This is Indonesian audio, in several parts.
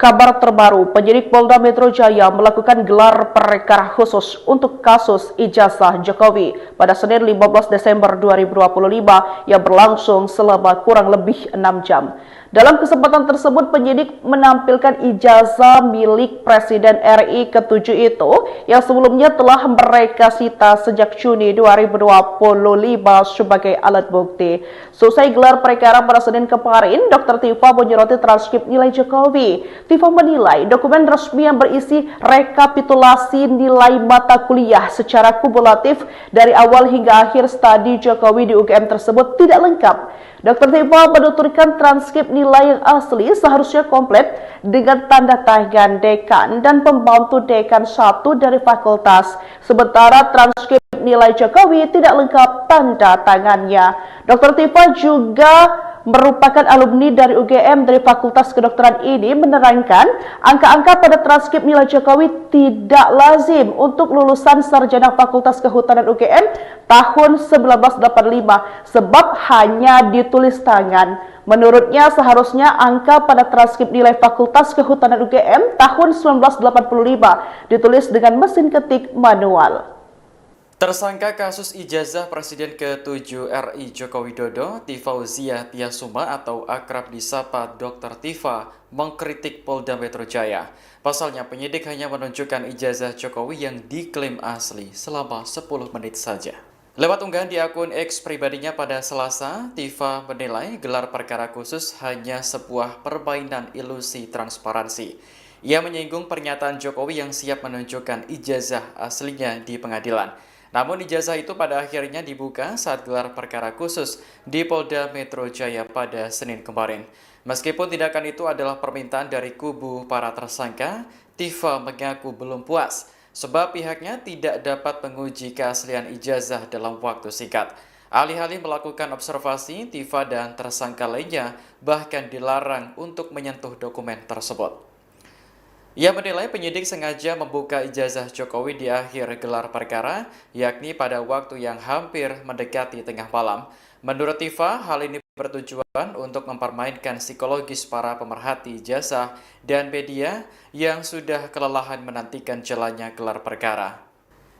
Kabar terbaru, penyidik Polda Metro Jaya melakukan gelar perkara khusus untuk kasus ijazah Jokowi pada Senin 15 Desember 2025 yang berlangsung selama kurang lebih 6 jam. Dalam kesempatan tersebut, penyidik menampilkan ijazah milik Presiden RI ke-7 itu yang sebelumnya telah mereka sita sejak Juni 2025 sebagai alat bukti. Selesai gelar perkara pada Senin kemarin, Dr. Tifa menyoroti transkrip nilai Jokowi. Tifa menilai dokumen resmi yang berisi rekapitulasi nilai mata kuliah secara kumulatif dari awal hingga akhir studi Jokowi di UGM tersebut tidak lengkap. Dr. Tifa menuturkan transkrip nilai yang asli seharusnya komplit dengan tanda tangan dekan dan pembantu dekan 1 dari fakultas. Sementara transkrip nilai Jokowi tidak lengkap tanda tangannya. Dr. Tifa juga merupakan alumni dari UGM dari Fakultas Kedokteran ini menerangkan angka-angka pada transkrip nilai Jokowi tidak lazim untuk lulusan sarjana Fakultas Kehutanan UGM tahun 1985 sebab hanya ditulis tangan. Menurutnya seharusnya angka pada transkrip nilai Fakultas Kehutanan UGM tahun 1985 ditulis dengan mesin ketik manual. Tersangka kasus ijazah Presiden ke-7 RI Joko Widodo, Tifauzia Tiasuma atau akrab disapa Dr. Tifa, mengkritik Polda Metro Jaya. Pasalnya penyidik hanya menunjukkan ijazah Jokowi yang diklaim asli selama 10 menit saja. Lewat unggahan di akun X pribadinya pada Selasa, Tifa menilai gelar perkara khusus hanya sebuah permainan ilusi transparansi. Ia menyinggung pernyataan Jokowi yang siap menunjukkan ijazah aslinya di pengadilan. Namun ijazah itu pada akhirnya dibuka saat gelar perkara khusus di Polda Metro Jaya pada Senin kemarin. Meskipun tindakan itu adalah permintaan dari kubu para tersangka, Tifa mengaku belum puas sebab pihaknya tidak dapat menguji keaslian ijazah dalam waktu singkat. Alih-alih melakukan observasi, Tifa dan tersangka lainnya bahkan dilarang untuk menyentuh dokumen tersebut. Ia menilai penyidik sengaja membuka ijazah Jokowi di akhir gelar perkara, yakni pada waktu yang hampir mendekati tengah malam. Menurut Tifa, hal ini bertujuan untuk mempermainkan psikologis para pemerhati ijazah dan media yang sudah kelelahan menantikan jalannya gelar perkara.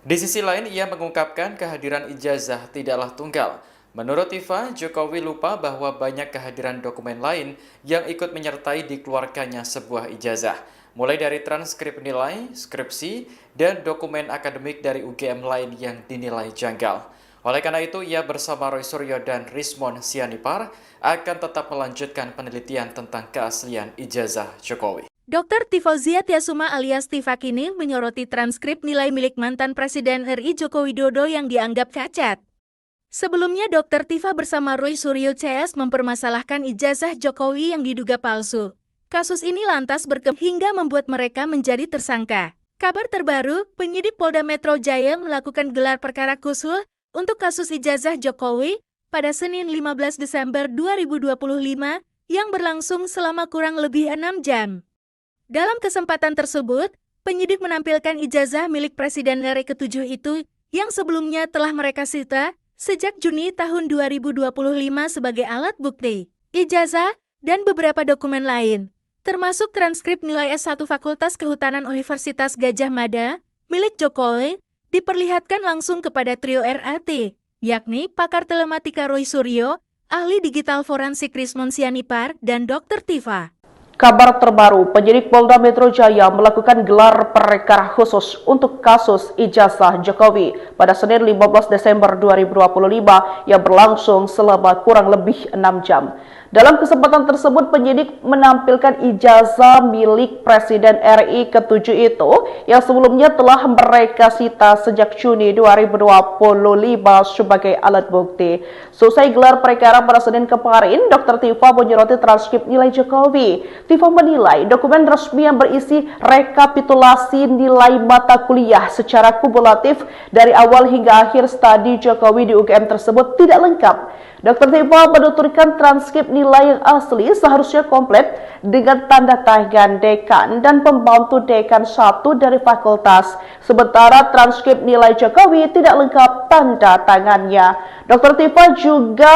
Di sisi lain, ia mengungkapkan kehadiran ijazah tidaklah tunggal. Menurut Tifa, Jokowi lupa bahwa banyak kehadiran dokumen lain yang ikut menyertai dikeluarkannya sebuah ijazah. Mulai dari transkrip nilai, skripsi, dan dokumen akademik dari UGM lain yang dinilai janggal. Oleh karena itu, ia bersama Roy Suryo dan Rismon Sianipar akan tetap melanjutkan penelitian tentang keaslian ijazah Jokowi. Dr. Tifauzia Tiasuma alias Tifa kini menyoroti transkrip nilai milik mantan Presiden RI Joko Widodo yang dianggap cacat. Sebelumnya, Dr. Tifa bersama Roy Suryo CS mempermasalahkan ijazah Jokowi yang diduga palsu. Kasus ini lantas berkembang hingga membuat mereka menjadi tersangka. Kabar terbaru, penyidik Polda Metro Jaya melakukan gelar perkara khusus untuk kasus ijazah Jokowi pada Senin 15 Desember 2025 yang berlangsung selama kurang lebih 6 jam. Dalam kesempatan tersebut, penyidik menampilkan ijazah milik Presiden RI ke-7 itu yang sebelumnya telah mereka sita sejak Juni tahun 2025 sebagai alat bukti. Ijazah dan beberapa dokumen lain, termasuk transkrip nilai S1 Fakultas Kehutanan Universitas Gadjah Mada, milik Jokowi, diperlihatkan langsung kepada trio RAT, yakni pakar telematika Roy Suryo, ahli digital forensik Rismon Sianipar, dan Dr. Tifa. Kabar terbaru, penyidik Polda Metro Jaya melakukan gelar perkara khusus untuk kasus ijazah Jokowi pada Senin 15 Desember 2025 yang berlangsung selama kurang lebih 6 jam. Dalam kesempatan tersebut, penyidik menampilkan ijazah milik Presiden RI ke-7 itu yang sebelumnya telah mereka sita sejak Juni 2025 sebagai alat bukti. Selesai gelar perkara pada Senin kemarin, Dr. Tifa menyoroti transkrip nilai Jokowi. Tifa menilai dokumen resmi yang berisi rekapitulasi nilai mata kuliah secara kumulatif dari awal hingga akhir studi Jokowi di UGM tersebut tidak lengkap. Dr. Tifa menuturkan transkrip nilai yang asli seharusnya komplit dengan tanda tangan dekan dan pembantu dekan 1 dari fakultas. Sementara transkrip nilai Jokowi tidak lengkap tanda tangannya. Dr. Tifa juga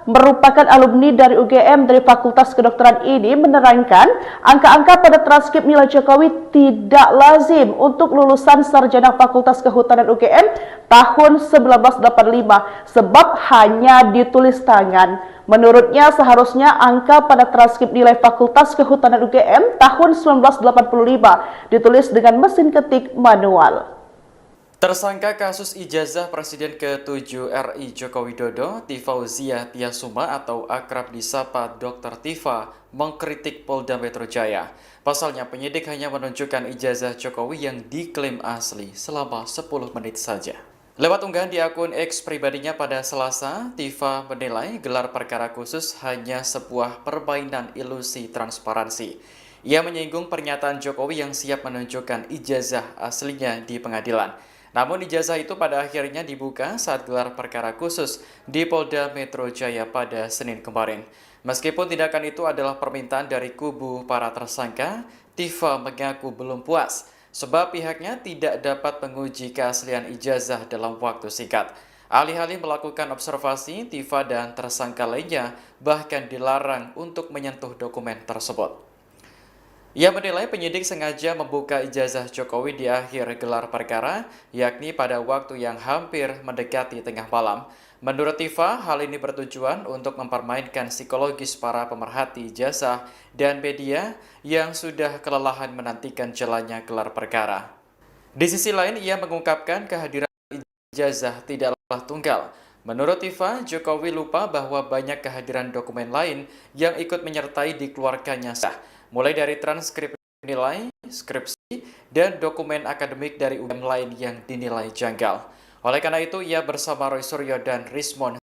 merupakan alumni dari UGM dari Fakultas Kedokteran ini menerangkan angka-angka pada transkrip nilai Jokowi tidak lazim untuk lulusan sarjana Fakultas Kehutanan UGM tahun 1985 sebab hanya ditulis tangan. Menurutnya seharusnya angka pada transkrip nilai Fakultas Kehutanan UGM tahun 1985 ditulis dengan mesin ketik manual. Tersangka kasus ijazah Presiden ke-7 RI Joko Widodo, Tifauzia Tiasuma atau akrab disapa Dr. Tifa, mengkritik Polda Metro Jaya. Pasalnya penyidik hanya menunjukkan ijazah Jokowi yang diklaim asli selama 10 menit saja. Lewat unggahan di akun X pribadinya pada Selasa, Tifa menilai gelar perkara khusus hanya sebuah permainan ilusi transparansi. Ia menyinggung pernyataan Jokowi yang siap menunjukkan ijazah aslinya di pengadilan. Namun ijazah itu pada akhirnya dibuka saat gelar perkara khusus di Polda Metro Jaya pada Senin kemarin. Meskipun tindakan itu adalah permintaan dari kubu para tersangka, Tifa mengaku belum puas sebab pihaknya tidak dapat menguji keaslian ijazah dalam waktu singkat. Alih-alih melakukan observasi, Tifa dan tersangka lainnya bahkan dilarang untuk menyentuh dokumen tersebut. Ia menilai penyidik sengaja membuka ijazah Jokowi di akhir gelar perkara, yakni pada waktu yang hampir mendekati tengah malam. Menurut Tifa, hal ini bertujuan untuk mempermainkan psikologis para pemerhati ijazah dan media yang sudah kelelahan menantikan jalannya gelar perkara. Di sisi lain, ia mengungkapkan kehadiran ijazah tidaklah tunggal. Menurut Tifa, Jokowi lupa bahwa banyak kehadiran dokumen lain yang ikut menyertai dikeluarkannya sah, mulai dari transkrip nilai, skripsi, dan dokumen akademik dari UGM lain yang dinilai janggal. Oleh karena itu, ia bersama Roy Suryo dan Rismon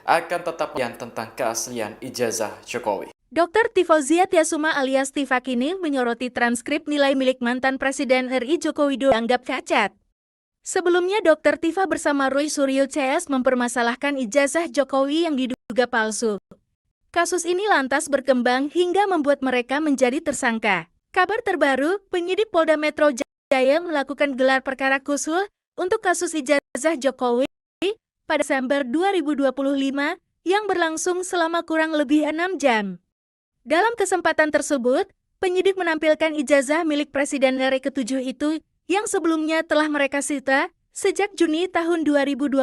akan tetap tentang keaslian ijazah Jokowi. Dr. Tifauzia Tiasuma alias Tifa kini menyoroti transkrip nilai milik mantan Presiden RI Joko Widodo dianggap cacat. Sebelumnya, Dr. Tifa bersama Roy Suryo CS mempermasalahkan ijazah Jokowi yang diduga palsu. Kasus ini lantas berkembang hingga membuat mereka menjadi tersangka. Kabar terbaru, penyidik Polda Metro Jaya melakukan gelar perkara khusus untuk kasus ijazah Jokowi pada Desember 2025 yang berlangsung selama kurang lebih 6 jam. Dalam kesempatan tersebut, penyidik menampilkan ijazah milik Presiden RI ke-7 itu yang sebelumnya telah mereka sita sejak Juni tahun 2025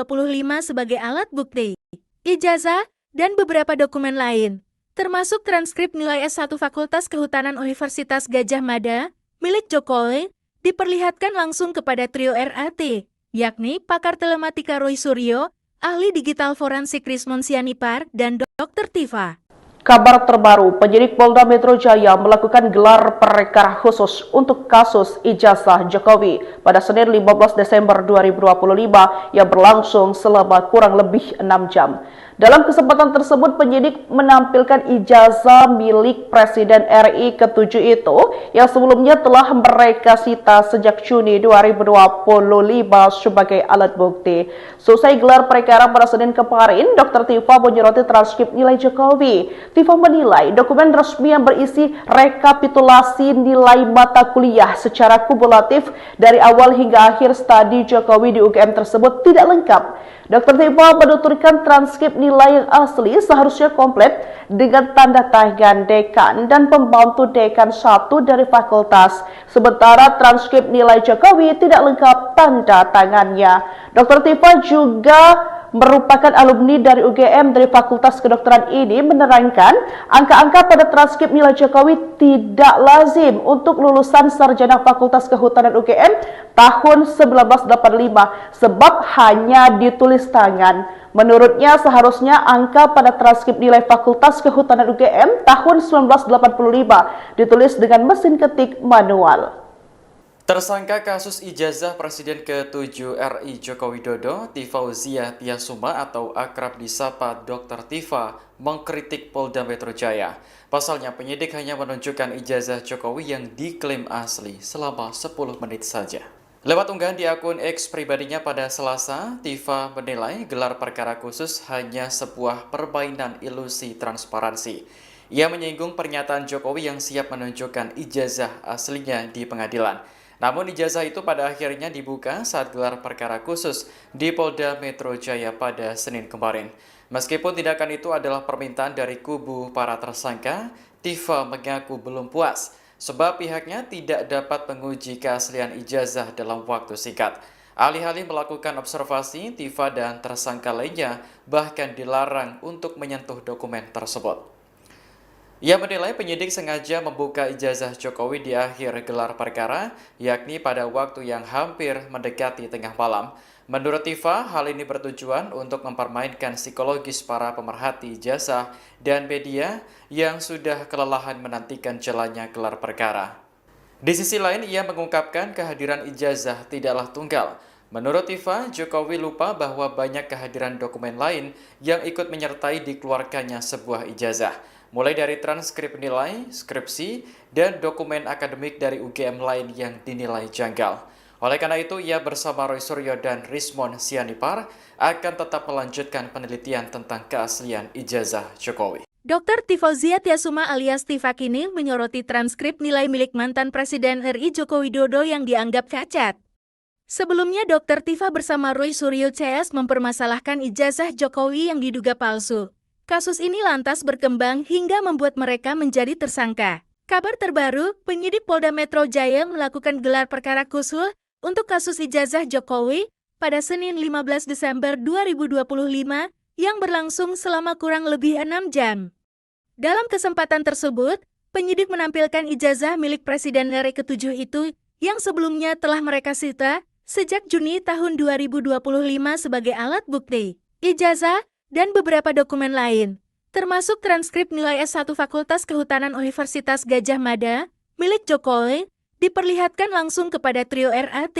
sebagai alat bukti. Ijazah dan beberapa dokumen lain, termasuk transkrip nilai S1 Fakultas Kehutanan Universitas Gadjah Mada, milik Jokowi, diperlihatkan langsung kepada trio RAT, yakni pakar telematika Roy Suryo, ahli digital forensik Rismon Sianipar, dan Dr. Tifa. Kabar terbaru, penyidik Polda Metro Jaya melakukan gelar perkara khusus untuk kasus ijazah Jokowi pada Senin 15 Desember 2025 yang berlangsung selama kurang lebih 6 jam. Dalam kesempatan tersebut, penyidik menampilkan ijazah milik Presiden RI ke-7 itu yang sebelumnya telah mereka sita sejak Juni 2025 sebagai alat bukti. Selesai gelar perkara pada Senin kemarin, Dr. Tifa menyoroti transkrip nilai Jokowi. Tifa menilai dokumen resmi yang berisi rekapitulasi nilai mata kuliah secara kumulatif dari awal hingga akhir studi Jokowi di UGM tersebut tidak lengkap. Dr. Tifa menuturkan transkrip nilai yang asli seharusnya komplit dengan tanda tangan dekan dan pembantu dekan 1 dari fakultas. Sementara transkrip nilai Jokowi tidak lengkap tanda tangannya. Dr. Tifa juga merupakan alumni dari UGM dari Fakultas Kedokteran ini menerangkan angka-angka pada transkrip nilai Jokowi tidak lazim untuk lulusan sarjana Fakultas Kehutanan UGM tahun 1985 sebab hanya ditulis tangan. Menurutnya seharusnya angka pada transkrip nilai Fakultas Kehutanan UGM tahun 1985 ditulis dengan mesin ketik manual. Tersangka kasus ijazah Presiden ke-7 RI Joko Widodo, Tifauzia Tiasuma atau akrab disapa Dr. Tifa, mengkritik Polda Metro Jaya. Pasalnya penyidik hanya menunjukkan ijazah Jokowi yang diklaim asli selama 10 menit saja. Lewat unggahan di akun X pribadinya pada Selasa, Tifa menilai gelar perkara khusus hanya sebuah permainan ilusi transparansi. Ia menyinggung pernyataan Jokowi yang siap menunjukkan ijazah aslinya di pengadilan. Namun ijazah itu pada akhirnya dibuka saat gelar perkara khusus di Polda Metro Jaya pada Senin kemarin. Meskipun tindakan itu adalah permintaan dari kubu para tersangka, Tifa mengaku belum puas sebab pihaknya tidak dapat menguji keaslian ijazah dalam waktu singkat. Alih-alih melakukan observasi, Tifa dan tersangka lainnya bahkan dilarang untuk menyentuh dokumen tersebut. Ia menilai penyidik sengaja membuka ijazah Jokowi di akhir gelar perkara, yakni pada waktu yang hampir mendekati tengah malam. Menurut Tifa, hal ini bertujuan untuk mempermainkan psikologis para pemerhati ijazah dan media yang sudah kelelahan menantikan jalannya gelar perkara. Di sisi lain, ia mengungkapkan kehadiran ijazah tidaklah tunggal. Menurut Tifa, Jokowi lupa bahwa banyak kehadiran dokumen lain yang ikut menyertai dikeluarkannya sebuah ijazah, mulai dari transkrip nilai, skripsi, dan dokumen akademik dari UGM lain yang dinilai janggal. Oleh karena itu, ia bersama Roy Suryo dan Rismon Sianipar akan tetap melanjutkan penelitian tentang keaslian ijazah Jokowi. Dr. Tifauzia Tiasuma alias Tifa kini menyoroti transkrip nilai milik mantan Presiden RI Joko Widodo yang dianggap cacat. Sebelumnya, Dr. Tifa bersama Roy Suryo CS mempermasalahkan ijazah Jokowi yang diduga palsu. Kasus ini lantas berkembang hingga membuat mereka menjadi tersangka. Kabar terbaru, penyidik Polda Metro Jaya melakukan gelar perkara khusus untuk kasus ijazah Jokowi pada Senin 15 Desember 2025 yang berlangsung selama kurang lebih 6 jam. Dalam kesempatan tersebut, penyidik menampilkan ijazah milik Presiden RI ke-7 itu yang sebelumnya telah mereka sita sejak Juni tahun 2025 sebagai alat bukti. Ijazah dan beberapa dokumen lain, termasuk transkrip nilai S1 Fakultas Kehutanan Universitas Gadjah Mada milik Jokowi, diperlihatkan langsung kepada trio RAT,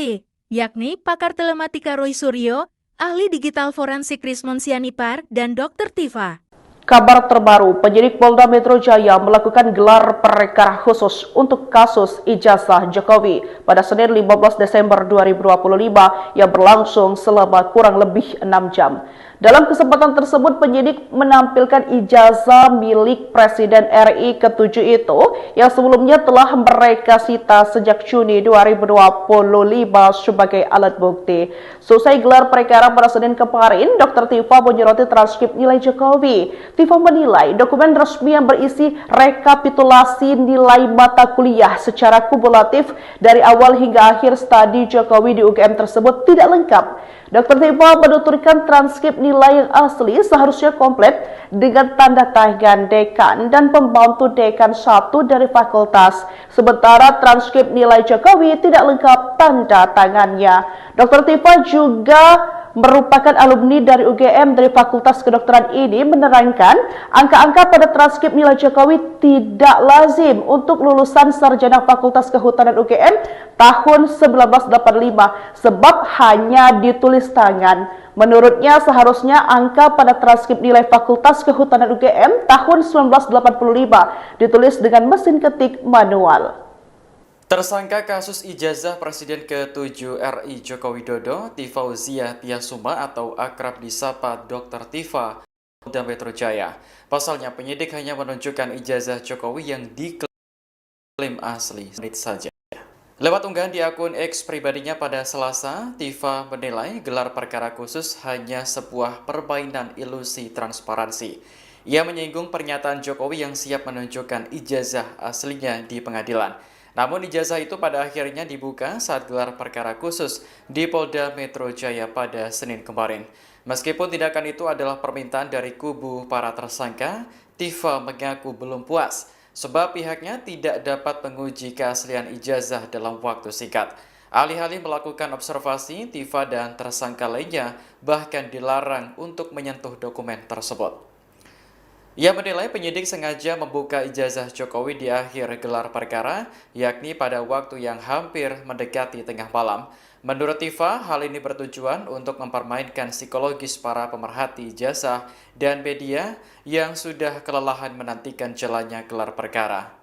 yakni pakar telematika Roy Suryo, ahli digital forensik Rismon Sianipar, dan Dr. Tifa. Kabar terbaru, penyidik Polda Metro Jaya melakukan gelar perkara khusus untuk kasus ijazah Jokowi pada Senin 15 Desember 2025 yang berlangsung selama kurang lebih 6 jam. Dalam kesempatan tersebut, penyidik menampilkan ijazah milik Presiden RI ke-7 itu yang sebelumnya telah mereka sita sejak Juni 2025 sebagai alat bukti. Selesai gelar perkara pada Senin kemarin, Dr. Tifa menyoroti transkrip nilai Jokowi. Tifa menilai dokumen resmi yang berisi rekapitulasi nilai mata kuliah secara kumulatif dari awal hingga akhir studi Jokowi di UGM tersebut tidak lengkap. Dr. Tifa menuturkan transkrip nilai yang asli seharusnya komplit dengan tanda tangan dekan dan pembantu dekan 1 dari fakultas. Sementara transkrip nilai Jokowi tidak lengkap tanda tangannya. Dr. Tifa juga merupakan alumni dari UGM dari Fakultas Kedokteran ini menerangkan angka-angka pada transkrip nilai Jokowi tidak lazim untuk lulusan sarjana Fakultas Kehutanan UGM tahun 1985 sebab hanya ditulis tangan. Menurutnya seharusnya angka pada transkrip nilai Fakultas Kehutanan UGM tahun 1985 ditulis dengan mesin ketik manual. Tersangka kasus ijazah Presiden ke-7 RI Joko Widodo, Tifauzia Tiasuma atau akrab disapa Dr. Tifa, Polda Metro Jaya. Pasalnya penyidik hanya menunjukkan ijazah Jokowi yang diklaim asli saja. Lewat unggahan di akun X pribadinya pada Selasa, Tifa menilai gelar perkara khusus hanya sebuah permainan ilusi transparansi. Ia menyinggung pernyataan Jokowi yang siap menunjukkan ijazah aslinya di pengadilan. Namun ijazah itu pada akhirnya dibuka saat gelar perkara khusus di Polda Metro Jaya pada Senin kemarin. Meskipun tindakan itu adalah permintaan dari kubu para tersangka, Tifa mengaku belum puas sebab pihaknya tidak dapat menguji keaslian ijazah dalam waktu singkat. Alih-alih melakukan observasi, Tifa dan tersangka lainnya bahkan dilarang untuk menyentuh dokumen tersebut. Ia menilai penyidik sengaja membuka ijazah Jokowi di akhir gelar perkara, yakni pada waktu yang hampir mendekati tengah malam. Menurut Tifa, hal ini bertujuan untuk mempermainkan psikologis para pemerhati ijazah dan media yang sudah kelelahan menantikan jalannya gelar perkara.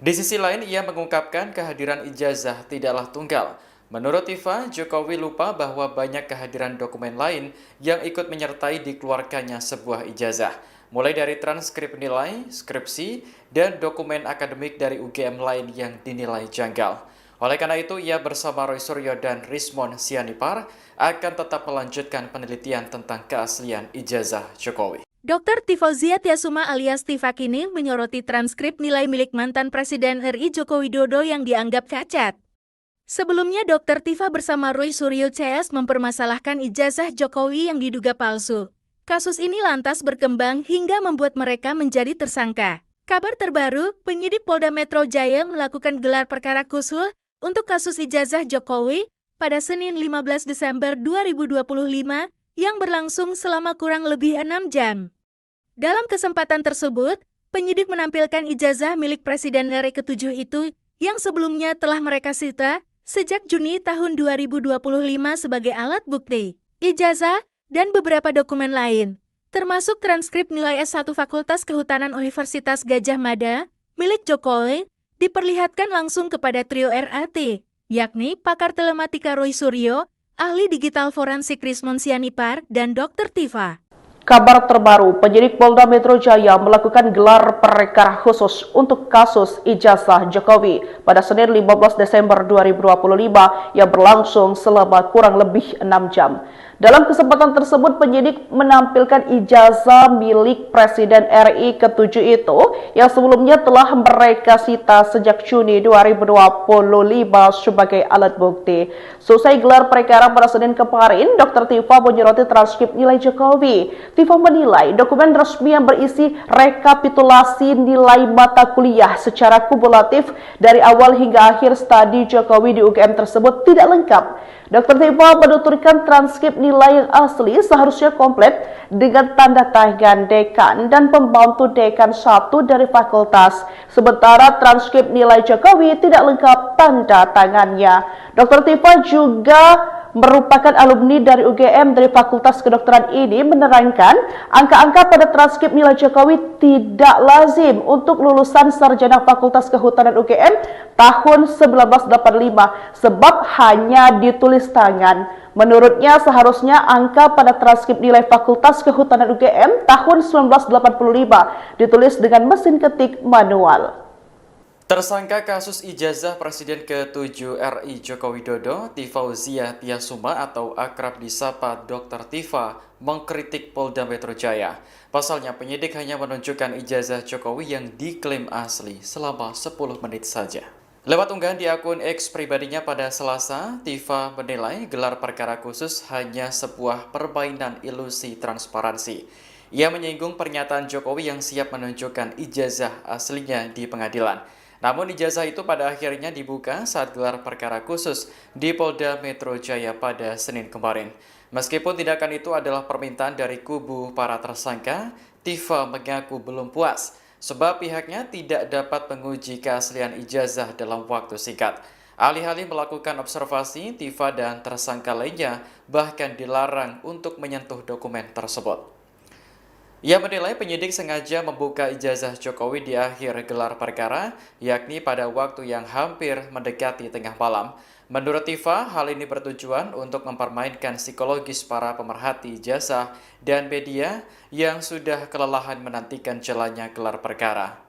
Di sisi lain, ia mengungkapkan kehadiran ijazah tidaklah tunggal. Menurut Tifa, Jokowi lupa bahwa banyak kehadiran dokumen lain yang ikut menyertai dikeluarkannya sebuah ijazah, mulai dari transkrip nilai, skripsi, dan dokumen akademik dari UGM lain yang dinilai janggal. Oleh karena itu, ia bersama Roy Suryo dan Rismon Sianipar akan tetap melanjutkan penelitian tentang keaslian ijazah Jokowi. Dr. Tifauzia Tiasuma alias Tiva kini menyoroti transkrip nilai milik mantan Presiden RI Joko Widodo yang dianggap cacat. Sebelumnya Dr. Tiva bersama Roy Suryo CS mempermasalahkan ijazah Jokowi yang diduga palsu. Kasus ini lantas berkembang hingga membuat mereka menjadi tersangka. Kabar terbaru, penyidik Polda Metro Jaya melakukan gelar perkara khusus untuk kasus ijazah Jokowi pada Senin 15 Desember 2025 yang berlangsung selama kurang lebih 6 jam. Dalam kesempatan tersebut, penyidik menampilkan ijazah milik Presiden RI ke-7 itu yang sebelumnya telah mereka sita sejak Juni tahun 2025 sebagai alat bukti. Ijazah dan beberapa dokumen lain, termasuk transkrip nilai S1 Fakultas Kehutanan Universitas Gadjah Mada milik Jokowi, diperlihatkan langsung kepada trio RAT, yakni pakar telematika Roy Suryo, ahli digital forensik Rismon Sianipar, dan Dr. Tiva. Kabar terbaru, penyidik Polda Metro Jaya melakukan gelar perkara khusus untuk kasus ijazah Jokowi pada Senin 15 Desember 2025 yang berlangsung selama kurang lebih 6 jam. Dalam kesempatan tersebut, penyidik menampilkan ijazah milik Presiden RI ke-7 itu yang sebelumnya telah mereka sita sejak Juni 2025 sebagai alat bukti. Selesai gelar perkara pada Senin kemarin, Dr. Tiva menyoroti transkrip nilai Jokowi. Tiva menilai dokumen resmi yang berisi rekapitulasi nilai mata kuliah secara kumulatif dari awal hingga akhir studi Jokowi di UGM tersebut tidak lengkap. Dr. Tiva menuturkan transkrip nilai yang asli seharusnya komplit dengan tanda tangan dekan dan pembantu dekan 1 dari fakultas. Sementara transkrip nilai Jokowi tidak lengkap tanda tangannya. Dr. Tiva juga merupakan alumni dari UGM dari Fakultas Kedokteran ini menerangkan angka-angka pada transkrip nilai Jokowi tidak lazim untuk lulusan sarjana Fakultas Kehutanan UGM tahun 1985 sebab hanya ditulis tangan. Menurutnya seharusnya angka pada transkrip nilai Fakultas Kehutanan UGM tahun 1985 ditulis dengan mesin ketik manual. Tersangka kasus ijazah Presiden ke-7 RI Joko Widodo, Tifauzia Tiasuma atau akrab disapa Dr. Tiva, mengkritik Polda Metro Jaya. Pasalnya penyidik hanya menunjukkan ijazah Jokowi yang diklaim asli selama 10 menit saja. Lewat unggahan di akun X pribadinya pada Selasa, Tiva menilai gelar perkara khusus hanya sebuah permainan ilusi transparansi. Ia menyinggung pernyataan Jokowi yang siap menunjukkan ijazah aslinya di pengadilan. Namun ijazah itu pada akhirnya dibuka saat gelar perkara khusus di Polda Metro Jaya pada Senin kemarin. Meskipun tindakan itu adalah permintaan dari kubu para tersangka, Tiva mengaku belum puas sebab pihaknya tidak dapat menguji keaslian ijazah dalam waktu singkat. Alih-alih melakukan observasi, Tiva dan tersangka lainnya bahkan dilarang untuk menyentuh dokumen tersebut. Ia menilai penyidik sengaja membuka ijazah Jokowi di akhir gelar perkara, yakni pada waktu yang hampir mendekati tengah malam. Menurut Tiva, hal ini bertujuan untuk mempermainkan psikologis para pemerhati ijazah dan media yang sudah kelelahan menantikan jalannya gelar perkara.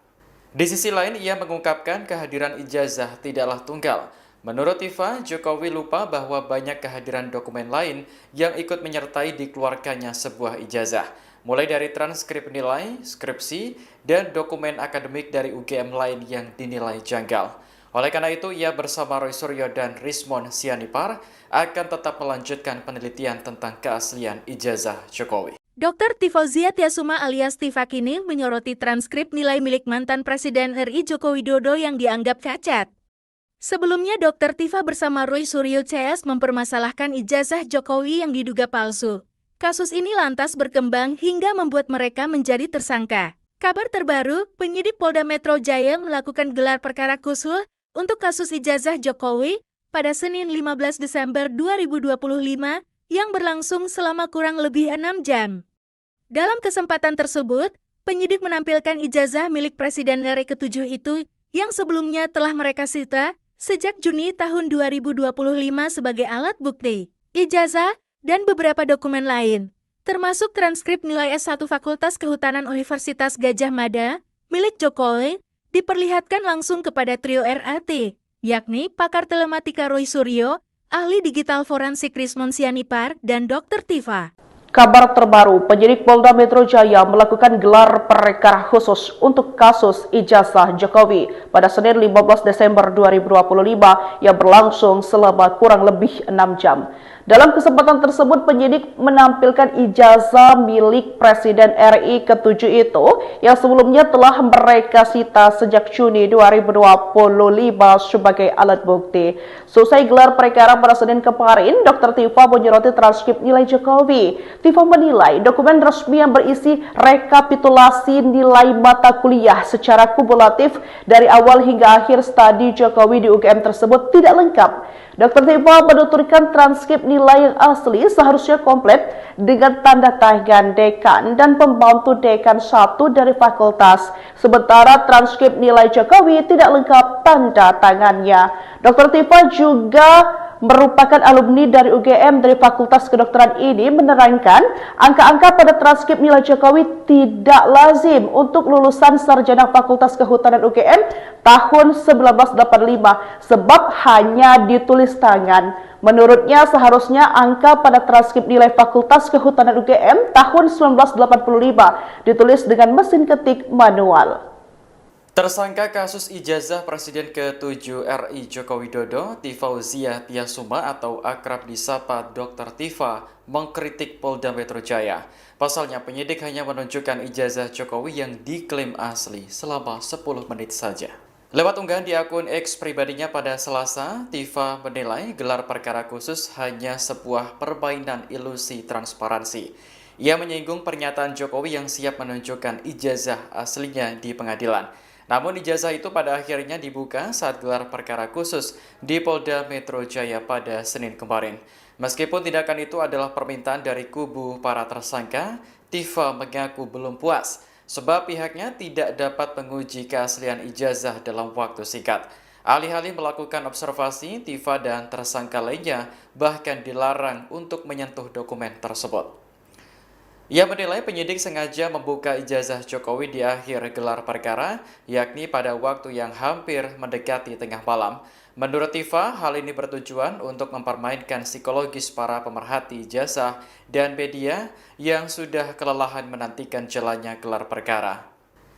Di sisi lain, ia mengungkapkan kehadiran ijazah tidaklah tunggal. Menurut Tiva, Jokowi lupa bahwa banyak kehadiran dokumen lain yang ikut menyertai dikeluarkannya sebuah ijazah. Mulai dari transkrip nilai, skripsi, dan dokumen akademik dari UGM lain yang dinilai janggal. Oleh karena itu, ia bersama Roy Suryo dan Rismon Sianipar akan tetap melanjutkan penelitian tentang keaslian ijazah Jokowi. Dr. Tifauzia Tiasuma alias Tiva kini menyoroti transkrip nilai milik mantan Presiden RI Joko Widodo yang dianggap cacat. Sebelumnya, Dr. Tiva bersama Roy Suryo CS mempermasalahkan ijazah Jokowi yang diduga palsu. Kasus ini lantas berkembang hingga membuat mereka menjadi tersangka. Kabar terbaru, penyidik Polda Metro Jaya melakukan gelar perkara khusus untuk kasus ijazah Jokowi pada Senin 15 Desember 2025 yang berlangsung selama kurang lebih 6 jam. Dalam kesempatan tersebut, penyidik menampilkan ijazah milik Presiden RI ke-7 itu yang sebelumnya telah mereka sita sejak Juni tahun 2025 sebagai alat bukti. Ijazah dan beberapa dokumen lain, termasuk transkrip nilai S1 Fakultas Kehutanan Universitas Gadjah Mada milik Jokowi, diperlihatkan langsung kepada trio RAT, yakni pakar telematika Roy Suryo, ahli digital forensik Rismon Sianipar, dan Dr. Tifa. Kabar terbaru, penyidik Polda Metro Jaya melakukan gelar perkara khusus untuk kasus ijazah Jokowi pada Senin 15 Desember 2025 yang berlangsung selama kurang lebih 6 jam. Dalam kesempatan tersebut, penyidik menampilkan ijazah milik Presiden RI ke-7 itu yang sebelumnya telah mereka sita sejak Juni 2025 sebagai alat bukti. Selesai gelar perkara pada Senin kemarin, Dr. Tifa menyoroti transkrip nilai Jokowi. Tifa menilai dokumen resmi yang berisi rekapitulasi nilai mata kuliah secara kumulatif dari awal hingga akhir studi Jokowi di UGM tersebut tidak lengkap. Dr. Tifa menuturkan transkrip nilai yang asli seharusnya komplit dengan tanda tangan dekan dan pembantu dekan 1 dari fakultas. Sementara transkrip nilai Jokowi tidak lengkap tanda tangannya. Dr. Tifa juga merupakan alumni dari UGM dari Fakultas Kedokteran ini menerangkan angka-angka pada transkrip nilai Jokowi tidak lazim untuk lulusan sarjana Fakultas Kehutanan UGM tahun 1985 sebab hanya ditulis tangan. Menurutnya seharusnya angka pada transkrip nilai Fakultas Kehutanan UGM tahun 1985 ditulis dengan mesin ketik manual. Tersangka kasus ijazah Presiden ke-7 RI Joko Widodo, Tifauzia Tiasuma atau akrab disapa Dr. Tifa, mengkritik Polda Metro Jaya. Pasalnya penyidik hanya menunjukkan ijazah Jokowi yang diklaim asli selama 10 menit saja. Lewat unggahan di akun X pribadinya pada Selasa, Tifa menilai gelar perkara khusus hanya sebuah permainan ilusi transparansi. Ia menyinggung pernyataan Jokowi yang siap menunjukkan ijazah aslinya di pengadilan. Namun ijazah itu pada akhirnya dibuka saat gelar perkara khusus di Polda Metro Jaya pada Senin kemarin. Meskipun tindakan itu adalah permintaan dari kubu para tersangka, Tifa mengaku belum puas sebab pihaknya tidak dapat menguji keaslian ijazah dalam waktu singkat. Alih-alih melakukan observasi, Tifa dan tersangka lainnya bahkan dilarang untuk menyentuh dokumen tersebut. Ia menilai penyidik sengaja membuka ijazah Jokowi di akhir gelar perkara, yakni pada waktu yang hampir mendekati tengah malam. Menurut Tifa, hal ini bertujuan untuk mempermainkan psikologis para pemerhati ijazah dan media yang sudah kelelahan menantikan jalannya gelar perkara.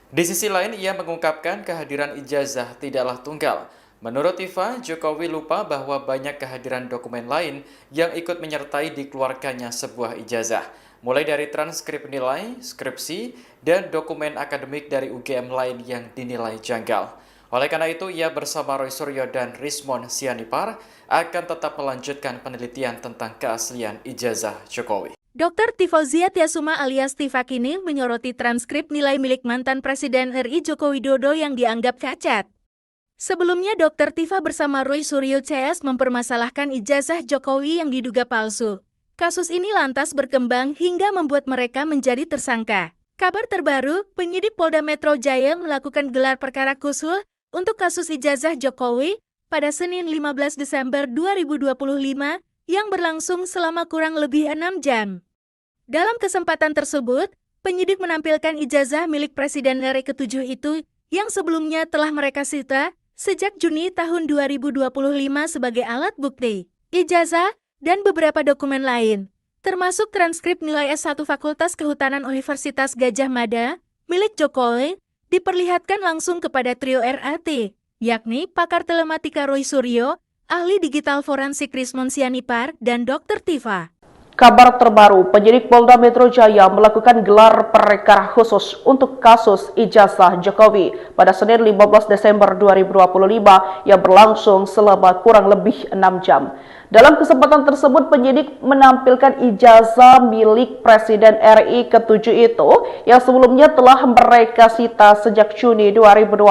Di sisi lain, ia mengungkapkan kehadiran ijazah tidaklah tunggal. Menurut Tifa, Jokowi lupa bahwa banyak kehadiran dokumen lain yang ikut menyertai dikeluarkannya sebuah ijazah. Mulai dari transkrip nilai, skripsi, dan dokumen akademik dari UGM lain yang dinilai janggal. Oleh karena itu, ia bersama Roy Suryo dan Rismon Sianipar akan tetap melanjutkan penelitian tentang keaslian ijazah Jokowi. Dr. Tifauzia Tiasuma alias Tifa kini menyoroti transkrip nilai milik mantan Presiden RI Joko Widodo yang dianggap cacat. Sebelumnya, Dr. Tifa bersama Roy Suryo CS mempermasalahkan ijazah Jokowi yang diduga palsu. Kasus ini lantas berkembang hingga membuat mereka menjadi tersangka. Kabar terbaru, penyidik Polda Metro Jaya melakukan gelar perkara khusus untuk kasus ijazah Jokowi pada Senin 15 Desember 2025 yang berlangsung selama kurang lebih 6 jam. Dalam kesempatan tersebut, penyidik menampilkan ijazah milik Presiden RI ke-7 itu yang sebelumnya telah mereka sita sejak Juni tahun 2025 sebagai alat bukti. Ijazah dan beberapa dokumen lain, termasuk transkrip nilai S1 Fakultas Kehutanan Universitas Gadjah Mada, milik Jokowi, diperlihatkan langsung kepada trio RAT, yakni pakar telematika Roy Suryo, ahli digital forensik Rismon Sianipar, dan Dr. Tifa. Kabar terbaru, penyidik Polda Metro Jaya melakukan gelar perkara khusus untuk kasus ijazah Jokowi pada Senin 15 Desember 2025 yang berlangsung selama kurang lebih 6 jam. Dalam kesempatan tersebut, penyidik menampilkan ijazah milik Presiden RI ke-7 itu yang sebelumnya telah mereka sita sejak Juni 2025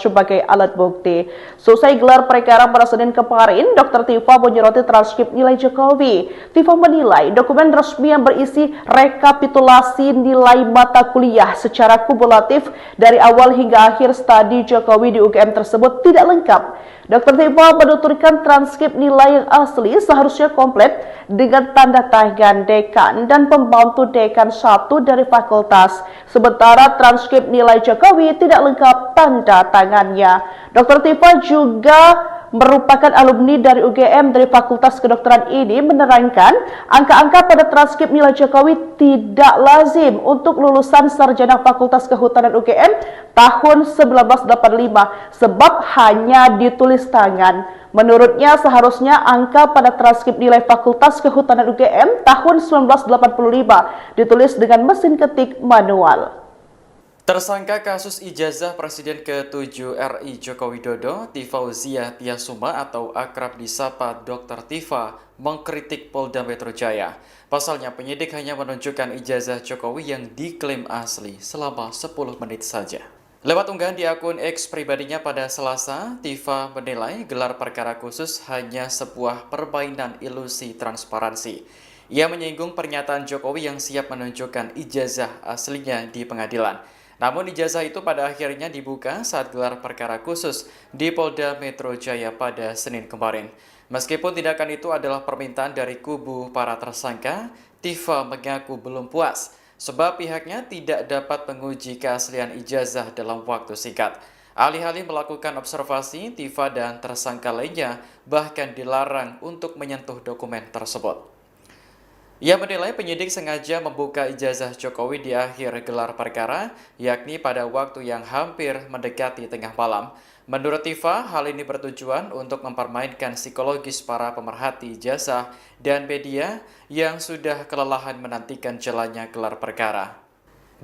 sebagai alat bukti. Selesai gelar perkara pada Senin kemarin, Dr. Tifa menyoroti transkrip nilai Jokowi. Tifa menilai dokumen resmi yang berisi rekapitulasi nilai mata kuliah secara kumulatif dari awal hingga akhir studi Jokowi di UGM tersebut tidak lengkap. Dr. Tifa menuturkan transkrip nilai yang asli seharusnya komplit dengan tanda tangan dekan dan pembantu dekan 1 dari fakultas. Sementara transkrip nilai Jokowi tidak lengkap tanda tangannya. Dr. Tifa juga merupakan alumni dari UGM dari Fakultas Kedokteran ini menerangkan angka-angka pada transkrip nilai Jokowi tidak lazim untuk lulusan sarjana Fakultas Kehutanan UGM tahun 1985 sebab hanya ditulis tangan. Menurutnya seharusnya angka pada transkrip nilai Fakultas Kehutanan UGM tahun 1985 ditulis dengan mesin ketik manual. Tersangka kasus ijazah Presiden ke-7 RI Joko Widodo, Tifauzia Tiasuma atau akrab disapa Dr. Tifa, mengkritik Polda Metro Jaya. Pasalnya penyidik hanya menunjukkan ijazah Jokowi yang diklaim asli selama 10 menit saja. Lewat unggahan di akun X pribadinya pada Selasa, Tifa menilai gelar perkara khusus hanya sebuah permainan ilusi transparansi. Ia menyinggung pernyataan Jokowi yang siap menunjukkan ijazah aslinya di pengadilan. Namun ijazah itu pada akhirnya dibuka saat gelar perkara khusus di Polda Metro Jaya pada Senin kemarin. Meskipun tindakan itu adalah permintaan dari kubu para tersangka, Tifa mengaku belum puas sebab pihaknya tidak dapat menguji keaslian ijazah dalam waktu singkat. Alih-alih melakukan observasi, Tifa dan tersangka lainnya bahkan dilarang untuk menyentuh dokumen tersebut. Ia menilai penyidik sengaja membuka ijazah Jokowi di akhir gelar perkara, yakni pada waktu yang hampir mendekati tengah malam. Menurut Tifa, hal ini bertujuan untuk mempermainkan psikologis para pemerhati ijazah dan media yang sudah kelelahan menantikan jalannya gelar perkara.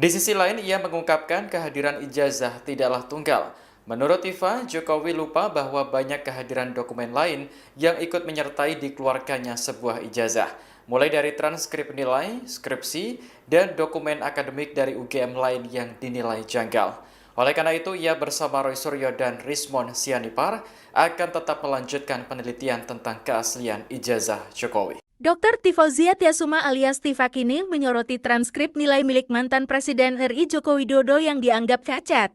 Di sisi lain, ia mengungkapkan kehadiran ijazah tidaklah tunggal. Menurut Tifa, Jokowi lupa bahwa banyak kehadiran dokumen lain yang ikut menyertai dikeluarkannya sebuah ijazah. Mulai dari transkrip nilai, skripsi, dan dokumen akademik dari UGM lain yang dinilai janggal. Oleh karena itu, ia bersama Roy Suryo dan Rismon Sianipar akan tetap melanjutkan penelitian tentang keaslian ijazah Jokowi. Dr. Tifauzia Tiasuma alias Tifa kini menyoroti transkrip nilai milik mantan Presiden RI Joko Widodo yang dianggap cacat.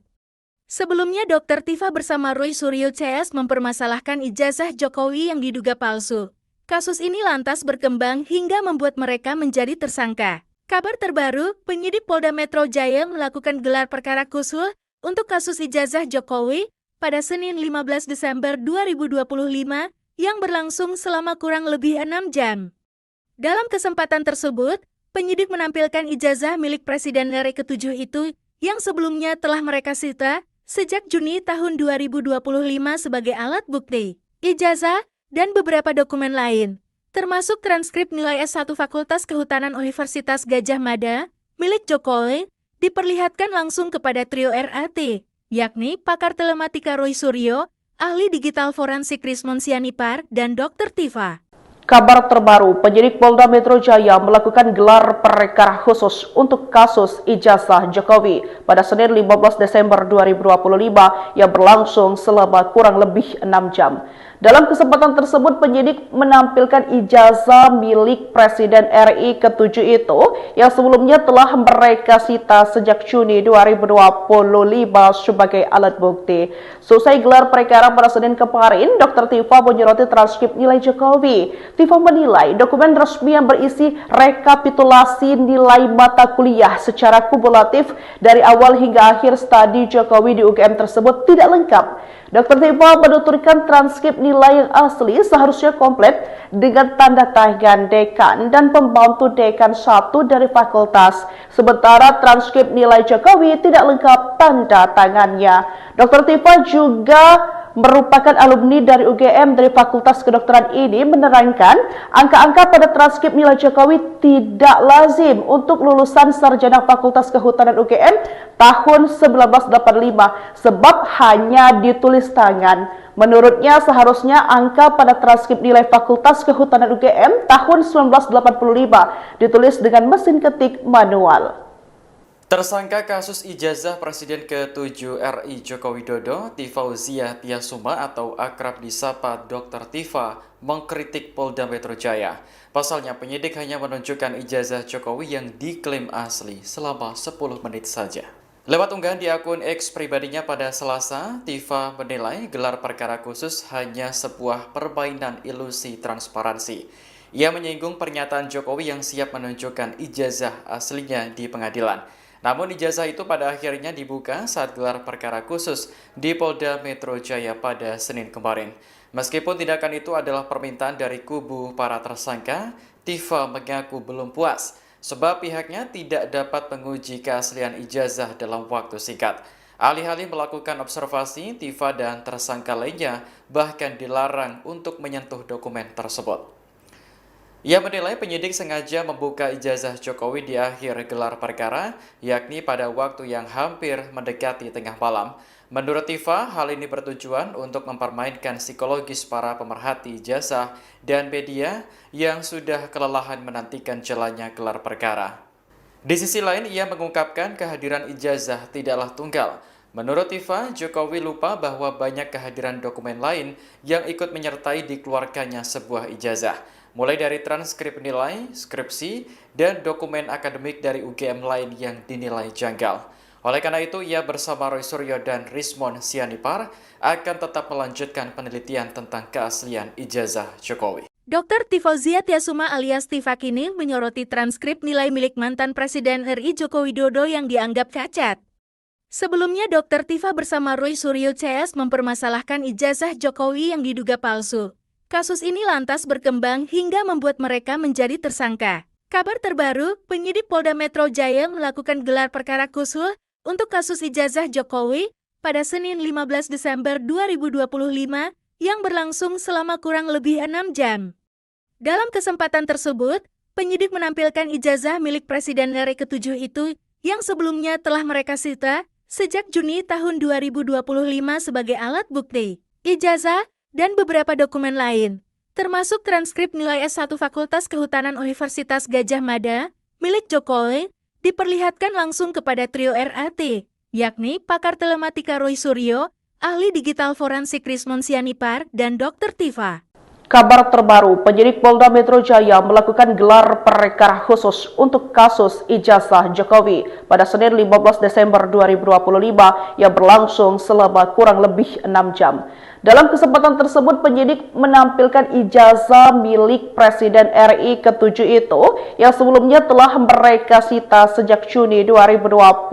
Sebelumnya, Dr. Tifa bersama Roy Suryo CS mempermasalahkan ijazah Jokowi yang diduga palsu. Kasus ini lantas berkembang hingga membuat mereka menjadi tersangka. Kabar terbaru, penyidik Polda Metro Jaya melakukan gelar perkara khusus untuk kasus ijazah Jokowi pada Senin 15 Desember 2025 yang berlangsung selama kurang lebih 6 jam. Dalam kesempatan tersebut, penyidik menampilkan ijazah milik Presiden RI ke-7 itu yang sebelumnya telah mereka sita sejak Juni tahun 2025 sebagai alat bukti. Ijazah dan beberapa dokumen lain, termasuk transkrip nilai S1 Fakultas Kehutanan Universitas Gadjah Mada milik Jokowi, diperlihatkan langsung kepada trio RAT, yakni pakar telematika Roy Suryo, ahli digital forensik Rismon Sianipar, dan Dr. Tifa. Kabar terbaru, penyidik Polda Metro Jaya melakukan gelar perkara khusus untuk kasus ijazah Jokowi pada Senin 15 Desember 2025 yang berlangsung selama kurang lebih 6 jam. Dalam kesempatan tersebut, penyidik menampilkan ijazah milik Presiden RI ke-7 itu yang sebelumnya telah mereka sita sejak Juni 2025 sebagai alat bukti. Selesai gelar perkara pada Senin kemarin, Dr. Tifa menyoroti transkrip nilai Jokowi. Tifa menilai dokumen resmi yang berisi rekapitulasi nilai mata kuliah secara kumulatif dari awal hingga akhir studi Jokowi di UGM tersebut tidak lengkap. Dr. Tifa menuturkan transkrip nilai yang asli seharusnya komplit dengan tanda tangan dekan dan pembantu dekan 1 dari fakultas. Sementara transkrip nilai Jokowi tidak lengkap tanda tangannya. Dr. Tifa juga merupakan alumni dari UGM dari Fakultas Kedokteran ini menerangkan angka-angka pada transkrip nilai Jokowi tidak lazim untuk lulusan sarjana Fakultas Kehutanan UGM tahun 1985 sebab hanya ditulis tangan. Menurutnya seharusnya angka pada transkrip nilai Fakultas Kehutanan UGM tahun 1985 ditulis dengan mesin ketik manual. Tersangka kasus ijazah Presiden ke-7 RI Joko Widodo, Tifauzia Tiasuma atau akrab disapa Dr. Tifa, mengkritik Polda Metro Jaya. Pasalnya penyidik hanya menunjukkan ijazah Jokowi yang diklaim asli selama 10 menit saja. Lewat unggahan di akun X pribadinya pada Selasa, Tifa menilai gelar perkara khusus hanya sebuah permainan ilusi transparansi. Ia menyinggung pernyataan Jokowi yang siap menunjukkan ijazah aslinya di pengadilan. Namun ijazah itu pada akhirnya dibuka saat gelar perkara khusus di Polda Metro Jaya pada Senin kemarin. Meskipun tindakan itu adalah permintaan dari kubu para tersangka, Tifa mengaku belum puas sebab pihaknya tidak dapat menguji keaslian ijazah dalam waktu singkat. Alih-alih melakukan observasi, Tifa dan tersangka lainnya bahkan dilarang untuk menyentuh dokumen tersebut. Ia menilai penyidik sengaja membuka ijazah Jokowi di akhir gelar perkara, yakni pada waktu yang hampir mendekati tengah malam. Menurut Tifa, hal ini bertujuan untuk mempermainkan psikologis para pemerhati ijazah dan media yang sudah kelelahan menantikan jalannya gelar perkara. Di sisi lain, ia mengungkapkan kehadiran ijazah tidaklah tunggal. Menurut Tifa, Jokowi lupa bahwa banyak kehadiran dokumen lain yang ikut menyertai dikeluarkannya sebuah ijazah, mulai dari transkrip nilai, skripsi, dan dokumen akademik dari UGM lain yang dinilai janggal. Oleh karena itu, ia bersama Roy Suryo dan Rismon Sianipar akan tetap melanjutkan penelitian tentang keaslian ijazah Jokowi. Dr. Tifauzia Tiasuma alias Tifa kini menyoroti transkrip nilai milik mantan Presiden RI Joko Widodo yang dianggap cacat. Sebelumnya, Dr. Tifa bersama Roy Suryo CS mempermasalahkan ijazah Jokowi yang diduga palsu. Kasus ini lantas berkembang hingga membuat mereka menjadi tersangka. Kabar terbaru, penyidik Polda Metro Jaya melakukan gelar perkara khusus untuk kasus ijazah Jokowi pada Senin 15 Desember 2025 yang berlangsung selama kurang lebih 6 jam. Dalam kesempatan tersebut, penyidik menampilkan ijazah milik Presiden RI ke-7 itu yang sebelumnya telah mereka sita sejak Juni tahun 2025 sebagai alat bukti. Ijazah dan beberapa dokumen lain, termasuk transkrip nilai S1 Fakultas Kehutanan Universitas Gadjah Mada milik Jokowi, diperlihatkan langsung kepada trio RAT, yakni pakar telematika Roy Suryo, ahli digital forensik Rismon Sianipar, dan Dr. Tifa. Kabar terbaru, penyidik Polda Metro Jaya melakukan gelar perkara khusus untuk kasus ijazah Jokowi pada Senin 15 Desember 2025 yang berlangsung selama kurang lebih 6 jam. Dalam kesempatan tersebut, penyidik menampilkan ijazah milik Presiden RI ke-7 itu yang sebelumnya telah mereka sita sejak Juni 2025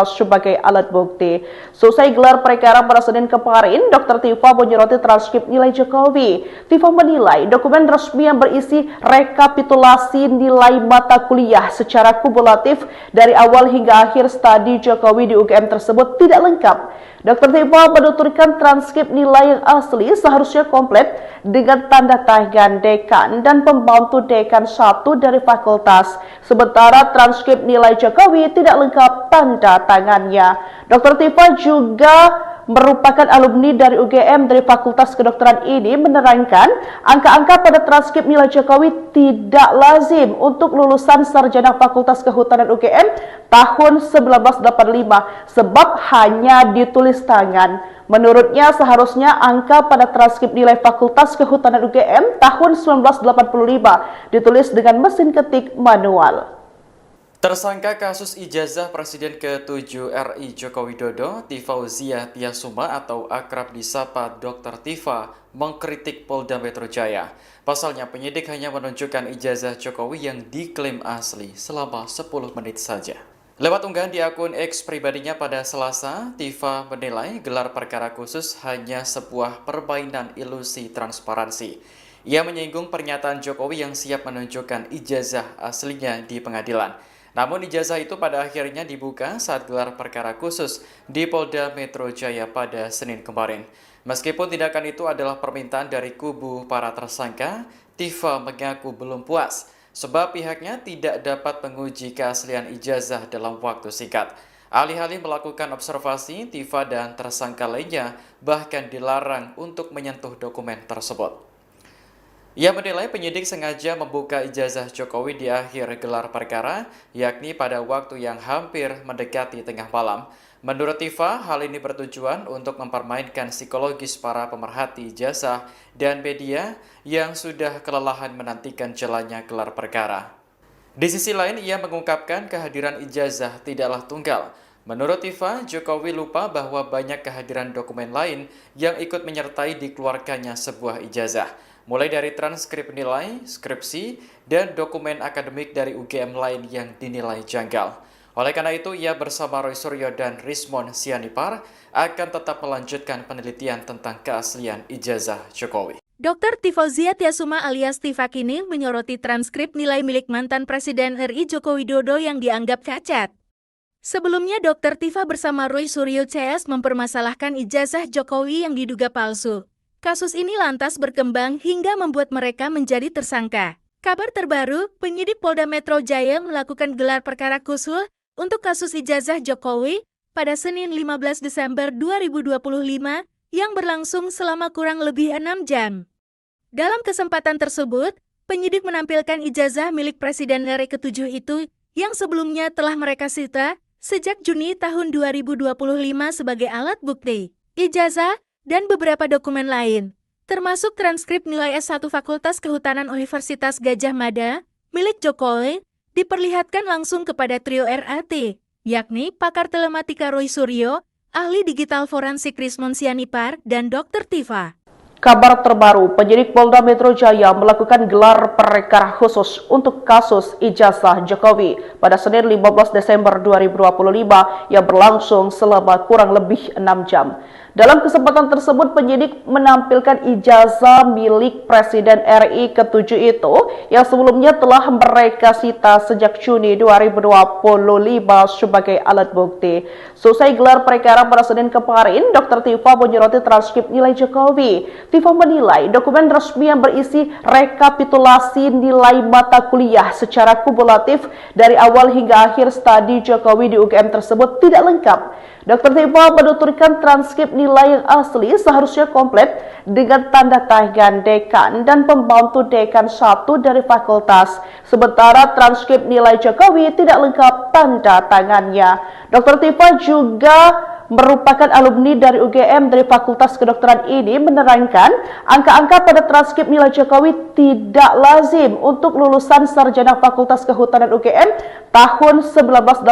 sebagai alat bukti. Selesai gelar perkara pada Senin kemarin, Dr. Tifa menyoroti transkrip nilai Jokowi. Tifa menilai dokumen resmi yang berisi rekapitulasi nilai mata kuliah secara kumulatif dari awal hingga akhir studi Jokowi di UGM tersebut tidak lengkap. Dr. Tifa menuturkan transkrip nilai yang asli seharusnya komplit dengan tanda tangan dekan dan pembantu dekan 1 dari fakultas. Sementara transkrip nilai Jokowi tidak lengkap tanda tangannya. Dr. Tifa juga merupakan alumni dari UGM dari Fakultas Kedokteran ini menerangkan angka-angka pada transkrip nilai Jokowi tidak lazim untuk lulusan sarjana Fakultas Kehutanan UGM tahun 1985 sebab hanya ditulis tangan. Menurutnya seharusnya angka pada transkrip nilai Fakultas Kehutanan UGM tahun 1985 ditulis dengan mesin ketik manual. Tersangka kasus ijazah Presiden ke-7 RI Joko Widodo, Tifauzia Tiasuma atau akrab disapa Dr. Tifa, mengkritik Polda Metro Jaya. Pasalnya penyidik hanya menunjukkan ijazah Jokowi yang diklaim asli selama 10 menit saja. Lewat unggahan di akun X pribadinya pada Selasa, Tifa menilai gelar perkara khusus hanya sebuah permainan ilusi transparansi. Ia menyinggung pernyataan Jokowi yang siap menunjukkan ijazah aslinya di pengadilan. Namun ijazah itu pada akhirnya dibuka saat gelar perkara khusus di Polda Metro Jaya pada Senin kemarin. Meskipun tindakan itu adalah permintaan dari kubu para tersangka, Tifa mengaku belum puas sebab pihaknya tidak dapat menguji keaslian ijazah dalam waktu singkat. Alih-alih melakukan observasi, Tifa dan tersangka lainnya bahkan dilarang untuk menyentuh dokumen tersebut. Ia menilai penyidik sengaja membuka ijazah Jokowi di akhir gelar perkara, yakni pada waktu yang hampir mendekati tengah malam. Menurut Tifa, hal ini bertujuan untuk mempermainkan psikologis para pemerhati ijazah dan media yang sudah kelelahan menantikan jalannya gelar perkara. Di sisi lain, ia mengungkapkan kehadiran ijazah tidaklah tunggal. Menurut Tifa, Jokowi lupa bahwa banyak kehadiran dokumen lain yang ikut menyertai dikeluarkannya sebuah ijazah, mulai dari transkrip nilai, skripsi, dan dokumen akademik dari UGM lain yang dinilai janggal. Oleh karena itu, ia bersama Roy Suryo dan Rismon Sianipar akan tetap melanjutkan penelitian tentang keaslian ijazah Jokowi. Dr. Tifauzia Tiasuma alias Tifa kini menyoroti transkrip nilai milik mantan Presiden RI Joko Widodo yang dianggap cacat. Sebelumnya, Dr. Tifa bersama Roy Suryo CS mempermasalahkan ijazah Jokowi yang diduga palsu. Kasus ini lantas berkembang hingga membuat mereka menjadi tersangka. Kabar terbaru, penyidik Polda Metro Jaya melakukan gelar perkara khusus untuk kasus ijazah Jokowi pada Senin 15 Desember 2025 yang berlangsung selama kurang lebih 6 jam. Dalam kesempatan tersebut, penyidik menampilkan ijazah milik Presiden RI ke-7 itu yang sebelumnya telah mereka sita sejak Juni tahun 2025 sebagai alat bukti, ijazah, dan beberapa dokumen lain, termasuk transkrip nilai S1 Fakultas Kehutanan Universitas Gadjah Mada, milik Jokowi, diperlihatkan langsung kepada trio RAT, yakni pakar telematika Roy Suryo, ahli digital forensik Rismon Sianipar, dan Dr. Tifa. Kabar terbaru, penyidik Polda Metro Jaya melakukan gelar perkara khusus untuk kasus ijazah Jokowi pada Senin 15 Desember 2025 yang berlangsung selama kurang lebih 6 jam. Dalam kesempatan tersebut, penyidik menampilkan ijazah milik Presiden RI ke-7 itu yang sebelumnya telah mereka sita sejak Juni 2025 sebagai alat bukti. Selesai gelar perkara pada Senin kemarin, Dr. Tifa menyoroti transkrip nilai Jokowi. Tifa menilai dokumen resmi yang berisi rekapitulasi nilai mata kuliah secara kumulatif dari awal hingga akhir studi Jokowi di UGM tersebut tidak lengkap. Dr. Tifa menuturkan transkrip nilai yang asli seharusnya komplit dengan tanda tangan dekan dan pembantu dekan 1 dari fakultas. Sementara transkrip nilai Jokowi tidak lengkap tanda tangannya. Dr. Tifa juga merupakan alumni dari UGM dari Fakultas Kedokteran ini menerangkan angka-angka pada transkrip nilai Jokowi tidak lazim untuk lulusan sarjana Fakultas Kehutanan UGM tahun 1985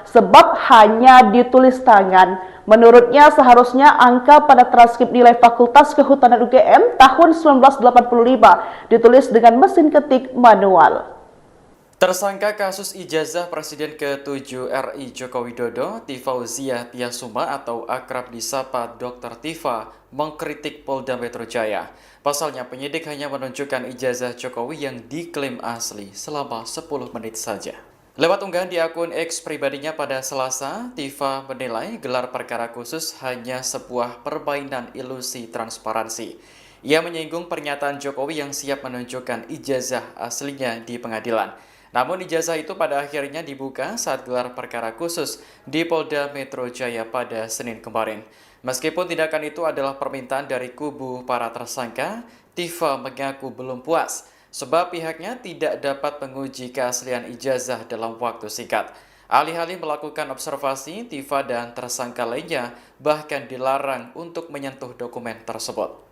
sebab hanya ditulis tangan. Menurutnya seharusnya angka pada transkrip nilai Fakultas Kehutanan UGM tahun 1985 ditulis dengan mesin ketik manual. Tersangka kasus ijazah Presiden ke-7 RI Joko Widodo, Tifauzia Tiasuma atau akrab disapa Dr. Tifa, mengkritik Polda Metro Jaya. Pasalnya penyidik hanya menunjukkan ijazah Jokowi yang diklaim asli selama 10 menit saja. Lewat unggahan di akun X pribadinya pada Selasa, Tifa menilai gelar perkara khusus hanya sebuah permainan ilusi transparansi. Ia menyinggung pernyataan Jokowi yang siap menunjukkan ijazah aslinya di pengadilan. Namun ijazah itu pada akhirnya dibuka saat gelar perkara khusus di Polda Metro Jaya pada Senin kemarin. Meskipun tindakan itu adalah permintaan dari kubu para tersangka, Tifa mengaku belum puas sebab pihaknya tidak dapat menguji keaslian ijazah dalam waktu singkat. Alih-alih melakukan observasi, Tifa dan tersangka lainnya bahkan dilarang untuk menyentuh dokumen tersebut.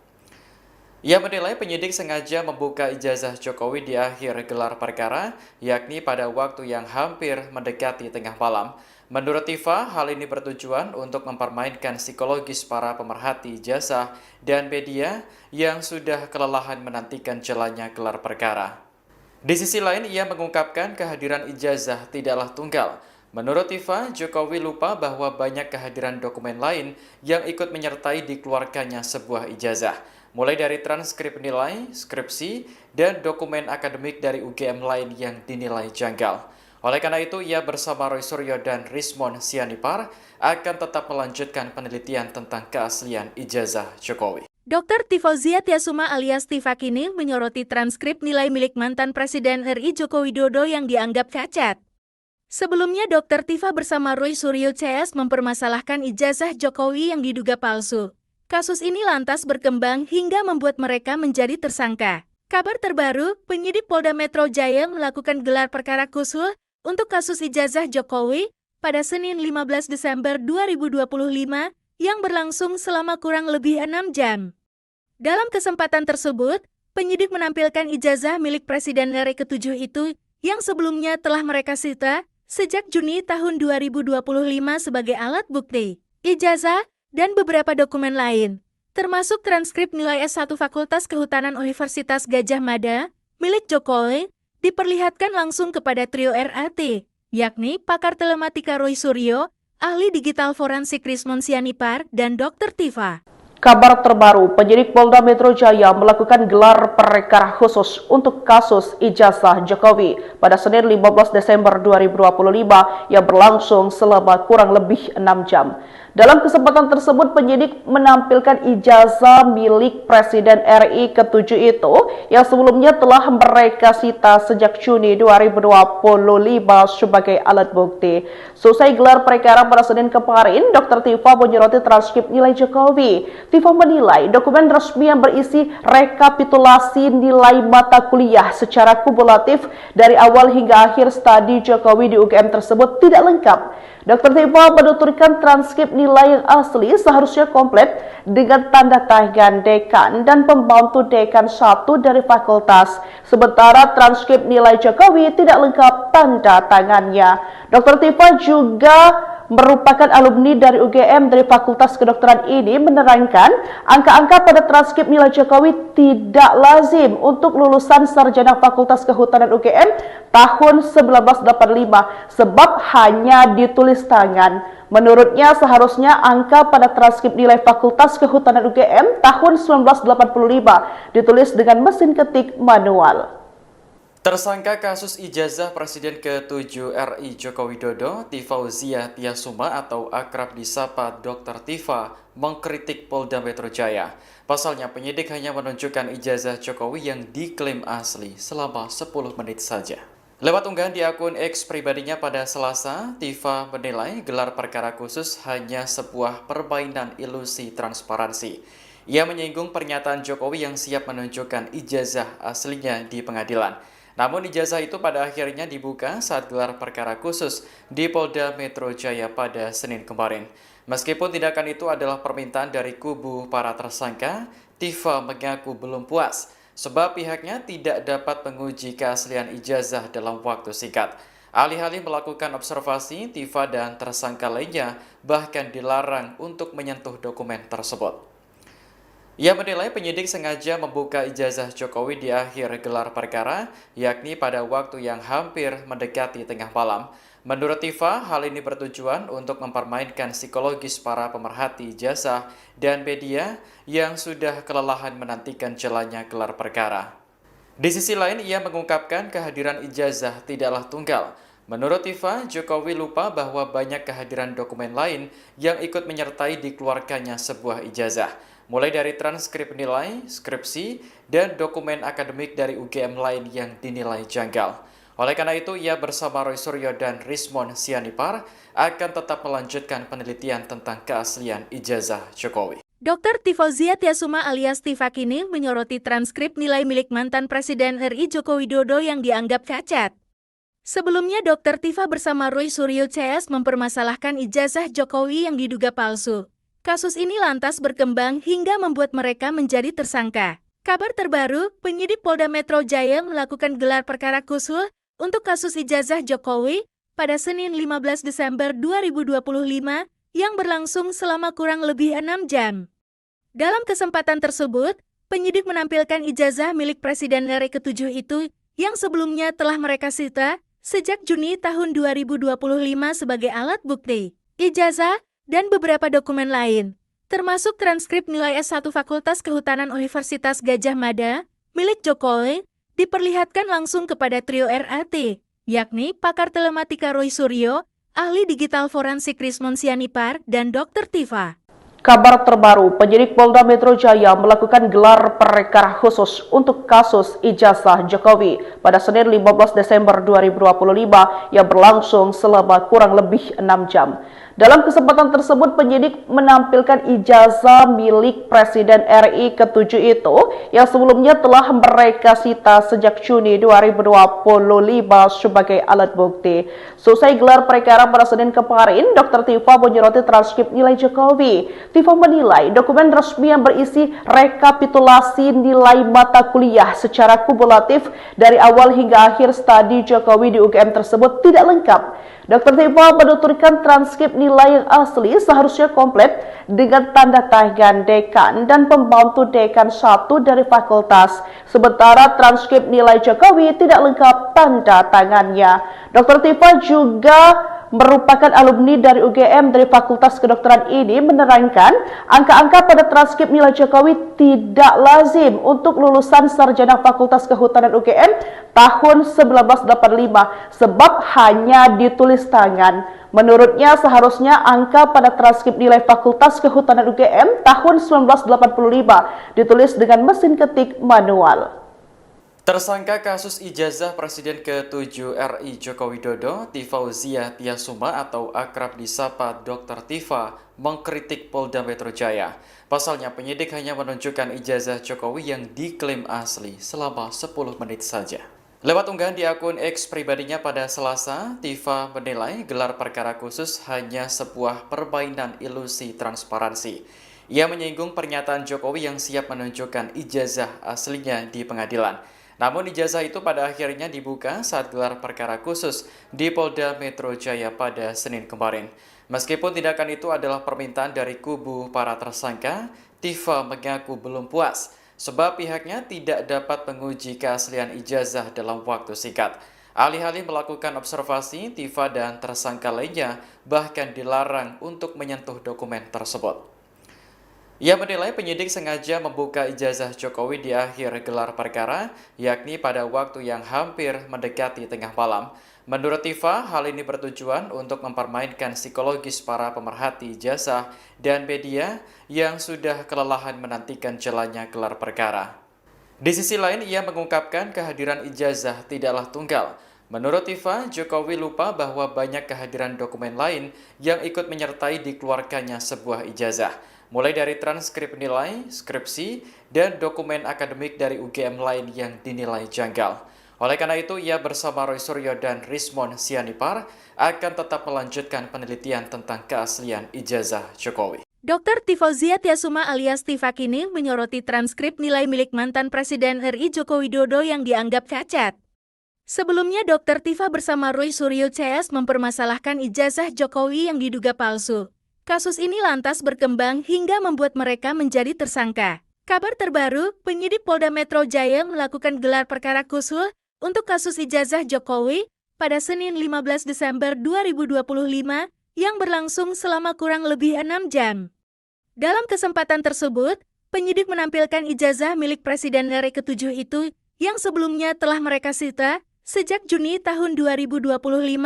Ia menilai penyidik sengaja membuka ijazah Jokowi di akhir gelar perkara, yakni pada waktu yang hampir mendekati tengah malam. Menurut Tifa, hal ini bertujuan untuk mempermainkan psikologis para pemerhati ijazah dan media yang sudah kelelahan menantikan jalannya gelar perkara. Di sisi lain, ia mengungkapkan kehadiran ijazah tidaklah tunggal. Menurut Tifa, Jokowi lupa bahwa banyak kehadiran dokumen lain yang ikut menyertai dikeluarkannya sebuah ijazah, mulai dari transkrip nilai, skripsi, dan dokumen akademik dari UGM lain yang dinilai janggal. Oleh karena itu, ia bersama Roy Suryo dan Rismon Sianipar akan tetap melanjutkan penelitian tentang keaslian ijazah Jokowi. Dr. Tifauzia Tiasuma alias Tifa kini menyoroti transkrip nilai milik mantan Presiden RI Joko Widodo yang dianggap cacat. Sebelumnya, Dr. Tifa bersama Roy Suryo CS mempermasalahkan ijazah Jokowi yang diduga palsu. Kasus ini lantas berkembang hingga membuat mereka menjadi tersangka. Kabar terbaru, penyidik Polda Metro Jaya melakukan gelar perkara khusus untuk kasus ijazah Jokowi pada Senin 15 Desember 2025 yang berlangsung selama kurang lebih 6 jam. Dalam kesempatan tersebut, penyidik menampilkan ijazah milik Presiden RI ke-7 itu yang sebelumnya telah mereka sita sejak Juni tahun 2025 sebagai alat bukti, ijazah, dan beberapa dokumen lain, termasuk transkrip nilai S1 Fakultas Kehutanan Universitas Gadjah Mada milik Jokowi, diperlihatkan langsung kepada trio RAT, yakni pakar telematika Roy Suryo, ahli digital forensik Rismon Sianipar, dan Dr. Tifa. Kabar terbaru, penyidik Polda Metro Jaya melakukan gelar perkara khusus untuk kasus ijazah Jokowi pada Senin 15 Desember 2025 yang berlangsung selama kurang lebih 6 jam. Dalam kesempatan tersebut, penyidik menampilkan ijazah milik Presiden RI ke-7 itu yang sebelumnya telah mereka sita sejak Juni 2025 sebagai alat bukti. Selesai gelar perkara pada Senin kemarin, Dr. Tifa menyoroti transkrip nilai Jokowi. Tifa menilai dokumen resmi yang berisi rekapitulasi nilai mata kuliah secara kumulatif dari awal hingga akhir studi Jokowi di UGM tersebut tidak lengkap. Dr. Tifa menuturkan transkrip nilai yang asli seharusnya komplit dengan tanda tangan dekan dan pembantu dekan 1 dari fakultas. Sementara transkrip nilai Jokowi tidak lengkap tanda tangannya. Dr. Tifa juga merupakan alumni dari UGM dari Fakultas Kedokteran ini menerangkan angka-angka pada transkrip nilai Jokowi tidak lazim untuk lulusan sarjana Fakultas Kehutanan UGM tahun 1985 sebab hanya ditulis tangan. Menurutnya seharusnya angka pada transkrip nilai Fakultas Kehutanan UGM tahun 1985 ditulis dengan mesin ketik manual. Tersangka kasus ijazah Presiden ke-7 RI Joko Widodo, Tifauzia Tiasuma atau akrab disapa Dr. Tifa, mengkritik Polda Metro Jaya. Pasalnya penyidik hanya menunjukkan ijazah Jokowi yang diklaim asli selama 10 menit saja. Lewat unggahan di akun X pribadinya pada Selasa, Tifa menilai gelar perkara khusus hanya sebuah permainan ilusi transparansi. Ia menyinggung pernyataan Jokowi yang siap menunjukkan ijazah aslinya di pengadilan. Namun ijazah itu pada akhirnya dibuka saat gelar perkara khusus di Polda Metro Jaya pada Senin kemarin. Meskipun tindakan itu adalah permintaan dari kubu para tersangka, Tifa mengaku belum puas sebab pihaknya tidak dapat menguji keaslian ijazah dalam waktu singkat. Alih-alih melakukan observasi, Tifa dan tersangka lainnya bahkan dilarang untuk menyentuh dokumen tersebut. Ia menilai penyidik sengaja membuka ijazah Jokowi di akhir gelar perkara, yakni pada waktu yang hampir mendekati tengah malam. Menurut Tifa, hal ini bertujuan untuk mempermainkan psikologis para pemerhati ijazah dan media yang sudah kelelahan menantikan jalannya gelar perkara. Di sisi lain, ia mengungkapkan kehadiran ijazah tidaklah tunggal. Menurut Tifa, Jokowi lupa bahwa banyak kehadiran dokumen lain yang ikut menyertai dikeluarkannya sebuah ijazah. Mulai dari transkrip nilai, skripsi, dan dokumen akademik dari UGM lain yang dinilai janggal. Oleh karena itu, ia bersama Roy Suryo dan Rismon Sianipar akan tetap melanjutkan penelitian tentang keaslian ijazah Jokowi. Dr. Tifauzia Tiasuma alias Tifa kini menyoroti transkrip nilai milik mantan Presiden RI Joko Widodo yang dianggap cacat. Sebelumnya, Dr. Tifa bersama Roy Suryo CS mempermasalahkan ijazah Jokowi yang diduga palsu. Kasus ini lantas berkembang hingga membuat mereka menjadi tersangka. Kabar terbaru, penyidik Polda Metro Jaya melakukan gelar perkara khusus untuk kasus ijazah Jokowi pada Senin 15 Desember 2025 yang berlangsung selama kurang lebih 6 jam. Dalam kesempatan tersebut, penyidik menampilkan ijazah milik Presiden RI ke-7 itu yang sebelumnya telah mereka sita sejak Juni tahun 2025 sebagai alat bukti. Ijazah dan beberapa dokumen lain, termasuk transkrip nilai S1 Fakultas Kehutanan Universitas Gadjah Mada milik Jokowi, diperlihatkan langsung kepada trio RAT, yakni pakar telematika Roy Suryo, ahli digital forensik Rismon Sianipar, dan Dr. Tifa. Kabar terbaru, penyidik Polda Metro Jaya melakukan gelar perkara khusus untuk kasus ijazah Jokowi pada Senin 15 Desember 2025 yang berlangsung selama kurang lebih 6 jam. Dalam kesempatan tersebut, penyidik menampilkan ijazah milik Presiden RI ke-7 itu yang sebelumnya telah mereka sita sejak Juni 2025 sebagai alat bukti. Selesai gelar perkara pada Senin kemarin, Dr. Tifa menyoroti transkrip nilai Jokowi. Tifa menilai dokumen resmi yang berisi rekapitulasi nilai mata kuliah secara kumulatif dari awal hingga akhir studi Jokowi di UGM tersebut tidak lengkap. Dr. Tifa menuturkan transkrip nilai yang asli seharusnya komplit dengan tanda tangan dekan dan pembantu dekan 1 dari fakultas. Sementara transkrip nilai Jokowi tidak lengkap tanda tangannya. Dr. Tifa juga merupakan alumni dari UGM dari Fakultas Kedokteran ini menerangkan angka-angka pada transkrip nilai Jokowi tidak lazim untuk lulusan sarjana Fakultas Kehutanan UGM tahun 1985 sebab hanya ditulis tangan. Menurutnya seharusnya angka pada transkrip nilai Fakultas Kehutanan UGM tahun 1985 ditulis dengan mesin ketik manual. Tersangka kasus ijazah Presiden ke-7 RI Joko Widodo, Tifauzia Tiasuma atau akrab disapa Dr. Tifa, mengkritik Polda Metro Jaya. Pasalnya penyidik hanya menunjukkan ijazah Jokowi yang diklaim asli selama 10 menit saja. Lewat unggahan di akun X pribadinya pada Selasa, Tifa menilai gelar perkara khusus hanya sebuah permainan ilusi transparansi. Ia menyinggung pernyataan Jokowi yang siap menunjukkan ijazah aslinya di pengadilan. Namun ijazah itu pada akhirnya dibuka saat gelar perkara khusus di Polda Metro Jaya pada Senin kemarin. Meskipun tindakan itu adalah permintaan dari kubu para tersangka, Tifa mengaku belum puas sebab pihaknya tidak dapat menguji keaslian ijazah dalam waktu singkat. Alih-alih melakukan observasi, Tifa dan tersangka lainnya bahkan dilarang untuk menyentuh dokumen tersebut. Ia menilai penyidik sengaja membuka ijazah Jokowi di akhir gelar perkara, yakni pada waktu yang hampir mendekati tengah malam. Menurut Tifa, hal ini bertujuan untuk mempermainkan psikologis para pemerhati ijazah dan media yang sudah kelelahan menantikan jalannya gelar perkara. Di sisi lain, ia mengungkapkan kehadiran ijazah tidaklah tunggal. Menurut Tifa, Jokowi lupa bahwa banyak kehadiran dokumen lain yang ikut menyertai dikeluarkannya sebuah ijazah. Mulai dari transkrip nilai, skripsi, dan dokumen akademik dari UGM lain yang dinilai janggal. Oleh karena itu, ia bersama Roy Suryo dan Rismon Sianipar akan tetap melanjutkan penelitian tentang keaslian ijazah Jokowi. Dr. Tifauzia Tiasuma alias Tifa kini menyoroti transkrip nilai milik mantan Presiden RI Joko Widodo yang dianggap cacat. Sebelumnya, Dr. Tifa bersama Roy Suryo CS mempermasalahkan ijazah Jokowi yang diduga palsu. Kasus ini lantas berkembang hingga membuat mereka menjadi tersangka. Kabar terbaru, penyidik Polda Metro Jaya melakukan gelar perkara khusus untuk kasus ijazah Jokowi pada Senin 15 Desember 2025 yang berlangsung selama kurang lebih 6 jam. Dalam kesempatan tersebut, penyidik menampilkan ijazah milik Presiden RI ke-7 itu yang sebelumnya telah mereka sita sejak Juni tahun 2025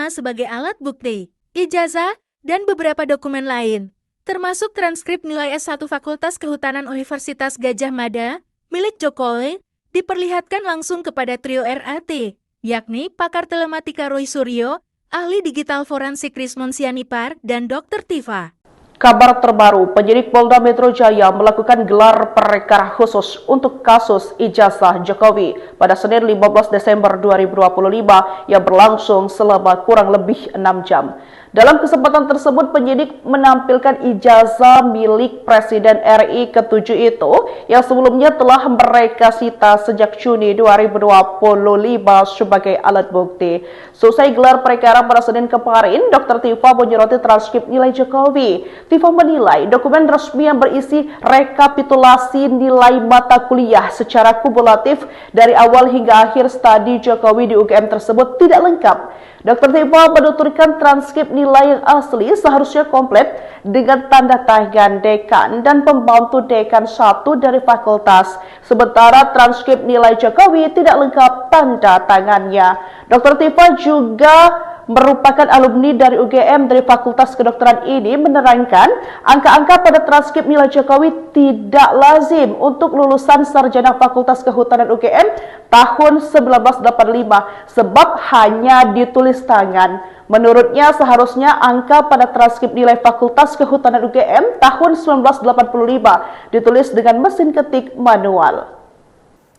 sebagai alat bukti. Ijazah dan beberapa dokumen lain, termasuk transkrip nilai S1 Fakultas Kehutanan Universitas Gadjah Mada, milik Jokowi, diperlihatkan langsung kepada trio RAT, yakni pakar telematika Roy Suryo, ahli digital forensik Rismon Sianipar, dan Dr. Tifa. Kabar terbaru, penyidik Polda Metro Jaya melakukan gelar perkara khusus untuk kasus ijazah Jokowi pada Senin 15 Desember 2025 yang berlangsung selama kurang lebih 6 jam. Dalam kesempatan tersebut, penyidik menampilkan ijazah milik Presiden RI ke-7 itu yang sebelumnya telah mereka sita sejak Juni 2025 sebagai alat bukti. Selesai gelar perkara pada Senin kemarin, Dr. Tifa menyoroti transkrip nilai Jokowi. Tifa menilai dokumen resmi yang berisi rekapitulasi nilai mata kuliah secara kumulatif dari awal hingga akhir studi Jokowi di UGM tersebut tidak lengkap. Dr. Tifa menuturkan transkrip nilai yang asli seharusnya komplit dengan tanda tangan dekan dan pembantu dekan 1 dari fakultas. Sementara transkrip nilai Jokowi tidak lengkap tanda tangannya. Dr. Tifa juga merupakan alumni dari UGM dari Fakultas Kedokteran ini menerangkan angka-angka pada transkrip nilai Jokowi tidak lazim untuk lulusan sarjana Fakultas Kehutanan UGM tahun 1985 sebab hanya ditulis tangan. Menurutnya seharusnya angka pada transkrip nilai Fakultas Kehutanan UGM tahun 1985 ditulis dengan mesin ketik manual.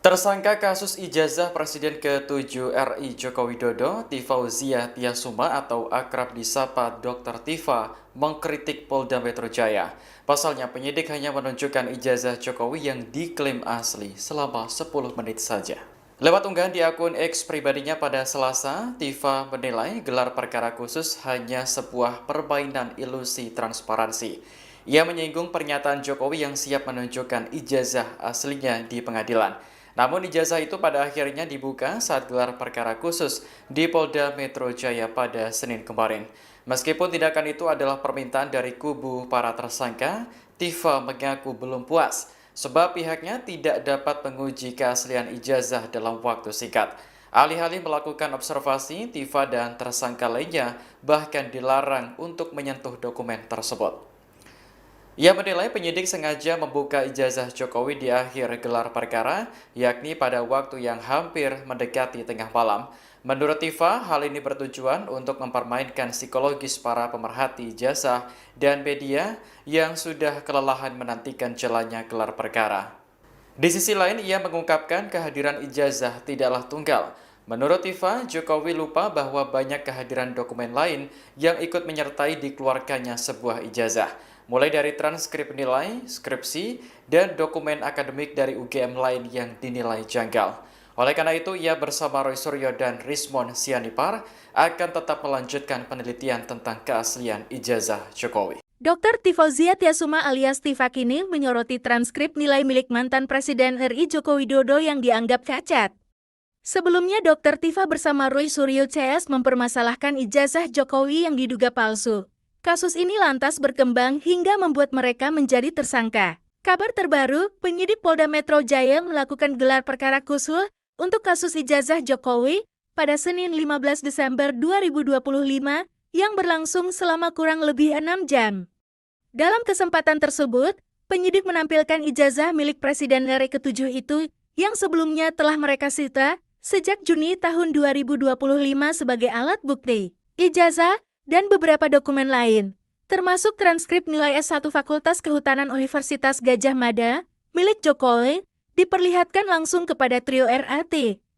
Tersangka kasus ijazah Presiden ke-7 RI Joko Widodo, Tifauzia Tiasuma atau akrab disapa Dr. Tifa, mengkritik Polda Metro Jaya. Pasalnya penyidik hanya menunjukkan ijazah Jokowi yang diklaim asli selama 10 menit saja. Lewat unggahan di akun X pribadinya pada Selasa, Tifa menilai gelar perkara khusus hanya sebuah permainan ilusi transparansi. Ia menyinggung pernyataan Jokowi yang siap menunjukkan ijazah aslinya di pengadilan. Namun ijazah itu pada akhirnya dibuka saat gelar perkara khusus di Polda Metro Jaya pada Senin kemarin. Meskipun tindakan itu adalah permintaan dari kubu para tersangka, Tifa mengaku belum puas sebab pihaknya tidak dapat menguji keaslian ijazah dalam waktu singkat. Alih-alih melakukan observasi, Tifa dan tersangka lainnya bahkan dilarang untuk menyentuh dokumen tersebut. Ia menilai penyidik sengaja membuka ijazah Jokowi di akhir gelar perkara, yakni pada waktu yang hampir mendekati tengah malam. Menurut Tifa, hal ini bertujuan untuk mempermainkan psikologis para pemerhati ijazah dan media yang sudah kelelahan menantikan jalannya gelar perkara. Di sisi lain, ia mengungkapkan kehadiran ijazah tidaklah tunggal. Menurut Tifa, Jokowi lupa bahwa banyak kehadiran dokumen lain yang ikut menyertai dikeluarkannya sebuah ijazah, mulai dari transkrip nilai, skripsi, dan dokumen akademik dari UGM lain yang dinilai janggal. Oleh karena itu, ia bersama Roy Suryo dan Rismon Sianipar akan tetap melanjutkan penelitian tentang keaslian ijazah Jokowi. Dr. Tifauzia Tiasuma alias Tifa kini menyoroti transkrip nilai milik mantan Presiden RI Joko Widodo yang dianggap cacat. Sebelumnya, Dr. Tifa bersama Roy Suryo CS mempermasalahkan ijazah Jokowi yang diduga palsu. Kasus ini lantas berkembang hingga membuat mereka menjadi tersangka. Kabar terbaru, penyidik Polda Metro Jaya melakukan gelar perkara khusus untuk kasus ijazah Jokowi pada Senin 15 Desember 2025 yang berlangsung selama kurang lebih 6 jam. Dalam kesempatan tersebut, penyidik menampilkan ijazah milik Presiden RI ke-7 itu yang sebelumnya telah mereka sita sejak Juni tahun 2025 sebagai alat bukti. Ijazah dan beberapa dokumen lain, termasuk transkrip nilai S1 Fakultas Kehutanan Universitas Gadjah Mada milik Jokowi, diperlihatkan langsung kepada trio RAT,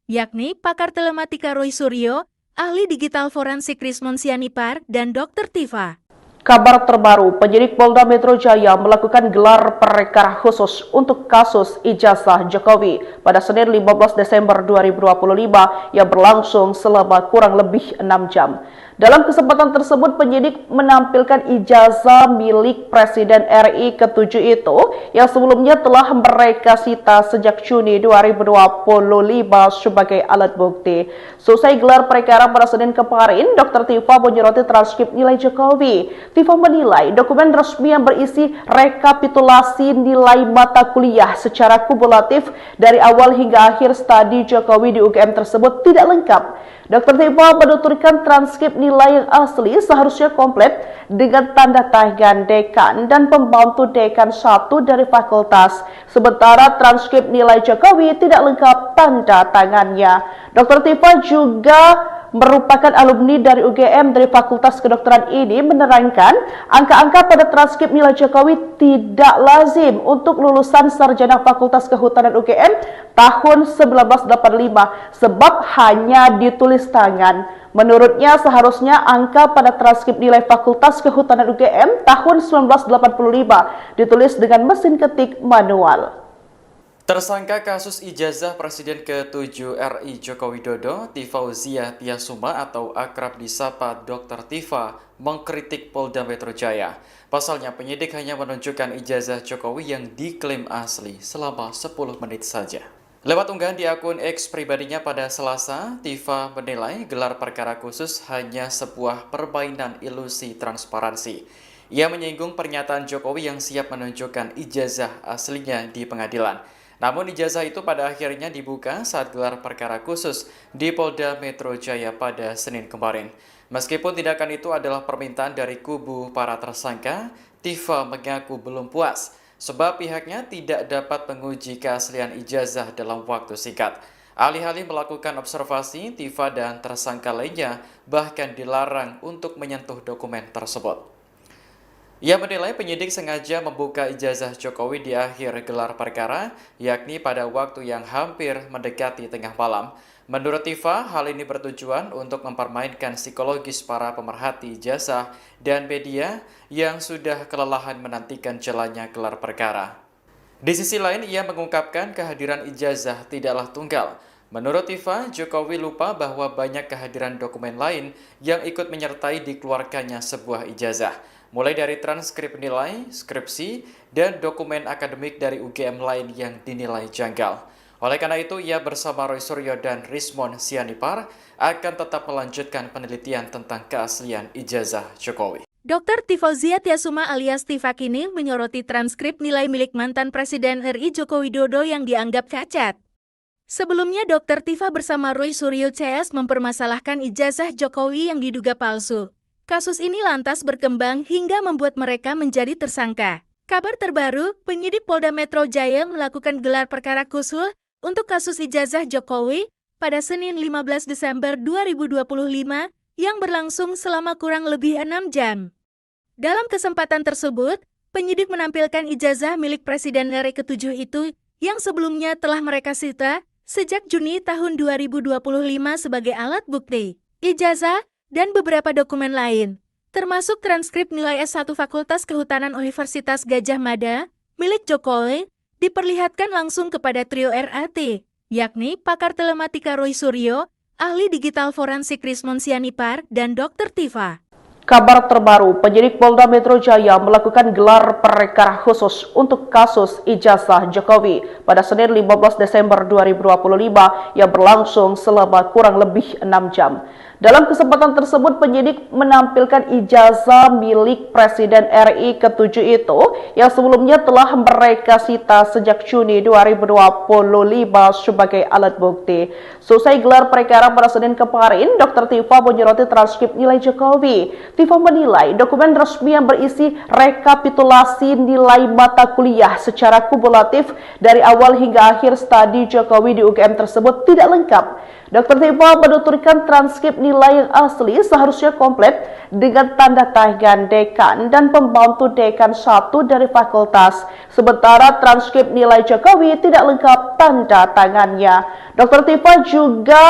yakni pakar telematika Roy Suryo, ahli digital forensik Rismon Sianipar, dan Dr. Tifa. Kabar terbaru, penyidik Polda Metro Jaya melakukan gelar perkara khusus untuk kasus ijazah Jokowi pada Senin 15 Desember 2025 yang berlangsung selama kurang lebih 6 jam. Dalam kesempatan tersebut, penyidik menampilkan ijazah milik Presiden RI ke-7 itu yang sebelumnya telah mereka sita sejak Juni 2025 sebagai alat bukti. Selesai gelar perkara pada Senin kemarin, Dr. Tifa menyoroti transkrip nilai Jokowi. Tifa menilai dokumen resmi yang berisi rekapitulasi nilai mata kuliah secara kumulatif dari awal hingga akhir studi Jokowi di UGM tersebut tidak lengkap. Dr. Tifa menuturkan transkrip nilai yang asli seharusnya komplit dengan tanda tangan dekan dan pembantu dekan 1 dari fakultas. Sementara transkrip nilai Jokowi tidak lengkap tanda tangannya. Dr. Tifa juga merupakan alumni dari UGM dari Fakultas Kedokteran ini menerangkan angka-angka pada transkrip nilai Jokowi tidak lazim untuk lulusan sarjana Fakultas Kehutanan UGM tahun 1985 sebab hanya ditulis tangan. Menurutnya seharusnya angka pada transkrip nilai Fakultas Kehutanan UGM tahun 1985 ditulis dengan mesin ketik manual. Tersangka kasus ijazah Presiden ke-7 RI Joko Widodo, Tifauzia Tiasuma atau akrab disapa Dr. Tifa, mengkritik Polda Metro Jaya. Pasalnya penyidik hanya menunjukkan ijazah Jokowi yang diklaim asli selama 10 menit saja. Lewat unggahan di akun X pribadinya pada Selasa, Tifa menilai gelar perkara khusus hanya sebuah permainan ilusi transparansi. Ia menyinggung pernyataan Jokowi yang siap menunjukkan ijazah aslinya di pengadilan. Namun ijazah itu pada akhirnya dibuka saat gelar perkara khusus di Polda Metro Jaya pada Senin kemarin. Meskipun tindakan itu adalah permintaan dari kubu para tersangka, Tifa mengaku belum puas sebab pihaknya tidak dapat menguji keaslian ijazah dalam waktu singkat. Alih-alih melakukan observasi, Tifa dan tersangka lainnya bahkan dilarang untuk menyentuh dokumen tersebut. Ia menilai penyidik sengaja membuka ijazah Jokowi di akhir gelar perkara, yakni pada waktu yang hampir mendekati tengah malam. Menurut Tifa, hal ini bertujuan untuk mempermainkan psikologis para pemerhati ijazah dan media yang sudah kelelahan menantikan jalannya gelar perkara. Di sisi lain, ia mengungkapkan kehadiran ijazah tidaklah tunggal. Menurut Tifa, Jokowi lupa bahwa banyak kehadiran dokumen lain yang ikut menyertai dikeluarkannya sebuah ijazah, mulai dari transkrip nilai, skripsi, dan dokumen akademik dari UGM lain yang dinilai janggal. Oleh karena itu, ia bersama Roy Suryo dan Rismon Sianipar akan tetap melanjutkan penelitian tentang keaslian ijazah Jokowi. Dr. Tifauzia Tiasuma alias Tifa kini menyoroti transkrip nilai milik mantan Presiden RI Joko Widodo yang dianggap cacat. Sebelumnya, Dr. Tifa bersama Roy Suryo CS mempermasalahkan ijazah Jokowi yang diduga palsu. Kasus ini lantas berkembang hingga membuat mereka menjadi tersangka. Kabar terbaru, penyidik Polda Metro Jaya melakukan gelar perkara khusus untuk kasus ijazah Jokowi pada Senin 15 Desember 2025 yang berlangsung selama kurang lebih 6 jam. Dalam kesempatan tersebut, penyidik menampilkan ijazah milik Presiden RI ke-7 itu yang sebelumnya telah mereka sita sejak Juni tahun 2025 sebagai alat bukti, ijazah, dan beberapa dokumen lain, termasuk transkrip nilai S1 Fakultas Kehutanan Universitas Gadjah Mada, milik Jokowi, diperlihatkan langsung kepada trio RAT, yakni pakar telematika Roy Suryo, ahli digital forensik Rismon Sianipar, dan Dr. Tifa. Kabar terbaru, penyidik Polda Metro Jaya melakukan gelar perkara khusus untuk kasus ijazah Jokowi pada Senin 15 Desember 2025 yang berlangsung selama kurang lebih 6 jam. Dalam kesempatan tersebut, penyidik menampilkan ijazah milik Presiden RI ke-7 itu yang sebelumnya telah mereka sita sejak Juni 2025 sebagai alat bukti. Selesai gelar perkara pada Senin kemarin, Dr. Tifa menyoroti transkrip nilai Jokowi. Tifa menilai dokumen resmi yang berisi rekapitulasi nilai mata kuliah secara kumulatif dari awal hingga akhir studi Jokowi di UGM tersebut tidak lengkap. Dr. Tifa menuturkan transkrip nilai yang asli seharusnya komplit dengan tanda tangan dekan dan pembantu dekan 1 dari fakultas. Sementara transkrip nilai Jokowi tidak lengkap tanda tangannya. Dr. Tifa juga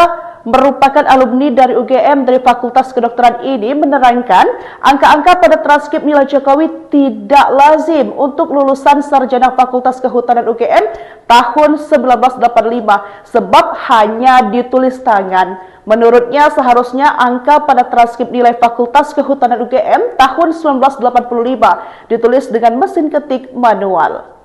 merupakan alumni dari UGM dari Fakultas Kedokteran ini menerangkan angka-angka pada transkrip nilai Jokowi tidak lazim untuk lulusan sarjana Fakultas Kehutanan UGM tahun 1985 sebab hanya ditulis tangan. Menurutnya seharusnya angka pada transkrip nilai Fakultas Kehutanan UGM tahun 1985 ditulis dengan mesin ketik manual.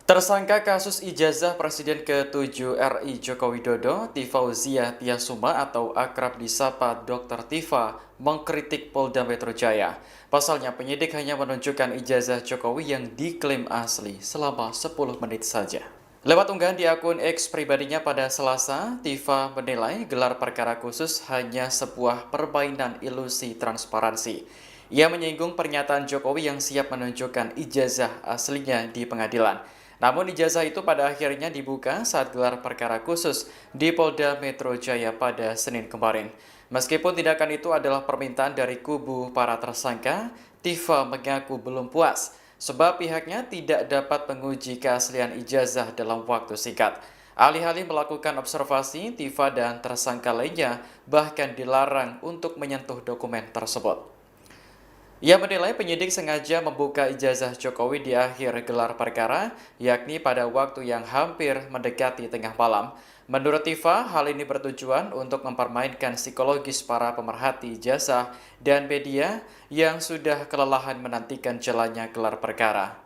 Tersangka kasus ijazah Presiden ke-7 RI Joko Widodo, Tifauzia Tiasuma atau akrab disapa Dr. Tifa, mengkritik Polda Metro Jaya. Pasalnya penyidik hanya menunjukkan ijazah Jokowi yang diklaim asli selama 10 menit saja. Lewat unggahan di akun X pribadinya pada Selasa, Tifa menilai gelar perkara khusus hanya sebuah permainan ilusi transparansi. Ia menyinggung pernyataan Jokowi yang siap menunjukkan ijazah aslinya di pengadilan. Namun ijazah itu pada akhirnya dibuka saat gelar perkara khusus di Polda Metro Jaya pada Senin kemarin. Meskipun tindakan itu adalah permintaan dari kubu para tersangka, Tifa mengaku belum puas sebab pihaknya tidak dapat menguji keaslian ijazah dalam waktu singkat. Alih-alih melakukan observasi, Tifa dan tersangka lainnya bahkan dilarang untuk menyentuh dokumen tersebut. Ia menilai penyidik sengaja membuka ijazah Jokowi di akhir gelar perkara, yakni pada waktu yang hampir mendekati tengah malam. Menurut Tifa, hal ini bertujuan untuk mempermainkan psikologis para pemerhati ijazah dan media yang sudah kelelahan menantikan jalannya gelar perkara.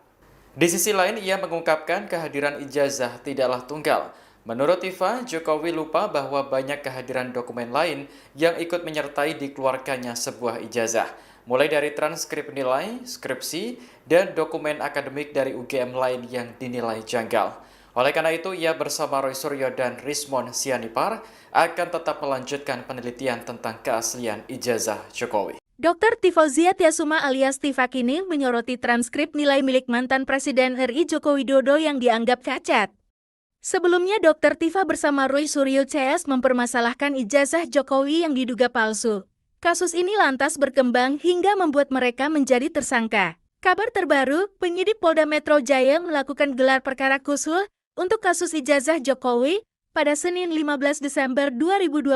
Di sisi lain, ia mengungkapkan kehadiran ijazah tidaklah tunggal. Menurut Tifa, Jokowi lupa bahwa banyak kehadiran dokumen lain yang ikut menyertai dikeluarkannya sebuah ijazah, mulai dari transkrip nilai, skripsi, dan dokumen akademik dari UGM lain yang dinilai janggal. Oleh karena itu, ia bersama Roy Suryo dan Rismon Sianipar akan tetap melanjutkan penelitian tentang keaslian ijazah Jokowi. Dr. Tifauzia Tiasuma alias Tifa kini menyoroti transkrip nilai milik mantan Presiden RI Joko Widodo yang dianggap cacat. Sebelumnya, Dr. Tifa bersama Roy Suryo CS mempermasalahkan ijazah Jokowi yang diduga palsu. Kasus ini lantas berkembang hingga membuat mereka menjadi tersangka. Kabar terbaru, penyidik Polda Metro Jaya melakukan gelar perkara khusus untuk kasus ijazah Jokowi pada Senin 15 Desember 2025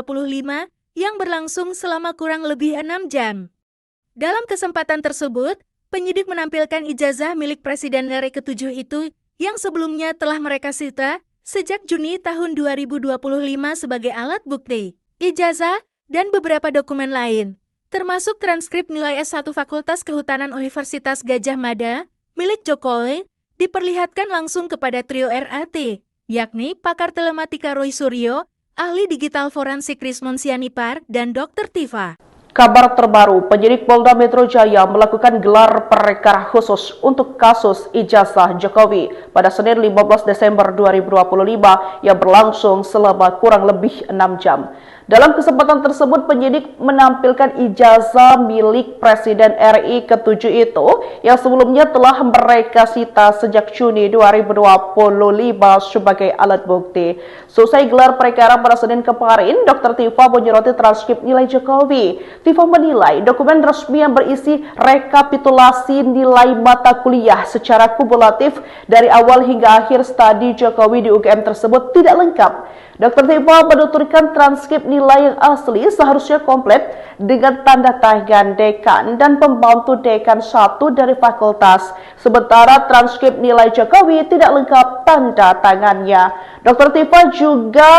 yang berlangsung selama kurang lebih 6 jam. Dalam kesempatan tersebut, penyidik menampilkan ijazah milik Presiden RI ke-7 itu yang sebelumnya telah mereka sita sejak Juni tahun 2025 sebagai alat bukti, ijazah, dan beberapa dokumen lain, termasuk transkrip nilai S1 Fakultas Kehutanan Universitas Gadjah Mada milik Jokowi, diperlihatkan langsung kepada trio RAT, yakni pakar telematika Roy Suryo, ahli digital forensik Rismon Sianipar, dan Dr. Tifa. Kabar terbaru, penyidik Polda Metro Jaya melakukan gelar perkara khusus untuk kasus ijazah Jokowi pada Senin 15 Desember 2025 yang berlangsung selama kurang lebih 6 jam. Dalam kesempatan tersebut, penyidik menampilkan ijazah milik Presiden RI ke-7 itu yang sebelumnya telah mereka sita sejak Juni 2025 sebagai alat bukti. Selesai gelar perkara pada Senin kemarin, Dr. Tifa menyoroti transkrip nilai Jokowi. Tifa menilai dokumen resmi yang berisi rekapitulasi nilai mata kuliah secara kumulatif dari awal hingga akhir studi Jokowi di UGM tersebut tidak lengkap. Dr. Tifa menuturkan transkrip nilai yang asli seharusnya komplit dengan tanda tangan dekan dan pembantu dekan 1 dari fakultas. Sementara transkrip nilai Jokowi tidak lengkap tanda tangannya. Dr. Tifa juga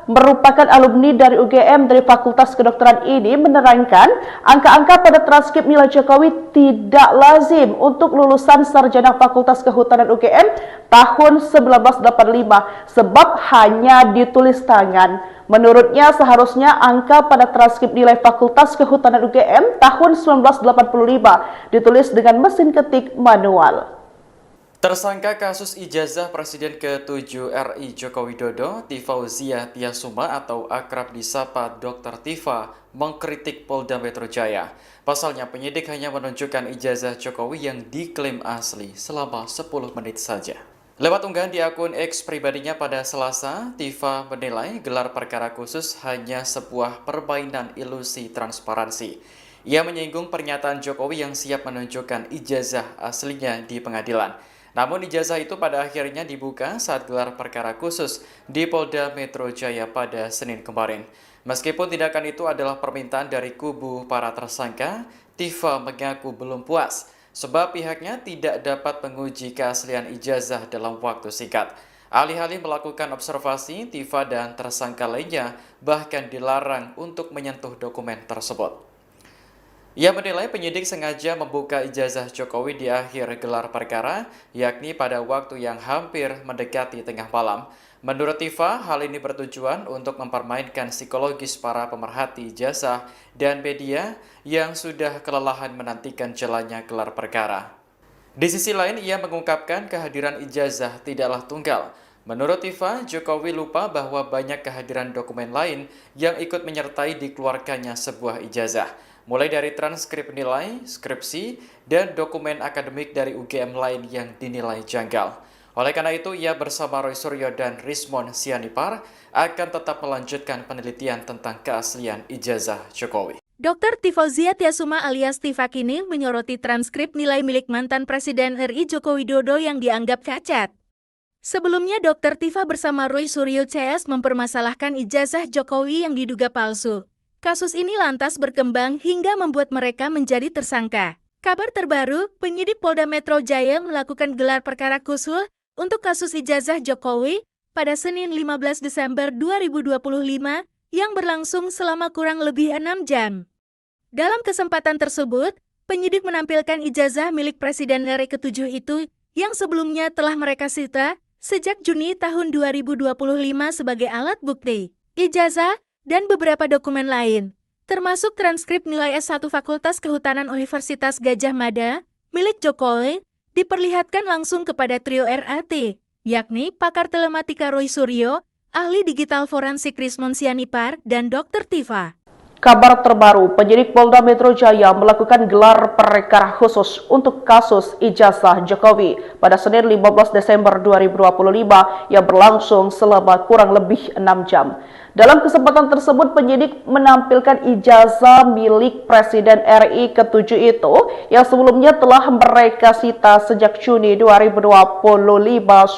merupakan alumni dari UGM dari Fakultas Kedokteran ini menerangkan angka-angka pada transkrip nilai Jokowi tidak lazim untuk lulusan sarjana Fakultas Kehutanan UGM tahun 1985 sebab hanya ditulis tangan. Menurutnya seharusnya angka pada transkrip nilai Fakultas Kehutanan UGM tahun 1985 ditulis dengan mesin ketik manual. Tersangka kasus ijazah Presiden ke-7 RI Joko Widodo, Tifauzia Tiasuma atau akrab disapa Dr. Tifa, mengkritik Polda Metro Jaya. Pasalnya penyidik hanya menunjukkan ijazah Jokowi yang diklaim asli selama 10 menit saja. Lewat unggahan di akun X pribadinya pada Selasa, Tifa menilai gelar perkara khusus hanya sebuah permainan ilusi transparansi. Ia menyinggung pernyataan Jokowi yang siap menunjukkan ijazah aslinya di pengadilan. Namun ijazah itu pada akhirnya dibuka saat gelar perkara khusus di Polda Metro Jaya pada Senin kemarin. Meskipun tindakan itu adalah permintaan dari kubu para tersangka, Tifa mengaku belum puas sebab pihaknya tidak dapat menguji keaslian ijazah dalam waktu singkat. Alih-alih melakukan observasi, Tifa dan tersangka lainnya bahkan dilarang untuk menyentuh dokumen tersebut. Ia menilai penyidik sengaja membuka ijazah Jokowi di akhir gelar perkara, yakni pada waktu yang hampir mendekati tengah malam. Menurut Tifa, hal ini bertujuan untuk mempermainkan psikologis para pemerhati ijazah dan media yang sudah kelelahan menantikan jalannya gelar perkara. Di sisi lain, ia mengungkapkan kehadiran ijazah tidaklah tunggal. Menurut Tifa, Jokowi lupa bahwa banyak kehadiran dokumen lain yang ikut menyertai dikeluarkannya sebuah ijazah. Mulai dari transkrip nilai, skripsi, dan dokumen akademik dari UGM lain yang dinilai janggal. Oleh karena itu, ia bersama Roy Suryo dan Rismon Sianipar akan tetap melanjutkan penelitian tentang keaslian ijazah Jokowi. Dr. Tifauzia Tiasuma alias Tifa kini menyoroti transkrip nilai milik mantan Presiden RI Joko Widodo yang dianggap cacat. Sebelumnya, Dr. Tifa bersama Roy Suryo CS mempermasalahkan ijazah Jokowi yang diduga palsu. Kasus ini lantas berkembang hingga membuat mereka menjadi tersangka. Kabar terbaru, penyidik Polda Metro Jaya melakukan gelar perkara khusus untuk kasus ijazah Jokowi pada Senin 15 Desember 2025 yang berlangsung selama kurang lebih 6 jam. Dalam kesempatan tersebut, penyidik menampilkan ijazah milik Presiden RI ke-7 itu yang sebelumnya telah mereka sita sejak Juni tahun 2025 sebagai alat bukti. Ijazah dan beberapa dokumen lain, termasuk transkrip nilai S1 Fakultas Kehutanan Universitas Gadjah Mada milik Jokowi, diperlihatkan langsung kepada trio RAT, yakni pakar telematika Roy Suryo, ahli digital forensik Rismon Sianipar, dan Dr. Tifa. Kabar terbaru, penyidik Polda Metro Jaya melakukan gelar perkara khusus untuk kasus ijazah Jokowi pada Senin 15 Desember 2025 yang berlangsung selama kurang lebih 6 jam. Dalam kesempatan tersebut, penyidik menampilkan ijazah milik Presiden RI ke-7 itu yang sebelumnya telah mereka sita sejak Juni 2025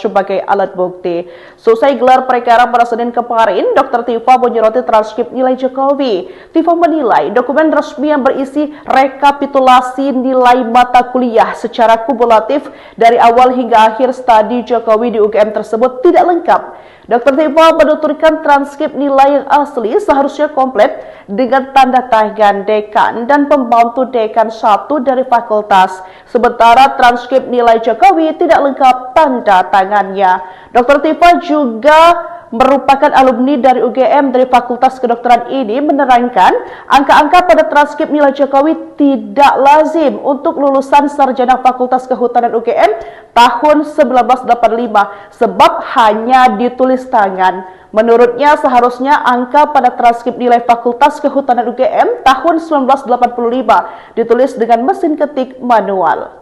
sebagai alat bukti. Selesai gelar perkara pada Senin kemarin, Dr. Tifa menyoroti transkrip nilai Jokowi. Tifa menilai dokumen resmi yang berisi rekapitulasi nilai mata kuliah secara kumulatif dari awal hingga akhir studi Jokowi di UGM tersebut tidak lengkap. Dr. Tifa menuturkan transkrip nilai yang asli seharusnya komplit dengan tanda tangan dekan dan pembantu dekan 1 dari fakultas. Sementara transkrip nilai Jokowi tidak lengkap tanda tangannya. Dr. Tifa juga merupakan alumni dari UGM dari Fakultas Kedokteran ini menerangkan angka-angka pada transkrip nilai Jokowi tidak lazim untuk lulusan sarjana Fakultas Kehutanan UGM tahun 1985 sebab hanya ditulis tangan. Menurutnya seharusnya angka pada transkrip nilai Fakultas Kehutanan UGM tahun 1985 ditulis dengan mesin ketik manual.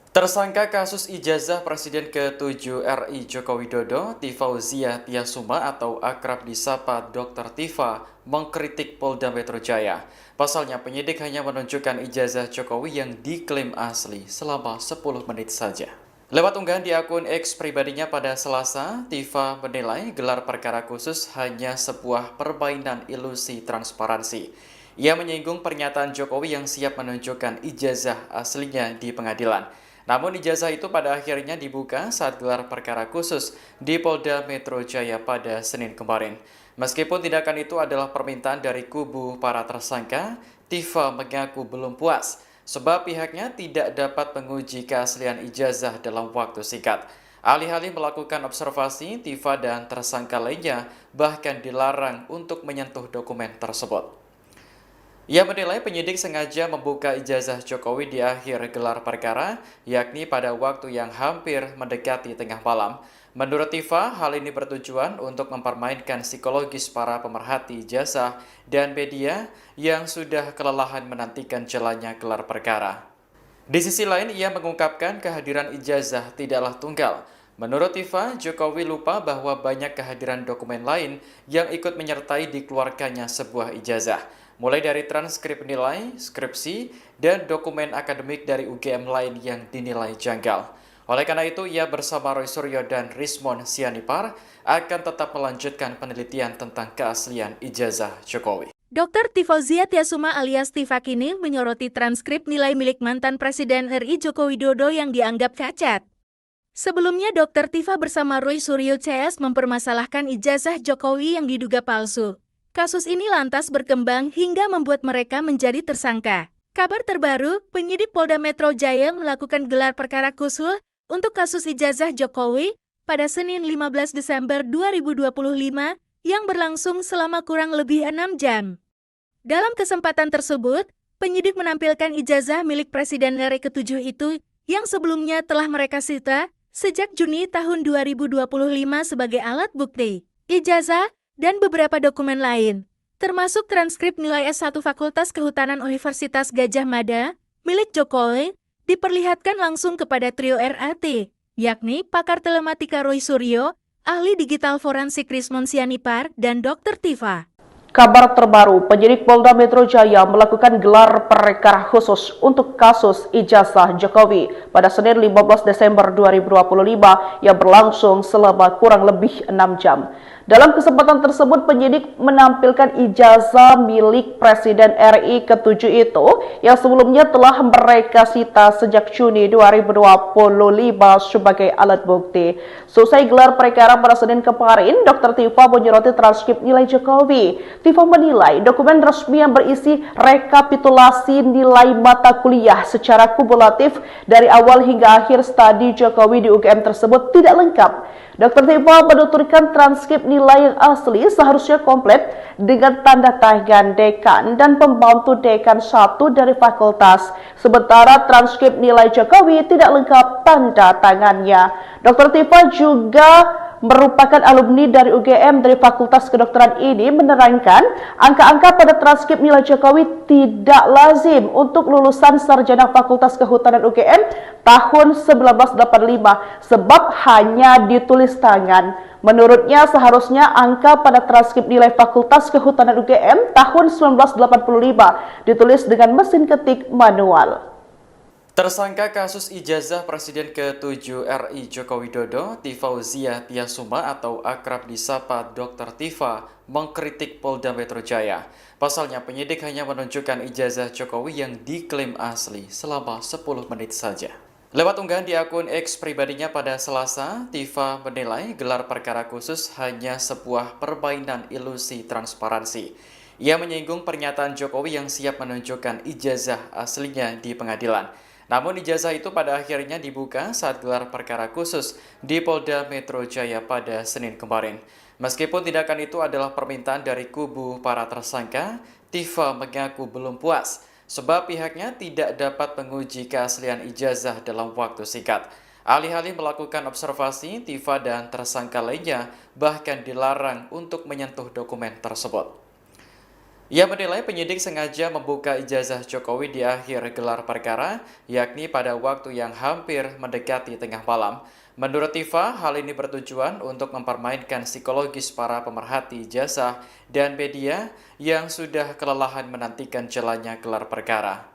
Tersangka kasus ijazah Presiden ke-7 RI Joko Widodo, Tifauzia Tiasuma atau akrab disapa Dr. Tifa, mengkritik Polda Metro Jaya. Pasalnya penyidik hanya menunjukkan ijazah Jokowi yang diklaim asli selama 10 menit saja. Lewat unggahan di akun X pribadinya pada Selasa, Tifa menilai gelar perkara khusus hanya sebuah permainan ilusi transparansi. Ia menyinggung pernyataan Jokowi yang siap menunjukkan ijazah aslinya di pengadilan. Namun ijazah itu pada akhirnya dibuka saat gelar perkara khusus di Polda Metro Jaya pada Senin kemarin. Meskipun tindakan itu adalah permintaan dari kubu para tersangka, Tifa mengaku belum puas sebab pihaknya tidak dapat menguji keaslian ijazah dalam waktu singkat. Alih-alih melakukan observasi, Tifa dan tersangka lainnya bahkan dilarang untuk menyentuh dokumen tersebut. Ia menilai penyidik sengaja membuka ijazah Jokowi di akhir gelar perkara, yakni pada waktu yang hampir mendekati tengah malam. Menurut Tifa, hal ini bertujuan untuk mempermainkan psikologis para pemerhati ijazah dan media yang sudah kelelahan menantikan jalannya gelar perkara. Di sisi lain, ia mengungkapkan kehadiran ijazah tidaklah tunggal. Menurut Tifa, Jokowi lupa bahwa banyak kehadiran dokumen lain yang ikut menyertai dikeluarkannya sebuah ijazah. Mulai dari transkrip nilai, skripsi, dan dokumen akademik dari UGM lain yang dinilai janggal. Oleh karena itu, ia bersama Roy Suryo dan Rismon Sianipar akan tetap melanjutkan penelitian tentang keaslian ijazah Jokowi. Dr. Tifauzia Tiasuma alias Tifa kini menyoroti transkrip nilai milik mantan Presiden RI Joko Widodo yang dianggap cacat. Sebelumnya, Dr. Tifa bersama Roy Suryo CS mempermasalahkan ijazah Jokowi yang diduga palsu. Kasus ini lantas berkembang hingga membuat mereka menjadi tersangka. Kabar terbaru, penyidik Polda Metro Jaya melakukan gelar perkara khusus untuk kasus ijazah Jokowi pada Senin 15 Desember 2025 yang berlangsung selama kurang lebih 6 jam. Dalam kesempatan tersebut, penyidik menampilkan ijazah milik Presiden RI ke-7 itu yang sebelumnya telah mereka sita sejak Juni tahun 2025 sebagai alat bukti. Ijazah dan beberapa dokumen lain, termasuk transkrip nilai S1 Fakultas Kehutanan Universitas Gadjah Mada, milik Jokowi, diperlihatkan langsung kepada trio RAT, yakni pakar telematika Roy Suryo, ahli digital forensik Rismon Sianipar, dan Dr. Tifa. Kabar terbaru, penyidik Polda Metro Jaya melakukan gelar perkara khusus untuk kasus ijazah Jokowi pada Senin 15 Desember 2025 yang berlangsung selama kurang lebih 6 jam. Dalam kesempatan tersebut, penyidik menampilkan ijazah milik Presiden RI ke-7 itu yang sebelumnya telah mereka sita sejak Juni 2025 sebagai alat bukti. Selesai gelar perkara pada Senin kemarin, Dr. Tifa menyoroti transkrip nilai Jokowi. Tifa menilai dokumen resmi yang berisi rekapitulasi nilai mata kuliah secara kumulatif dari awal hingga akhir studi Jokowi di UGM tersebut tidak lengkap. Dr. Tifa menuturkan transkrip nilai yang asli seharusnya komplit dengan tanda tangan dekan dan pembantu dekan 1 dari fakultas. Sementara transkrip nilai Jokowi tidak lengkap tanda tangannya. Dr. Tifa juga merupakan alumni dari UGM dari Fakultas Kedokteran ini menerangkan angka-angka pada transkrip nilai Jokowi tidak lazim untuk lulusan sarjana Fakultas Kehutanan UGM tahun 1985 sebab hanya ditulis tangan. Menurutnya seharusnya angka pada transkrip nilai Fakultas Kehutanan UGM tahun 1985 ditulis dengan mesin ketik manual. Tersangka kasus ijazah Presiden ke-7 RI Joko Widodo, Tifauzia Tiasuma atau akrab disapa Dr. Tifa, mengkritik Polda Metro Jaya. Pasalnya penyidik hanya menunjukkan ijazah Jokowi yang diklaim asli selama 10 menit saja. Lewat unggahan di akun X pribadinya pada Selasa, Tifa menilai gelar perkara khusus hanya sebuah permainan ilusi transparansi. Ia menyinggung pernyataan Jokowi yang siap menunjukkan ijazah aslinya di pengadilan. Namun ijazah itu pada akhirnya dibuka saat gelar perkara khusus di Polda Metro Jaya pada Senin kemarin. Meskipun tindakan itu adalah permintaan dari kubu para tersangka, Tifa mengaku belum puas sebab pihaknya tidak dapat menguji keaslian ijazah dalam waktu singkat. Alih-alih melakukan observasi, Tifa dan tersangka lainnya bahkan dilarang untuk menyentuh dokumen tersebut. Ia menilai penyidik sengaja membuka ijazah Jokowi di akhir gelar perkara, yakni pada waktu yang hampir mendekati tengah malam. Menurut Tifa, hal ini bertujuan untuk mempermainkan psikologis para pemerhati ijazah dan media yang sudah kelelahan menantikan jalannya gelar perkara.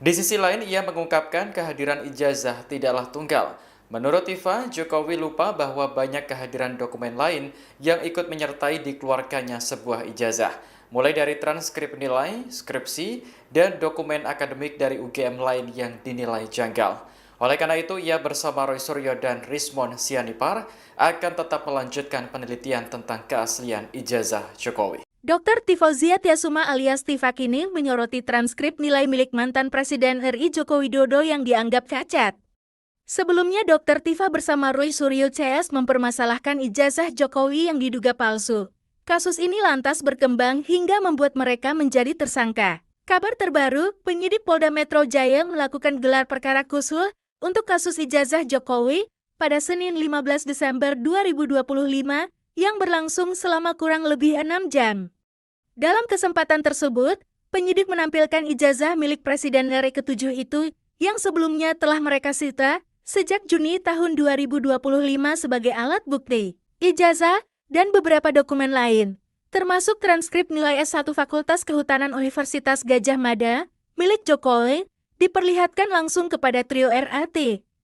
Di sisi lain, ia mengungkapkan kehadiran ijazah tidaklah tunggal. Menurut Tifa, Jokowi lupa bahwa banyak kehadiran dokumen lain yang ikut menyertai dikeluarkannya sebuah ijazah, mulai dari transkrip nilai, skripsi, dan dokumen akademik dari UGM lain yang dinilai janggal. Oleh karena itu, ia bersama Roy Suryo dan Rismon Sianipar akan tetap melanjutkan penelitian tentang keaslian ijazah Jokowi. Dr. Tifauzia Tiasuma alias Tifa kini menyoroti transkrip nilai milik mantan Presiden RI Joko Widodo yang dianggap cacat. Sebelumnya, Dr. Tifa bersama Roy Suryo CS mempermasalahkan ijazah Jokowi yang diduga palsu. Kasus ini lantas berkembang hingga membuat mereka menjadi tersangka. Kabar terbaru, penyidik Polda Metro Jaya melakukan gelar perkara khusus untuk kasus ijazah Jokowi pada Senin 15 Desember 2025 yang berlangsung selama kurang lebih 6 jam. Dalam kesempatan tersebut, penyidik menampilkan ijazah milik Presiden RI ke-7 itu yang sebelumnya telah mereka sita sejak Juni tahun 2025 sebagai alat bukti. Ijazah dan beberapa dokumen lain, termasuk transkrip nilai S1 Fakultas Kehutanan Universitas Gadjah Mada milik Jokowi, diperlihatkan langsung kepada trio RAT,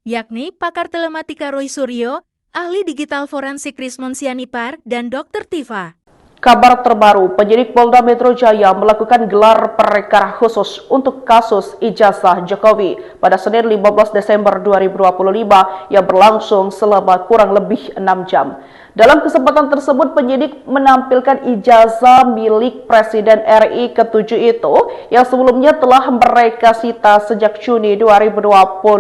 yakni pakar telematika Roy Suryo, ahli digital forensik Rismon Sianipar, dan Dr. Tifa. Kabar terbaru, penyidik Polda Metro Jaya melakukan gelar perkara khusus untuk kasus ijazah Jokowi pada Senin 15 Desember 2025 yang berlangsung selama kurang lebih 6 jam. Dalam kesempatan tersebut, penyidik menampilkan ijazah milik Presiden RI ke-7 itu yang sebelumnya telah mereka sita sejak Juni 2025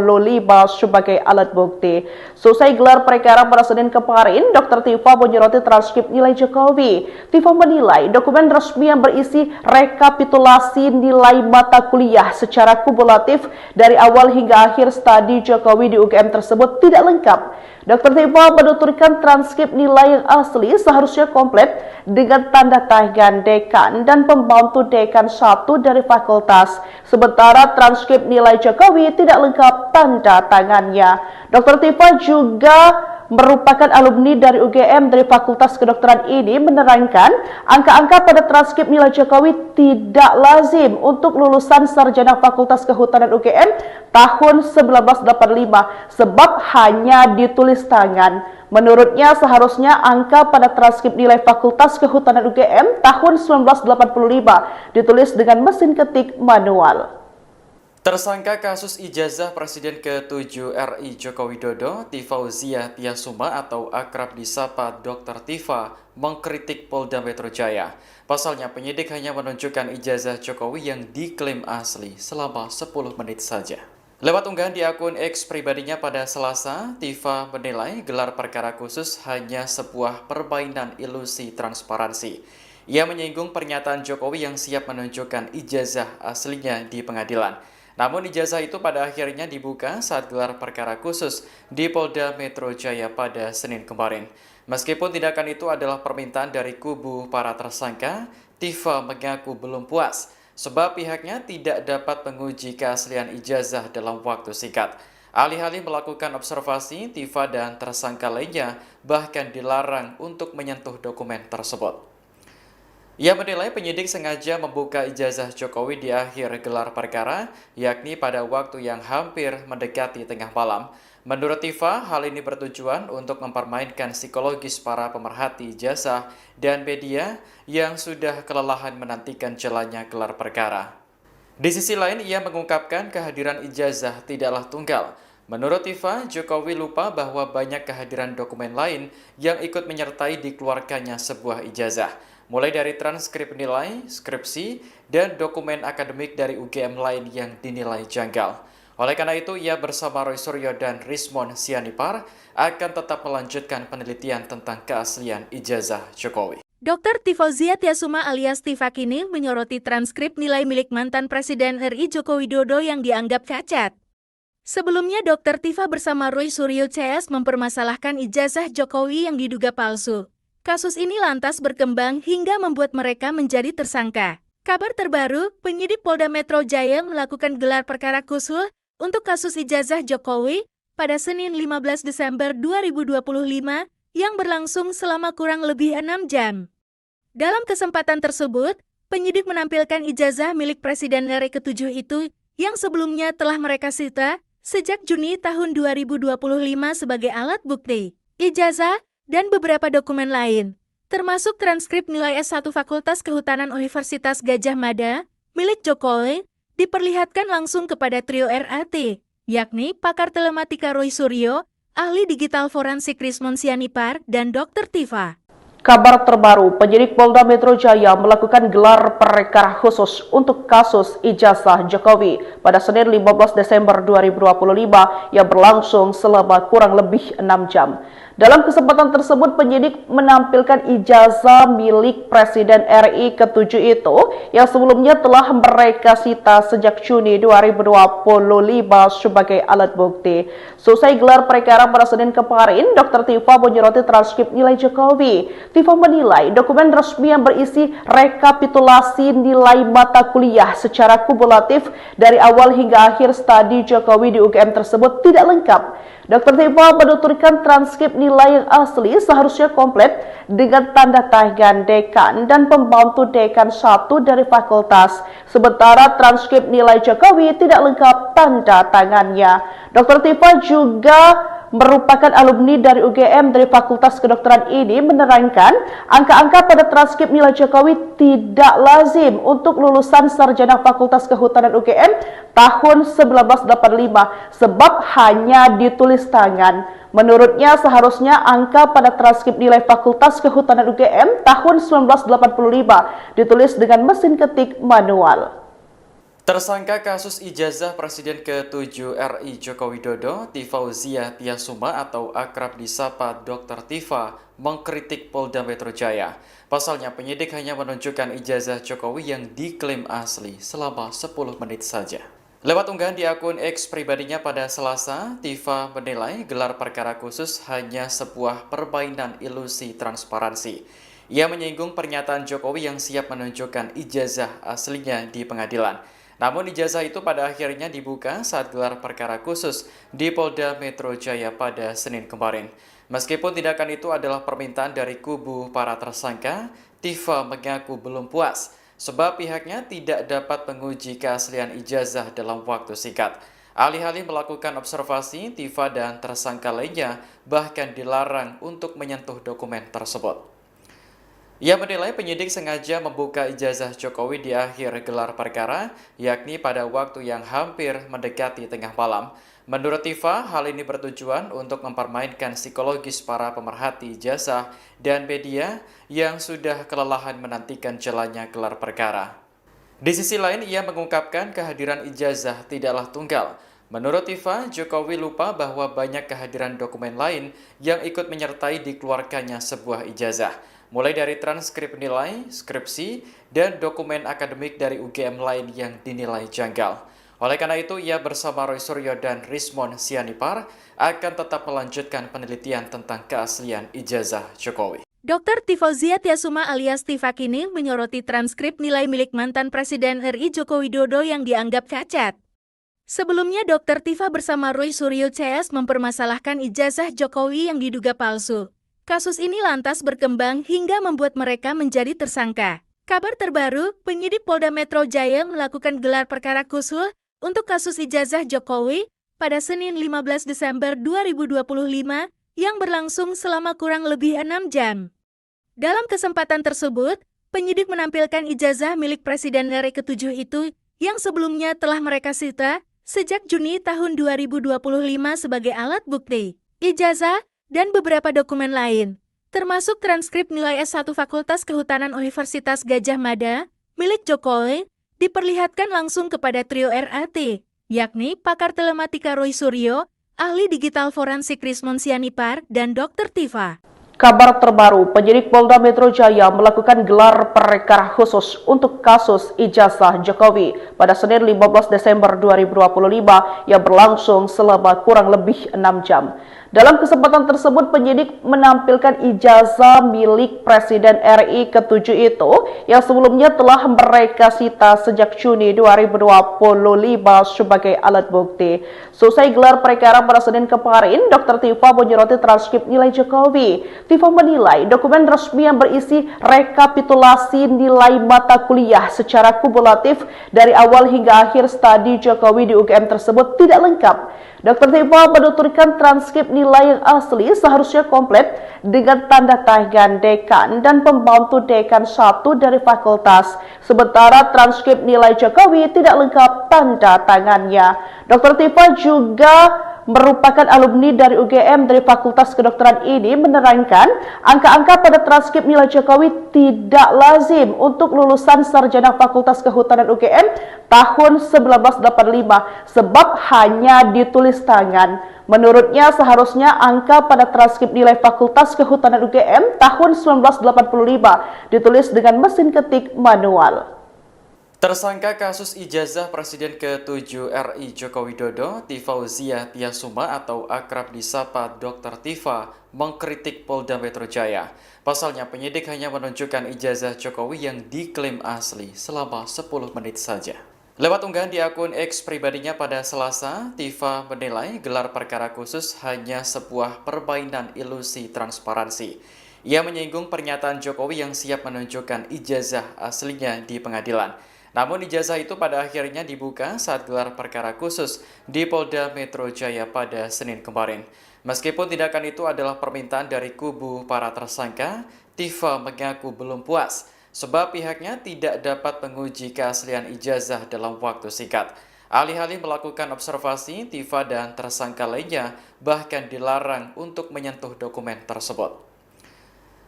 sebagai alat bukti. Selesai gelar perkara pada Senin kemarin, Dr. Tifa menyoroti transkrip nilai Jokowi. Tifa menilai dokumen resmi yang berisi rekapitulasi nilai mata kuliah secara kumulatif dari awal hingga akhir studi Jokowi di UGM tersebut tidak lengkap. Dr. Tifa menuturkan transkrip nilai yang asli seharusnya komplit dengan tanda tangan dekan dan pembantu dekan 1 dari fakultas. Sementara transkrip nilai Jokowi tidak lengkap tanda tangannya. Dr. Tifa juga merupakan alumni dari UGM dari Fakultas Kedokteran ini menerangkan angka-angka pada transkrip nilai Jokowi tidak lazim untuk lulusan sarjana Fakultas Kehutanan UGM tahun 1985 sebab hanya ditulis tangan. Menurutnya seharusnya angka pada transkrip nilai Fakultas Kehutanan UGM tahun 1985 ditulis dengan mesin ketik manual. Tersangka kasus ijazah Presiden ke-7 RI Joko Widodo, Tifauzia Tiasuma atau akrab disapa Dr. Tifa, mengkritik Polda Metro Jaya. Pasalnya penyidik hanya menunjukkan ijazah Jokowi yang diklaim asli selama 10 menit saja. Lewat unggahan di akun X pribadinya pada Selasa, Tifa menilai gelar perkara khusus hanya sebuah permainan ilusi transparansi. Ia menyinggung pernyataan Jokowi yang siap menunjukkan ijazah aslinya di pengadilan. Namun ijazah itu pada akhirnya dibuka saat gelar perkara khusus di Polda Metro Jaya pada Senin kemarin. Meskipun tindakan itu adalah permintaan dari kubu para tersangka, Tifa mengaku belum puas sebab pihaknya tidak dapat menguji keaslian ijazah dalam waktu singkat. Alih-alih melakukan observasi, Tifa dan tersangka lainnya bahkan dilarang untuk menyentuh dokumen tersebut. Ia menilai penyidik sengaja membuka ijazah Jokowi di akhir gelar perkara, yakni pada waktu yang hampir mendekati tengah malam. Menurut Tifa, hal ini bertujuan untuk mempermainkan psikologis para pemerhati ijazah dan media yang sudah kelelahan menantikan jalannya gelar perkara. Di sisi lain, ia mengungkapkan kehadiran ijazah tidaklah tunggal. Menurut Tifa, Jokowi lupa bahwa banyak kehadiran dokumen lain yang ikut menyertai dikeluarkannya sebuah ijazah, mulai dari transkrip nilai, skripsi, dan dokumen akademik dari UGM lain yang dinilai janggal. Oleh karena itu, ia bersama Roy Suryo dan Rismon Sianipar akan tetap melanjutkan penelitian tentang keaslian ijazah Jokowi. Dr. Tifauzia Tiasuma alias Tifa kini menyoroti transkrip nilai milik mantan Presiden RI Joko Widodo yang dianggap cacat. Sebelumnya, Dr. Tifa bersama Roy Suryo CS mempermasalahkan ijazah Jokowi yang diduga palsu. Kasus ini lantas berkembang hingga membuat mereka menjadi tersangka. Kabar terbaru, penyidik Polda Metro Jaya melakukan gelar perkara khusus untuk kasus ijazah Jokowi pada Senin 15 Desember 2025 yang berlangsung selama kurang lebih 6 jam. Dalam kesempatan tersebut, penyidik menampilkan ijazah milik Presiden RI ke-7 itu yang sebelumnya telah mereka sita sejak Juni tahun 2025 sebagai alat bukti, ijazah, dan beberapa dokumen lain, termasuk transkrip nilai S1 Fakultas Kehutanan Universitas Gadjah Mada, milik Jokowi, diperlihatkan langsung kepada trio RAT, yakni pakar telematika Roy Suryo, ahli digital forensik Rismon Sianipar, dan Dr. Tifa. Kabar terbaru, penyidik Polda Metro Jaya melakukan gelar perkara khusus untuk kasus ijazah Jokowi pada Senin 15 Desember 2025 yang berlangsung selama kurang lebih 6 jam. Dalam kesempatan tersebut, penyidik menampilkan ijazah milik Presiden RI ke-7 itu yang sebelumnya telah mereka sita sejak Juni 2025 sebagai alat bukti. Selesai gelar perkara pada Senin kemarin, Dr. Tifa menyoroti transkrip nilai Jokowi. Tifa menilai dokumen resmi yang berisi rekapitulasi nilai mata kuliah secara kumulatif dari awal hingga akhir studi Jokowi di UGM tersebut tidak lengkap. Dr. Tifa menuturkan transkrip nilai yang asli seharusnya komplit dengan tanda tangan dekan dan pembantu dekan 1 dari fakultas. Sementara transkrip nilai Jokowi tidak lengkap tanda tangannya. Dr. Tifa juga merupakan alumni dari UGM dari Fakultas Kedokteran ini menerangkan angka-angka pada transkrip nilai Jokowi tidak lazim untuk lulusan sarjana Fakultas Kehutanan UGM tahun 1985 sebab hanya ditulis tangan. Menurutnya seharusnya angka pada transkrip nilai Fakultas Kehutanan UGM tahun 1985 ditulis dengan mesin ketik manual. Tersangka kasus ijazah Presiden ke-7 RI Joko Widodo, Tifauzia Tiasuma atau akrab disapa Dr. Tifa, mengkritik Polda Metro Jaya. Pasalnya penyidik hanya menunjukkan ijazah Jokowi yang diklaim asli selama 10 menit saja. Lewat unggahan di akun X pribadinya pada Selasa, Tifa menilai gelar perkara khusus hanya sebuah permainan ilusi transparansi. Ia menyinggung pernyataan Jokowi yang siap menunjukkan ijazah aslinya di pengadilan. Namun ijazah itu pada akhirnya dibuka saat gelar perkara khusus di Polda Metro Jaya pada Senin kemarin. Meskipun tindakan itu adalah permintaan dari kubu para tersangka, Tifa mengaku belum puas sebab pihaknya tidak dapat menguji keaslian ijazah dalam waktu singkat. Alih-alih melakukan observasi, Tifa dan tersangka lainnya bahkan dilarang untuk menyentuh dokumen tersebut. Ia menilai penyidik sengaja membuka ijazah Jokowi di akhir gelar perkara, yakni pada waktu yang hampir mendekati tengah malam. Menurut Tifa, hal ini bertujuan untuk mempermainkan psikologis para pemerhati ijazah dan media yang sudah kelelahan menantikan jalannya gelar perkara. Di sisi lain, ia mengungkapkan kehadiran ijazah tidaklah tunggal. Menurut Tifa, Jokowi lupa bahwa banyak kehadiran dokumen lain yang ikut menyertai dikeluarkannya sebuah ijazah, mulai dari transkrip nilai, skripsi, dan dokumen akademik dari UGM lain yang dinilai janggal. Oleh karena itu, ia bersama Roy Suryo dan Rismon Sianipar akan tetap melanjutkan penelitian tentang keaslian ijazah Jokowi. Dr. Tifauzia Tiasuma alias Tifa kini menyoroti transkrip nilai milik mantan Presiden RI Joko Widodo yang dianggap cacat. Sebelumnya, Dr. Tifa bersama Roy Suryo CS mempermasalahkan ijazah Jokowi yang diduga palsu. Kasus ini lantas berkembang hingga membuat mereka menjadi tersangka. Kabar terbaru, penyidik Polda Metro Jaya melakukan gelar perkara khusus untuk kasus ijazah Jokowi pada Senin 15 Desember 2025 yang berlangsung selama kurang lebih 6 jam. Dalam kesempatan tersebut, penyidik menampilkan ijazah milik Presiden RI ke-7 itu yang sebelumnya telah mereka sita sejak Juni tahun 2025 sebagai alat bukti, ijazah, dan beberapa dokumen lain, termasuk transkrip nilai S1 Fakultas Kehutanan Universitas Gadjah Mada, milik Jokowi, diperlihatkan langsung kepada trio RAT, yakni pakar telematika Roy Suryo, ahli digital forensik Rismon Sianipar, dan Dr. Tifa. Kabar terbaru, penyidik Polda Metro Jaya melakukan gelar perkara khusus untuk kasus ijazah Jokowi pada Senin 15 Desember 2025 yang berlangsung selama kurang lebih 6 jam. Dalam kesempatan tersebut, penyidik menampilkan ijazah milik Presiden RI ke-7 itu yang sebelumnya telah mereka sita sejak Juni 2025 sebagai alat bukti. Selesai gelar perkara pada Senin kemarin, Dr. Tifa menyoroti transkrip nilai Jokowi. Tifa menilai dokumen resmi yang berisi rekapitulasi nilai mata kuliah secara kumulatif dari awal hingga akhir studi Jokowi di UGM tersebut tidak lengkap. Dr. Tifa menuturkan transkrip nilai yang asli seharusnya komplit dengan tanda tangan dekan dan pembantu dekan 1 dari fakultas. Sementara transkrip nilai Jokowi tidak lengkap tanda tangannya. Dr. Tifa juga merupakan alumni dari UGM dari Fakultas Kedokteran ini menerangkan angka-angka pada transkrip nilai Jokowi tidak lazim untuk lulusan sarjana Fakultas Kehutanan UGM tahun 1985 sebab hanya ditulis tangan. Menurutnya seharusnya angka pada transkrip nilai Fakultas Kehutanan UGM tahun 1985 ditulis dengan mesin ketik manual. Tersangka kasus ijazah Presiden ke-7 RI Joko Widodo, Tifauzia Tiasuma atau akrab disapa Dr. Tifa, mengkritik Polda Metro Jaya. Pasalnya penyidik hanya menunjukkan ijazah Jokowi yang diklaim asli selama 10 menit saja. Lewat unggahan di akun X pribadinya pada Selasa, Tifa menilai gelar perkara khusus hanya sebuah permainan ilusi transparansi. Ia menyinggung pernyataan Jokowi yang siap menunjukkan ijazah aslinya di pengadilan. Namun ijazah itu pada akhirnya dibuka saat gelar perkara khusus di Polda Metro Jaya pada Senin kemarin. Meskipun tindakan itu adalah permintaan dari kubu para tersangka, Tifa mengaku belum puas sebab pihaknya tidak dapat menguji keaslian ijazah dalam waktu singkat. Alih-alih melakukan observasi, Tifa dan tersangka lainnya bahkan dilarang untuk menyentuh dokumen tersebut.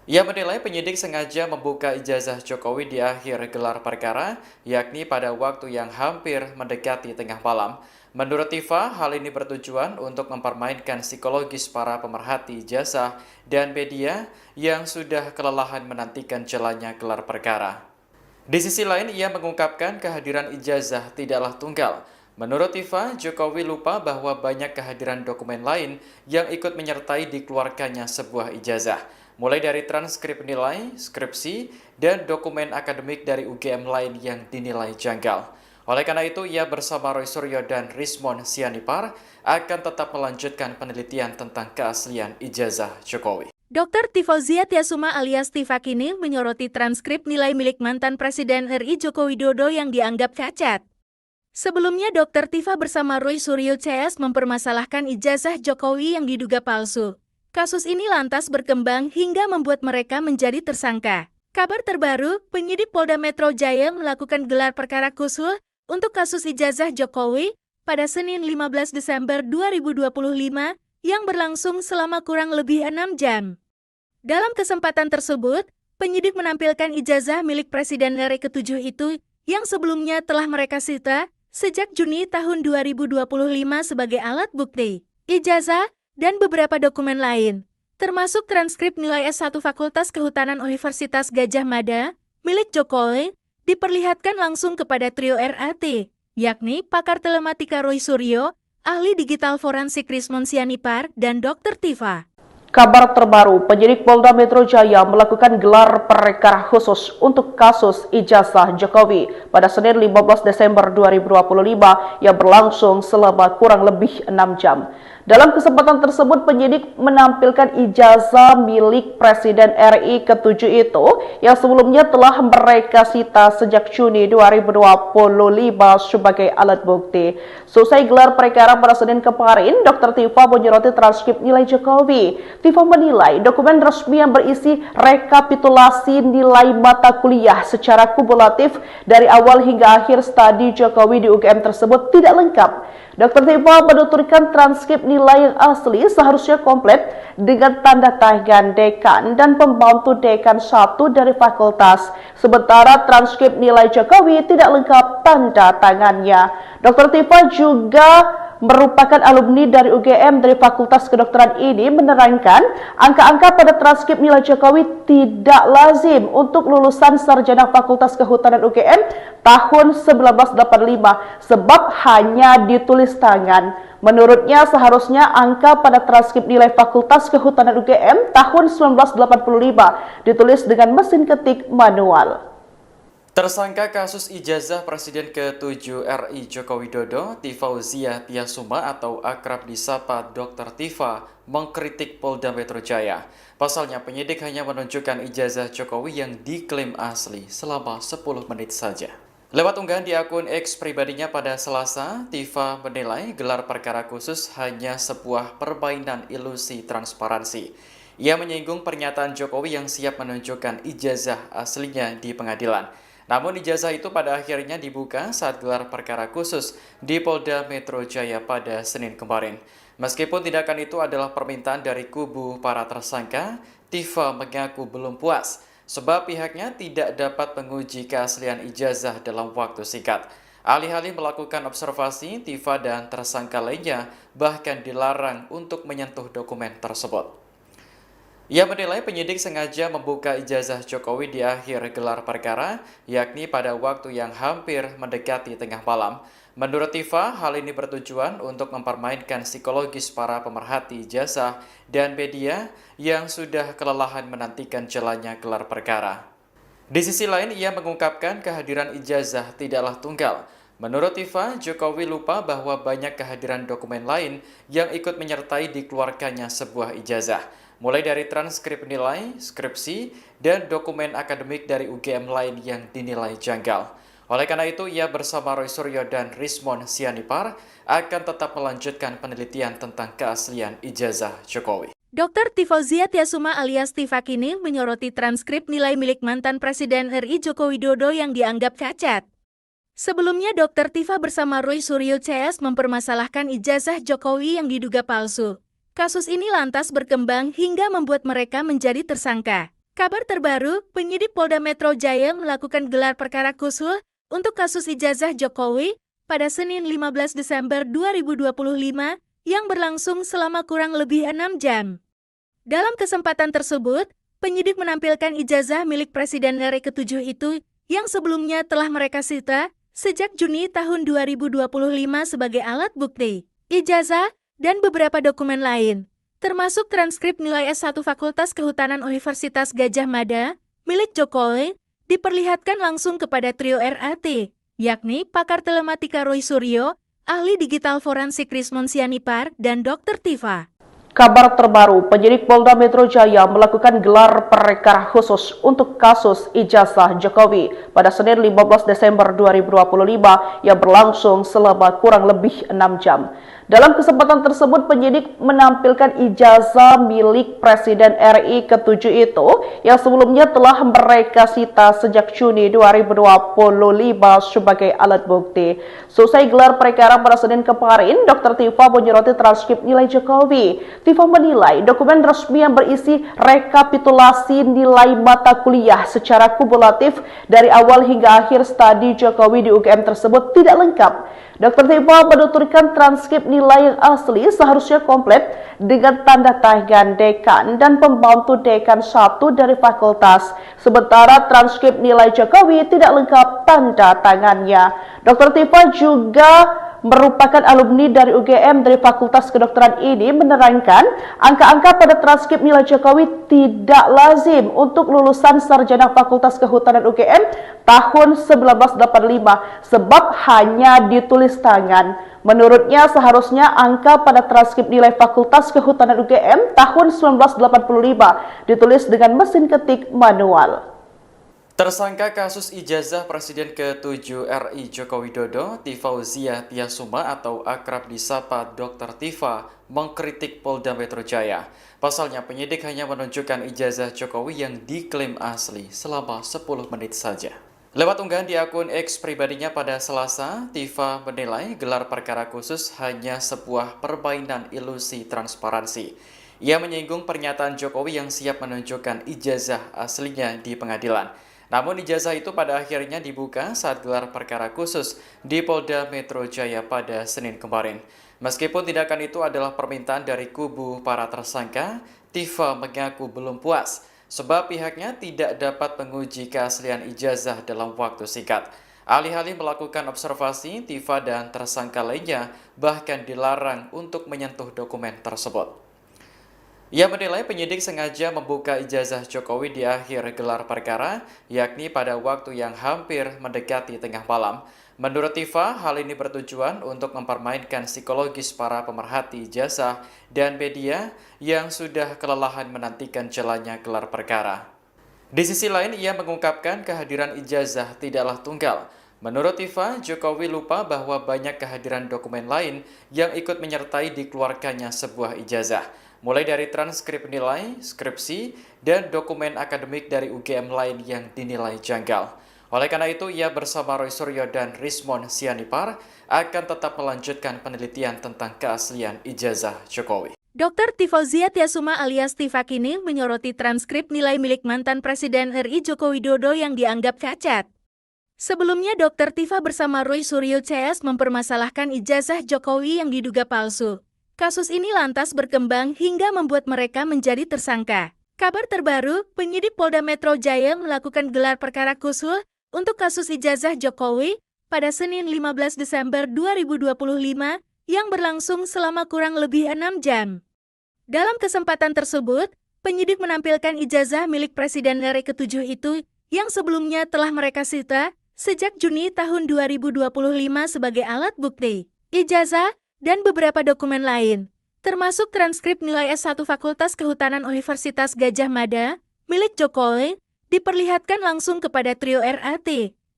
Ia menilai penyidik sengaja membuka ijazah Jokowi di akhir gelar perkara, yakni pada waktu yang hampir mendekati tengah malam. Menurut Tifa, hal ini bertujuan untuk mempermainkan psikologis para pemerhati ijazah dan media yang sudah kelelahan menantikan jalannya gelar perkara. Di sisi lain, ia mengungkapkan kehadiran ijazah tidaklah tunggal. Menurut Tifa, Jokowi lupa bahwa banyak kehadiran dokumen lain yang ikut menyertai dikeluarkannya sebuah ijazah. Mulai dari transkrip nilai, skripsi, dan dokumen akademik dari UGM lain yang dinilai janggal. Oleh karena itu, ia bersama Roy Suryo dan Rismon Sianipar akan tetap melanjutkan penelitian tentang keaslian ijazah Jokowi. Dr. Tifauzia Tiasuma alias Tifa kini menyoroti transkrip nilai milik mantan Presiden RI Joko Widodo yang dianggap cacat. Sebelumnya, Dr. Tifa bersama Roy Suryo CS mempermasalahkan ijazah Jokowi yang diduga palsu. Kasus ini lantas berkembang hingga membuat mereka menjadi tersangka. Kabar terbaru, penyidik Polda Metro Jaya melakukan gelar perkara khusus untuk kasus ijazah Jokowi pada Senin 15 Desember 2025 yang berlangsung selama kurang lebih 6 jam. Dalam kesempatan tersebut, penyidik menampilkan ijazah milik Presiden RI ke-7 itu yang sebelumnya telah mereka sita sejak Juni tahun 2025 sebagai alat bukti. Ijazah dan beberapa dokumen lain, termasuk transkrip nilai S1 Fakultas Kehutanan Universitas Gadjah Mada, milik Jokowi, diperlihatkan langsung kepada trio RAT, yakni pakar telematika Roy Suryo, ahli digital forensik Rismon Sianipar, dan Dr. Tifa. Kabar terbaru, penyidik Polda Metro Jaya melakukan gelar perkara khusus untuk kasus ijazah Jokowi pada Senin 15 Desember 2025 yang berlangsung selama kurang lebih 6 jam. Dalam kesempatan tersebut, penyidik menampilkan ijazah milik Presiden RI ke-7 itu yang sebelumnya telah mereka sita sejak Juni 2025 sebagai alat bukti. Selesai gelar perkara pada Senin kemarin, Dr. Tifa menyoroti transkrip nilai Jokowi. Tifa menilai dokumen resmi yang berisi rekapitulasi nilai mata kuliah secara kumulatif dari awal hingga akhir studi Jokowi di UGM tersebut tidak lengkap. Dr. Tifa menuturkan transkrip nilai yang asli seharusnya komplit dengan tanda tangan dekan dan pembantu dekan 1 dari fakultas. Sementara transkrip nilai Jokowi tidak lengkap tanda tangannya. Dr. Tifa juga merupakan alumni dari UGM dari Fakultas Kedokteran ini menerangkan angka-angka pada transkrip nilai Jokowi tidak lazim untuk lulusan sarjana Fakultas Kehutanan UGM tahun 1985 sebab hanya ditulis tangan. Menurutnya seharusnya angka pada transkrip nilai Fakultas Kehutanan UGM tahun 1985 ditulis dengan mesin ketik manual. Tersangka kasus ijazah Presiden ke-7 RI Joko Widodo, Tifauzia Tiasuma atau akrab disapa Dr. Tifa, mengkritik Polda Metro Jaya. Pasalnya penyidik hanya menunjukkan ijazah Jokowi yang diklaim asli selama 10 menit saja. Lewat unggahan di akun X pribadinya pada Selasa, Tifa menilai gelar perkara khusus hanya sebuah permainan ilusi transparansi. Ia menyinggung pernyataan Jokowi yang siap menunjukkan ijazah aslinya di pengadilan. Namun ijazah itu pada akhirnya dibuka saat gelar perkara khusus di Polda Metro Jaya pada Senin kemarin. Meskipun tindakan itu adalah permintaan dari kubu para tersangka, Tifa mengaku belum puas sebab pihaknya tidak dapat menguji keaslian ijazah dalam waktu singkat. Alih-alih melakukan observasi, Tifa dan tersangka lainnya bahkan dilarang untuk menyentuh dokumen tersebut. Ia menilai penyidik sengaja membuka ijazah Jokowi di akhir gelar perkara, yakni pada waktu yang hampir mendekati tengah malam. Menurut Tifa, hal ini bertujuan untuk mempermainkan psikologis para pemerhati ijazah dan media yang sudah kelelahan menantikan jalannya gelar perkara. Di sisi lain, ia mengungkapkan kehadiran ijazah tidaklah tunggal. Menurut Tifa, Jokowi lupa bahwa banyak kehadiran dokumen lain yang ikut menyertai dikeluarkannya sebuah ijazah. Mulai dari transkrip nilai, skripsi, dan dokumen akademik dari UGM lain yang dinilai janggal. Oleh karena itu, ia bersama Roy Suryo dan Rismon Sianipar akan tetap melanjutkan penelitian tentang keaslian ijazah Jokowi. Dr. Tifauzia Tiasuma alias Tifa kini menyoroti transkrip nilai milik mantan Presiden RI Joko Widodo yang dianggap cacat. Sebelumnya, Dr. Tifa bersama Roy Suryo CS mempermasalahkan ijazah Jokowi yang diduga palsu. Kasus ini lantas berkembang hingga membuat mereka menjadi tersangka. Kabar terbaru, penyidik Polda Metro Jaya melakukan gelar perkara khusus untuk kasus ijazah Jokowi pada Senin 15 Desember 2025 yang berlangsung selama kurang lebih 6 jam. Dalam kesempatan tersebut, penyidik menampilkan ijazah milik Presiden RI ke-7 itu yang sebelumnya telah mereka sita sejak Juni tahun 2025 sebagai alat bukti. Ijazah dan beberapa dokumen lain, termasuk transkrip nilai S1 Fakultas Kehutanan Universitas Gadjah Mada, milik Jokowi, diperlihatkan langsung kepada trio RAT, yakni pakar telematika Roy Suryo, ahli digital forensik Rismon Sianipar, dan Dr. Tifa. Kabar terbaru, penyidik Polda Metro Jaya melakukan gelar perkara khusus untuk kasus ijazah Jokowi pada Senin 15 Desember 2025 yang berlangsung selama kurang lebih 6 jam. Dalam kesempatan tersebut, penyidik menampilkan ijazah milik Presiden RI ke-7 itu yang sebelumnya telah mereka sita sejak Juni 2025 sebagai alat bukti. Selesai gelar perkara pada Senin kemarin, Dr. Tifa menyoroti transkrip nilai Jokowi. Tifa menilai dokumen resmi yang berisi rekapitulasi nilai mata kuliah secara kumulatif dari awal hingga akhir studi Jokowi di UGM tersebut tidak lengkap. Dr. Tifa menuturkan transkrip nilai yang asli seharusnya komplit dengan tanda tangan dekan dan pembantu dekan 1 dari fakultas. Sementara transkrip nilai Jokowi tidak lengkap tanda tangannya. Dr. Tifa juga merupakan alumni dari UGM dari Fakultas Kedokteran ini menerangkan angka-angka pada transkrip nilai Jokowi tidak lazim untuk lulusan sarjana Fakultas Kehutanan UGM tahun 1985 sebab hanya ditulis tangan. Menurutnya seharusnya angka pada transkrip nilai Fakultas Kehutanan UGM tahun 1985 ditulis dengan mesin ketik manual. Tersangka kasus ijazah Presiden ke-7 RI Joko Widodo, Tifauzia Tiasuma atau akrab disapa Dr. Tifa, mengkritik Polda Metro Jaya. Pasalnya penyidik hanya menunjukkan ijazah Jokowi yang diklaim asli selama 10 menit saja. Lewat unggahan di akun X pribadinya pada Selasa, Tifa menilai gelar perkara khusus hanya sebuah permainan ilusi transparansi. Ia menyinggung pernyataan Jokowi yang siap menunjukkan ijazah aslinya di pengadilan. Namun ijazah itu pada akhirnya dibuka saat gelar perkara khusus di Polda Metro Jaya pada Senin kemarin. Meskipun tindakan itu adalah permintaan dari kubu para tersangka, Tifa mengaku belum puas sebab pihaknya tidak dapat menguji keaslian ijazah dalam waktu singkat. Alih-alih melakukan observasi, Tifa dan tersangka lainnya bahkan dilarang untuk menyentuh dokumen tersebut. Ia menilai penyidik sengaja membuka ijazah Jokowi di akhir gelar perkara, yakni pada waktu yang hampir mendekati tengah malam. Menurut Tifa, hal ini bertujuan untuk mempermainkan psikologis para pemerhati ijazah dan media yang sudah kelelahan menantikan jalannya gelar perkara. Di sisi lain, ia mengungkapkan kehadiran ijazah tidaklah tunggal. Menurut Tifa, Jokowi lupa bahwa banyak kehadiran dokumen lain yang ikut menyertai dikeluarkannya sebuah ijazah, mulai dari transkrip nilai, skripsi, dan dokumen akademik dari UGM lain yang dinilai janggal. Oleh karena itu, ia bersama Roy Suryo dan Rismon Sianipar akan tetap melanjutkan penelitian tentang keaslian ijazah Jokowi. Dr. Tifauzia Tiasuma alias Tifa kini menyoroti transkrip nilai milik mantan Presiden RI Joko Widodo yang dianggap cacat. Sebelumnya, Dr. Tifa bersama Roy Suryo CS mempermasalahkan ijazah Jokowi yang diduga palsu. Kasus ini lantas berkembang hingga membuat mereka menjadi tersangka. Kabar terbaru, penyidik Polda Metro Jaya melakukan gelar perkara khusus untuk kasus ijazah Jokowi pada Senin 15 Desember 2025 yang berlangsung selama kurang lebih 6 jam. Dalam kesempatan tersebut, penyidik menampilkan ijazah milik Presiden RI ke-7 itu yang sebelumnya telah mereka sita sejak Juni tahun 2025 sebagai alat bukti. Ijazah dan beberapa dokumen lain, termasuk transkrip nilai S1 Fakultas Kehutanan Universitas Gadjah Mada milik Jokowi, diperlihatkan langsung kepada trio RAT,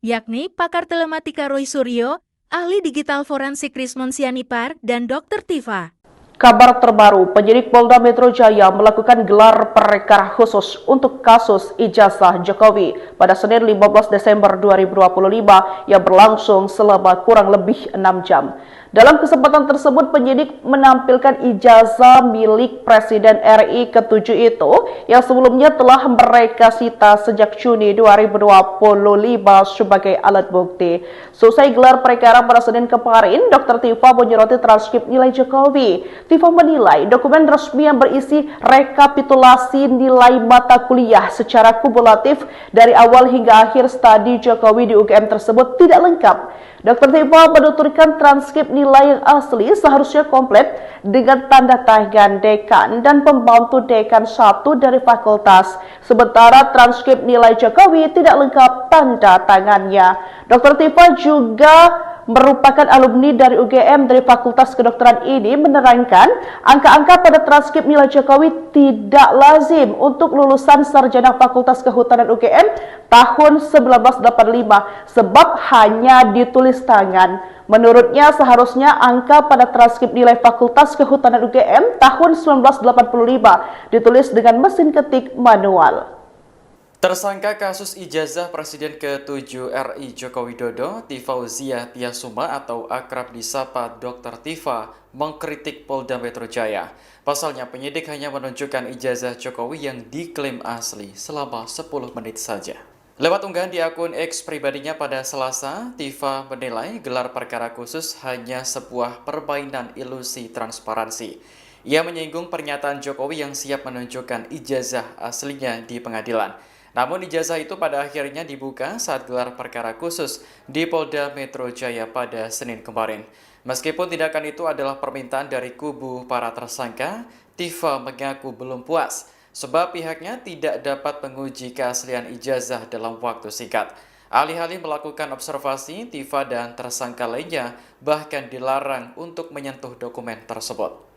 yakni pakar telematika Roy Suryo, ahli digital forensik Rismon Sianipar, dan Dr. Tifa. Kabar terbaru, penyidik Polda Metro Jaya melakukan gelar perkara khusus untuk kasus ijazah Jokowi pada Senin 15 Desember 2025 yang berlangsung selama kurang lebih 6 jam. Dalam kesempatan tersebut, penyidik menampilkan ijazah milik Presiden RI ke-7 itu yang sebelumnya telah mereka sita sejak Juni 2025 sebagai alat bukti. Selesai gelar perkara pada Senin kemarin, Dr. Tifa menyoroti transkrip nilai Jokowi. Tifa menilai dokumen resmi yang berisi rekapitulasi nilai mata kuliah secara kumulatif dari awal hingga akhir studi Jokowi di UGM tersebut tidak lengkap. Dr. Tifa menuturkan transkrip nilai yang asli seharusnya komplit dengan tanda tangan dekan dan pembantu dekan 1 dari fakultas. Sementara transkrip nilai Jokowi tidak lengkap tanda tangannya. Dr. Tifa juga merupakan alumni dari UGM dari Fakultas Kedokteran ini menerangkan angka-angka pada transkrip nilai Jokowi tidak lazim untuk lulusan sarjana Fakultas Kehutanan UGM tahun 1985 sebab hanya ditulis tangan. Menurutnya seharusnya angka pada transkrip nilai Fakultas Kehutanan UGM tahun 1985 ditulis dengan mesin ketik manual. Tersangka kasus ijazah Presiden ke-7 RI Joko Widodo, Tifauzia Tiasuma atau akrab disapa Dr. Tifa, mengkritik Polda Metro Jaya. Pasalnya penyidik hanya menunjukkan ijazah Jokowi yang diklaim asli selama 10 menit saja. Lewat unggahan di akun X pribadinya pada Selasa, Tifa menilai gelar perkara khusus hanya sebuah permainan ilusi transparansi. Ia menyinggung pernyataan Jokowi yang siap menunjukkan ijazah aslinya di pengadilan. Namun ijazah itu pada akhirnya dibuka saat gelar perkara khusus di Polda Metro Jaya pada Senin kemarin. Meskipun tindakan itu adalah permintaan dari kubu para tersangka, Tifa mengaku belum puas sebab pihaknya tidak dapat menguji keaslian ijazah dalam waktu singkat. Alih-alih melakukan observasi, Tifa dan tersangka lainnya bahkan dilarang untuk menyentuh dokumen tersebut.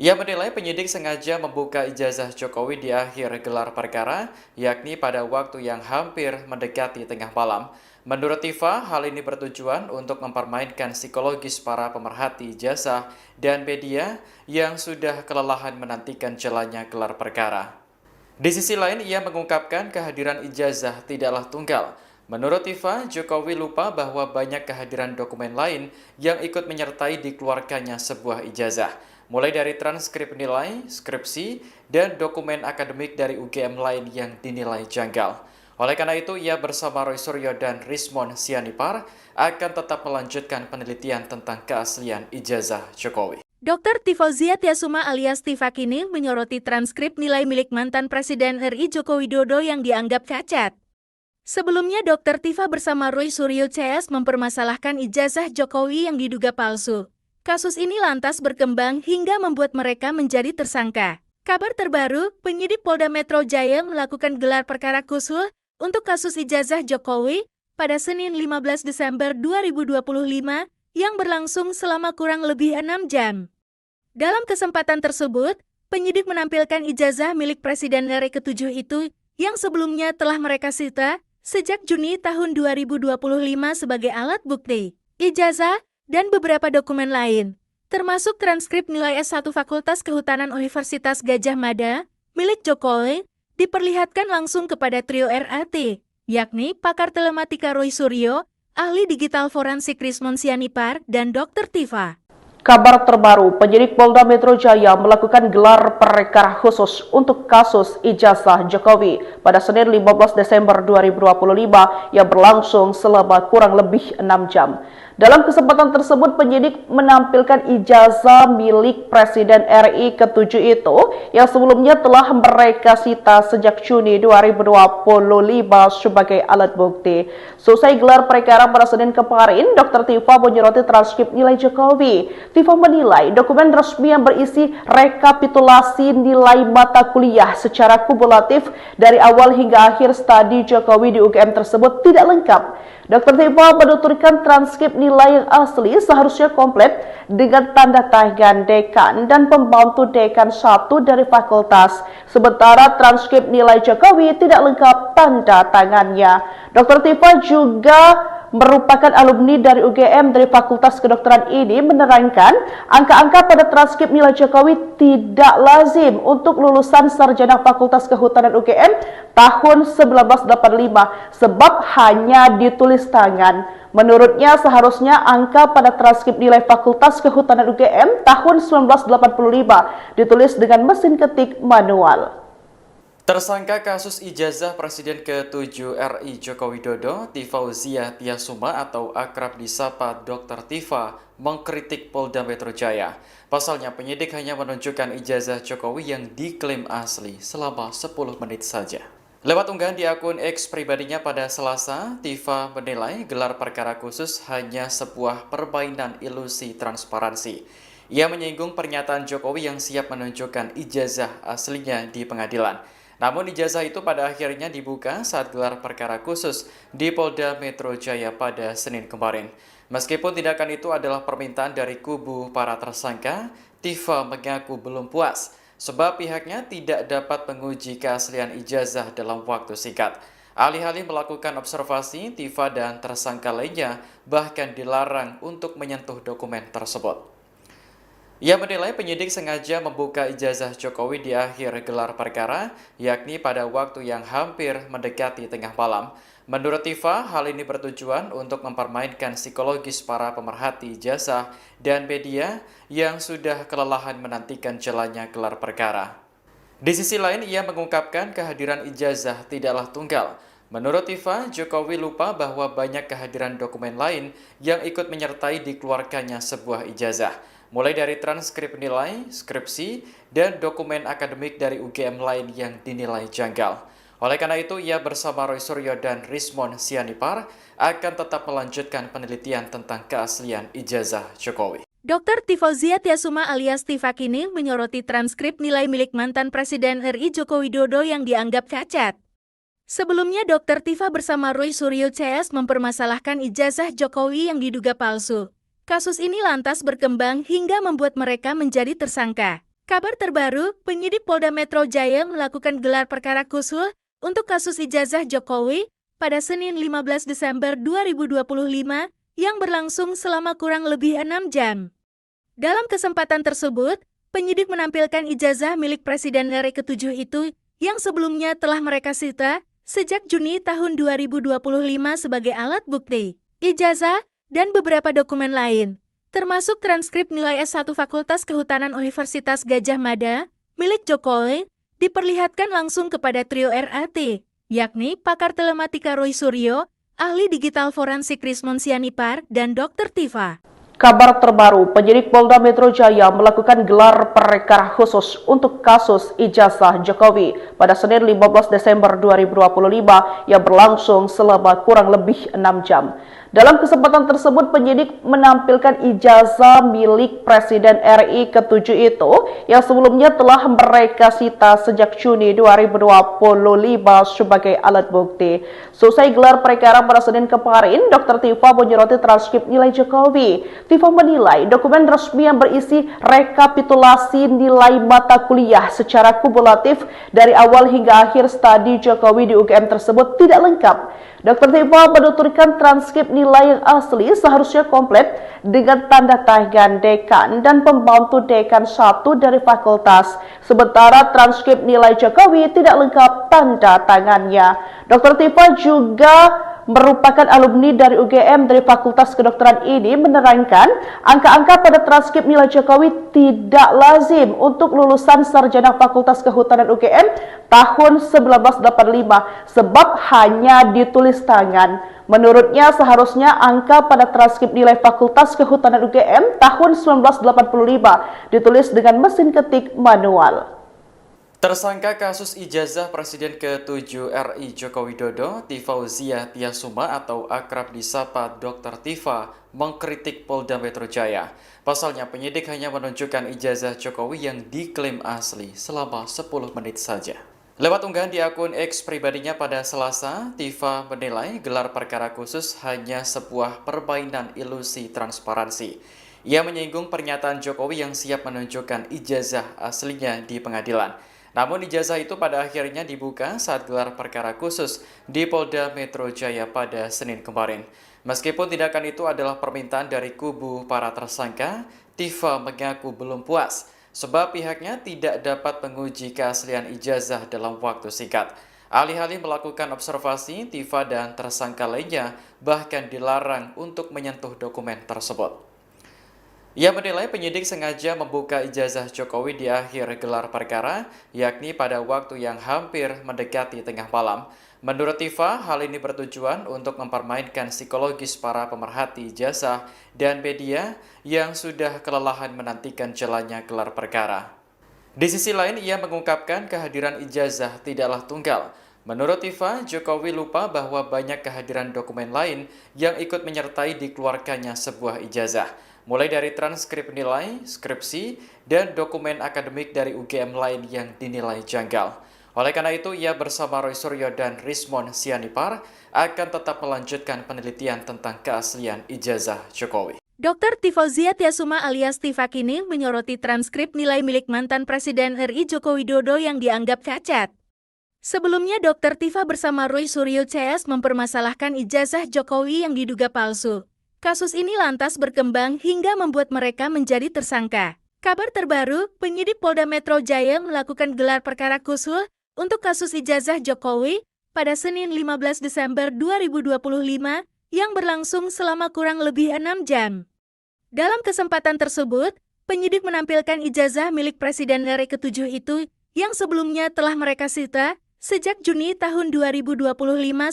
Ia menilai penyidik sengaja membuka ijazah Jokowi di akhir gelar perkara, yakni pada waktu yang hampir mendekati tengah malam. Menurut Tifa, hal ini bertujuan untuk mempermainkan psikologis para pemerhati ijazah dan media yang sudah kelelahan menantikan jalannya gelar perkara. Di sisi lain, ia mengungkapkan kehadiran ijazah tidaklah tunggal. Menurut Tifa, Jokowi lupa bahwa banyak kehadiran dokumen lain yang ikut menyertai dikeluarkannya sebuah ijazah, mulai dari transkrip nilai, skripsi, dan dokumen akademik dari UGM lain yang dinilai janggal. Oleh karena itu, ia bersama Roy Suryo dan Rismon Sianipar akan tetap melanjutkan penelitian tentang keaslian ijazah Jokowi. Dr. Tifauzia Tiasuma alias Tifa kini menyoroti transkrip nilai milik mantan Presiden RI Joko Widodo yang dianggap cacat. Sebelumnya, Dr. Tifa bersama Roy Suryo CS mempermasalahkan ijazah Jokowi yang diduga palsu. Kasus ini lantas berkembang hingga membuat mereka menjadi tersangka. Kabar terbaru, penyidik Polda Metro Jaya melakukan gelar perkara khusus untuk kasus ijazah Jokowi pada Senin 15 Desember 2025 yang berlangsung selama kurang lebih 6 jam. Dalam kesempatan tersebut, penyidik menampilkan ijazah milik Presiden RI ke-7 itu yang sebelumnya telah mereka sita sejak Juni tahun 2025 sebagai alat bukti. Ijazah dan beberapa dokumen lain, termasuk transkrip nilai S1 Fakultas Kehutanan Universitas Gadjah Mada milik Jokowi, diperlihatkan langsung kepada trio RAT, yakni pakar telematika Roy Suryo, ahli digital forensik Rismon Sianipar, dan Dr. Tifa. Kabar terbaru, penyidik Polda Metro Jaya melakukan gelar perkara khusus untuk kasus ijazah Jokowi pada Senin 15 Desember 2025 yang berlangsung selama kurang lebih 6 jam. Dalam kesempatan tersebut, penyidik menampilkan ijazah milik Presiden RI ke-7 itu yang sebelumnya telah mereka sita sejak Juni 2025 sebagai alat bukti. Selesai gelar perkara pada Senin kemarin, Dr. Tifa menyoroti transkrip nilai Jokowi. Tifa menilai dokumen resmi yang berisi rekapitulasi nilai mata kuliah secara kumulatif dari awal hingga akhir studi Jokowi di UGM tersebut tidak lengkap. Dr. Tifa menuturkan transkrip nilai yang asli seharusnya komplit dengan tanda tangan dekan dan pembantu dekan 1 dari fakultas. Sementara transkrip nilai Jokowi tidak lengkap tanda tangannya. Dr. Tifa juga merupakan alumni dari UGM dari Fakultas Kedokteran ini menerangkan angka-angka pada transkrip nilai Jokowi tidak lazim untuk lulusan sarjana Fakultas Kehutanan UGM tahun 1985 sebab hanya ditulis tangan. Menurutnya seharusnya angka pada transkrip nilai Fakultas Kehutanan UGM tahun 1985 ditulis dengan mesin ketik manual. Tersangka kasus ijazah Presiden ke-7 RI Joko Widodo, Tifauzia Tiasuma atau akrab disapa Dr. Tifa, mengkritik Polda Metro Jaya. Pasalnya penyidik hanya menunjukkan ijazah Jokowi yang diklaim asli selama 10 menit saja. Lewat unggahan di akun X pribadinya pada Selasa, Tifa menilai gelar perkara khusus hanya sebuah permainan ilusi transparansi. Ia menyinggung pernyataan Jokowi yang siap menunjukkan ijazah aslinya di pengadilan. Namun ijazah itu pada akhirnya dibuka saat gelar perkara khusus di Polda Metro Jaya pada Senin kemarin. Meskipun tindakan itu adalah permintaan dari kubu para tersangka, Tifa mengaku belum puas sebab pihaknya tidak dapat menguji keaslian ijazah dalam waktu singkat. Alih-alih melakukan observasi, Tifa dan tersangka lainnya bahkan dilarang untuk menyentuh dokumen tersebut. Ia menilai penyidik sengaja membuka ijazah Jokowi di akhir gelar perkara, yakni pada waktu yang hampir mendekati tengah malam. Menurut Tifa, hal ini bertujuan untuk mempermainkan psikologis para pemerhati ijazah dan media yang sudah kelelahan menantikan jalannya gelar perkara. Di sisi lain, ia mengungkapkan kehadiran ijazah tidaklah tunggal. Menurut Tifa, Jokowi lupa bahwa banyak kehadiran dokumen lain yang ikut menyertai dikeluarkannya sebuah ijazah, mulai dari transkrip nilai, skripsi, dan dokumen akademik dari UGM lain yang dinilai janggal. Oleh karena itu, ia bersama Roy Suryo dan Rismon Sianipar akan tetap melanjutkan penelitian tentang keaslian ijazah Jokowi. Dr. Tifauzia Tiasuma alias Tifa kini menyoroti transkrip nilai milik mantan Presiden RI Joko Widodo yang dianggap cacat. Sebelumnya, Dr. Tifa bersama Roy Suryo CS mempermasalahkan ijazah Jokowi yang diduga palsu. Kasus ini lantas berkembang hingga membuat mereka menjadi tersangka. Kabar terbaru, penyidik Polda Metro Jaya melakukan gelar perkara khusus untuk kasus ijazah Jokowi pada Senin 15 Desember 2025 yang berlangsung selama kurang lebih 6 jam. Dalam kesempatan tersebut, penyidik menampilkan ijazah milik Presiden RI ke-7 itu yang sebelumnya telah mereka sita sejak Juni tahun 2025 sebagai alat bukti, ijazah, dan beberapa dokumen lain, termasuk transkrip nilai S1 Fakultas Kehutanan Universitas Gadjah Mada, milik Jokowi, diperlihatkan langsung kepada trio RAT, yakni pakar telematika Roy Suryo, ahli digital forensik Rismon Sianipar, dan Dr. Tifa. Kabar terbaru, penyidik Polda Metro Jaya melakukan gelar perkara khusus untuk kasus ijazah Jokowi pada Senin 15 Desember 2025 yang berlangsung selama kurang lebih 6 jam. Dalam kesempatan tersebut, penyidik menampilkan ijazah milik Presiden RI ke-7 itu yang sebelumnya telah mereka sita sejak Juni 2025 sebagai alat bukti. Selesai gelar perkara pada Senin kemarin, Dr. Tifa menyoroti transkrip nilai Jokowi. Tifa menilai dokumen resmi yang berisi rekapitulasi nilai mata kuliah secara kumulatif dari awal hingga akhir studi Jokowi di UGM tersebut tidak lengkap. Dr. Tifa menuturkan transkrip nilai yang asli seharusnya komplit dengan tanda tangan dekan dan pembantu dekan 1 dari fakultas. Sementara transkrip nilai Jokowi tidak lengkap tanda tangannya. Dr. Tifa juga merupakan alumni dari UGM dari Fakultas Kedokteran ini menerangkan angka-angka pada transkrip nilai Jokowi tidak lazim untuk lulusan sarjana Fakultas Kehutanan UGM tahun 1985 sebab hanya ditulis tangan. Menurutnya seharusnya angka pada transkrip nilai Fakultas Kehutanan UGM tahun 1985 ditulis dengan mesin ketik manual. Tersangka kasus ijazah Presiden ke-7 RI Joko Widodo, Tifauzia Tiasuma atau akrab disapa Dr. Tifa, mengkritik Polda Metro Jaya. Pasalnya penyidik hanya menunjukkan ijazah Jokowi yang diklaim asli selama 10 menit saja. Lewat unggahan di akun X pribadinya pada Selasa, Tifa menilai gelar perkara khusus hanya sebuah permainan ilusi transparansi. Ia menyinggung pernyataan Jokowi yang siap menunjukkan ijazah aslinya di pengadilan. Namun ijazah itu pada akhirnya dibuka saat gelar perkara khusus di Polda Metro Jaya pada Senin kemarin. Meskipun tindakan itu adalah permintaan dari kubu para tersangka, Tifa mengaku belum puas sebab pihaknya tidak dapat menguji keaslian ijazah dalam waktu singkat. Alih-alih melakukan observasi, Tifa dan tersangka lainnya bahkan dilarang untuk menyentuh dokumen tersebut. Ia menilai penyidik sengaja membuka ijazah Jokowi di akhir gelar perkara, yakni pada waktu yang hampir mendekati tengah malam. Menurut Tifa, hal ini bertujuan untuk mempermainkan psikologis para pemerhati ijazah dan media yang sudah kelelahan menantikan jalannya gelar perkara. Di sisi lain, ia mengungkapkan kehadiran ijazah tidaklah tunggal. Menurut Tifa, Jokowi lupa bahwa banyak kehadiran dokumen lain yang ikut menyertai dikeluarkannya sebuah ijazah. Mulai dari transkrip nilai, skripsi, dan dokumen akademik dari UGM lain yang dinilai janggal. Oleh karena itu, ia bersama Roy Suryo dan Rismon Sianipar akan tetap melanjutkan penelitian tentang keaslian ijazah Jokowi. Dr. Tifauzia Tiasuma alias Tifa kini menyoroti transkrip nilai milik mantan Presiden RI Joko Widodo yang dianggap cacat. Sebelumnya, Dr. Tifa bersama Roy Suryo CS mempermasalahkan ijazah Jokowi yang diduga palsu. Kasus ini lantas berkembang hingga membuat mereka menjadi tersangka. Kabar terbaru, penyidik Polda Metro Jaya melakukan gelar perkara khusus untuk kasus ijazah Jokowi pada Senin 15 Desember 2025 yang berlangsung selama kurang lebih 6 jam. Dalam kesempatan tersebut, penyidik menampilkan ijazah milik Presiden RI ke-7 itu yang sebelumnya telah mereka sita sejak Juni tahun 2025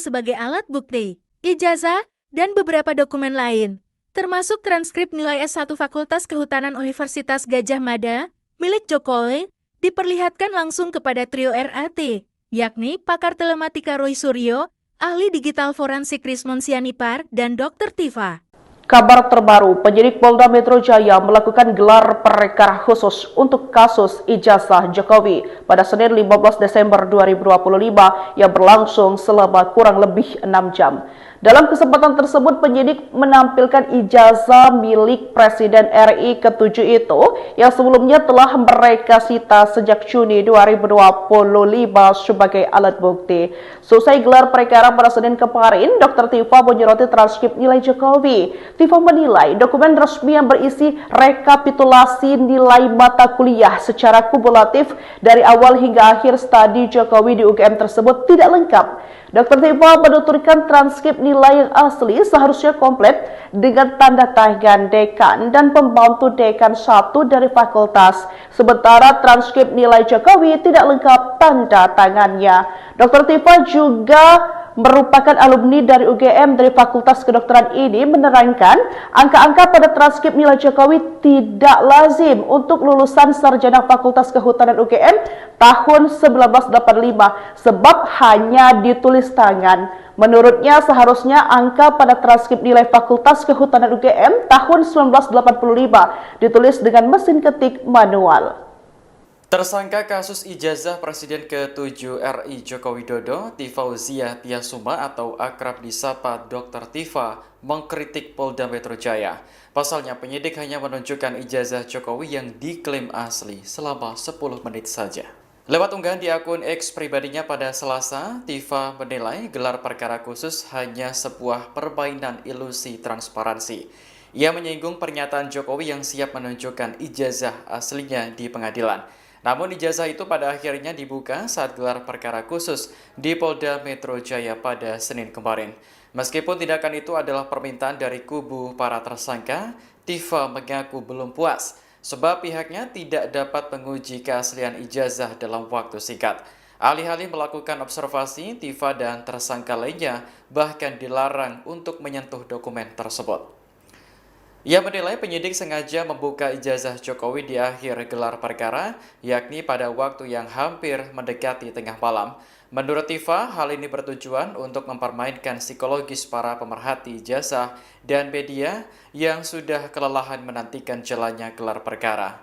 sebagai alat bukti. Ijazah dan beberapa dokumen lain, termasuk transkrip nilai S1 Fakultas Kehutanan Universitas Gadjah Mada, milik Jokowi, diperlihatkan langsung kepada trio RAT, yakni pakar telematika Roy Suryo, ahli digital forensik Rismon Sianipar, dan Dr. Tifa. Kabar terbaru, penyidik Polda Metro Jaya melakukan gelar perkara khusus untuk kasus ijazah Jokowi pada Senin 15 Desember 2025 yang berlangsung selama kurang lebih 6 jam. Dalam kesempatan tersebut, penyidik menampilkan ijazah milik Presiden RI ke-7 itu yang sebelumnya telah mereka sita sejak Juni 2025 sebagai alat bukti. Selesai gelar perkara pada Senin kemarin, Dr. Tifa menyoroti transkrip nilai Jokowi. Tifa menilai dokumen resmi yang berisi rekapitulasi nilai mata kuliah secara kumulatif dari awal hingga akhir studi Jokowi di UGM tersebut tidak lengkap. Dr. Tifa menuturkan transkrip nilai yang asli seharusnya komplit dengan tanda tangan dekan dan pembantu dekan 1 dari fakultas. Sementara transkrip nilai Jokowi tidak lengkap tanda tangannya. Dr. Tifa juga merupakan alumni dari UGM dari Fakultas Kedokteran ini menerangkan angka-angka pada transkrip nilai Jokowi tidak lazim untuk lulusan sarjana Fakultas Kehutanan UGM tahun 1985 sebab hanya ditulis tangan. Menurutnya seharusnya angka pada transkrip nilai Fakultas Kehutanan UGM tahun 1985 ditulis dengan mesin ketik manual. Tersangka kasus ijazah Presiden ke-7 RI Joko Widodo, Tifauzia Tiasuma atau akrab disapa Dr. Tifa, mengkritik Polda Metro Jaya. Pasalnya penyidik hanya menunjukkan ijazah Jokowi yang diklaim asli selama 10 menit saja. Lewat unggahan di akun X pribadinya pada Selasa, Tifa menilai gelar perkara khusus hanya sebuah permainan ilusi transparansi. Ia menyinggung pernyataan Jokowi yang siap menunjukkan ijazah aslinya di pengadilan. Namun ijazah itu pada akhirnya dibuka saat gelar perkara khusus di Polda Metro Jaya pada Senin kemarin. Meskipun tindakan itu adalah permintaan dari kubu para tersangka, Tifa mengaku belum puas sebab pihaknya tidak dapat menguji keaslian ijazah dalam waktu singkat. Alih-alih melakukan observasi, Tifa dan tersangka lainnya bahkan dilarang untuk menyentuh dokumen tersebut. Ia menilai penyidik sengaja membuka ijazah Jokowi di akhir gelar perkara, yakni pada waktu yang hampir mendekati tengah malam. Menurut Tifa, hal ini bertujuan untuk mempermainkan psikologis para pemerhati ijazah dan media yang sudah kelelahan menantikan jalannya gelar perkara.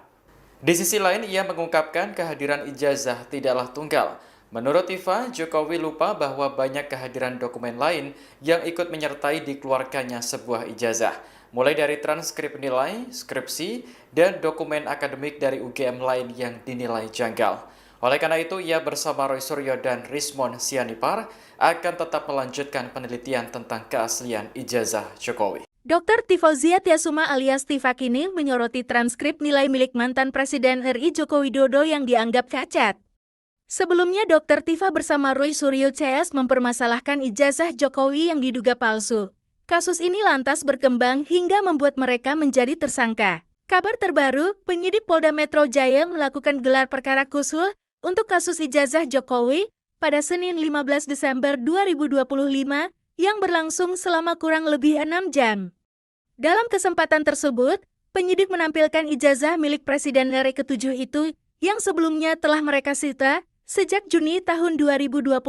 Di sisi lain, ia mengungkapkan kehadiran ijazah tidaklah tunggal. Menurut Tifa, Jokowi lupa bahwa banyak kehadiran dokumen lain yang ikut menyertai dikeluarkannya sebuah ijazah. Mulai dari transkrip nilai, skripsi, dan dokumen akademik dari UGM lain yang dinilai janggal. Oleh karena itu, ia bersama Roy Suryo dan Rismon Sianipar akan tetap melanjutkan penelitian tentang keaslian ijazah Jokowi. Dr. Tifauzia Tiasuma alias Tifa kini menyoroti transkrip nilai milik mantan Presiden RI Joko Widodo yang dianggap cacat. Sebelumnya, Dr. Tifa bersama Roy Suryo CS mempermasalahkan ijazah Jokowi yang diduga palsu. Kasus ini lantas berkembang hingga membuat mereka menjadi tersangka. Kabar terbaru, penyidik Polda Metro Jaya melakukan gelar perkara khusus untuk kasus ijazah Jokowi pada Senin 15 Desember 2025 yang berlangsung selama kurang lebih 6 jam. Dalam kesempatan tersebut, penyidik menampilkan ijazah milik Presiden RI ke-7 itu yang sebelumnya telah mereka sita sejak Juni tahun 2025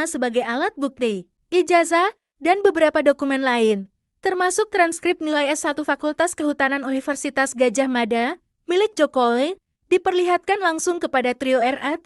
sebagai alat bukti. Ijazah dan beberapa dokumen lain, termasuk transkrip nilai S1 Fakultas Kehutanan Universitas Gadjah Mada milik Jokowi, diperlihatkan langsung kepada trio RAT,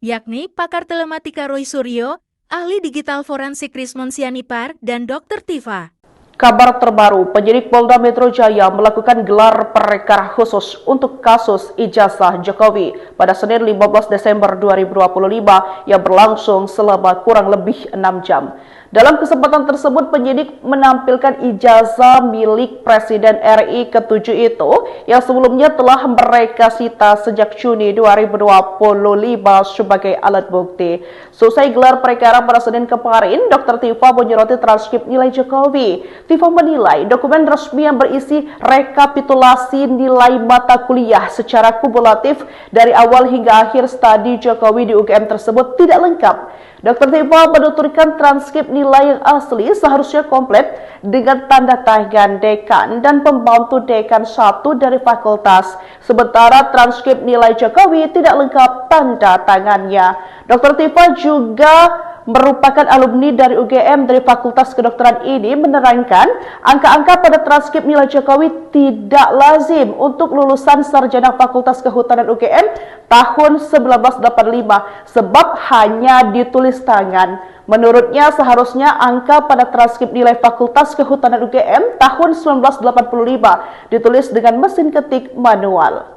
yakni pakar telematika Roy Suryo, ahli digital forensik Rismon Sianipar, dan Dr. Tifa. Kabar terbaru, penyidik Polda Metro Jaya melakukan gelar perkara khusus untuk kasus ijazah Jokowi pada Senin 15 Desember 2025 yang berlangsung selama kurang lebih 6 jam. Dalam kesempatan tersebut, penyidik menampilkan ijazah milik Presiden RI ke-7 itu yang sebelumnya telah mereka sita sejak Juni 2025 sebagai alat bukti. Selesai gelar perkara pada Senin kemarin, Dr. Tifa menyoroti transkrip nilai Jokowi. Tifa menilai dokumen resmi yang berisi rekapitulasi nilai mata kuliah secara kumulatif dari awal hingga akhir studi Jokowi di UGM tersebut tidak lengkap. Dr. Tifa menuturkan transkrip nilai yang asli seharusnya komplit dengan tanda tangan dekan dan pembantu dekan 1 dari fakultas. Sementara transkrip nilai Jokowi tidak lengkap tanda tangannya. Dr. Tifa juga merupakan alumni dari UGM dari Fakultas Kedokteran ini menerangkan angka-angka pada transkrip nilai Jokowi tidak lazim untuk lulusan sarjana Fakultas Kehutanan UGM tahun 1985 sebab hanya ditulis tangan. Menurutnya seharusnya angka pada transkrip nilai Fakultas Kehutanan UGM tahun 1985 ditulis dengan mesin ketik manual.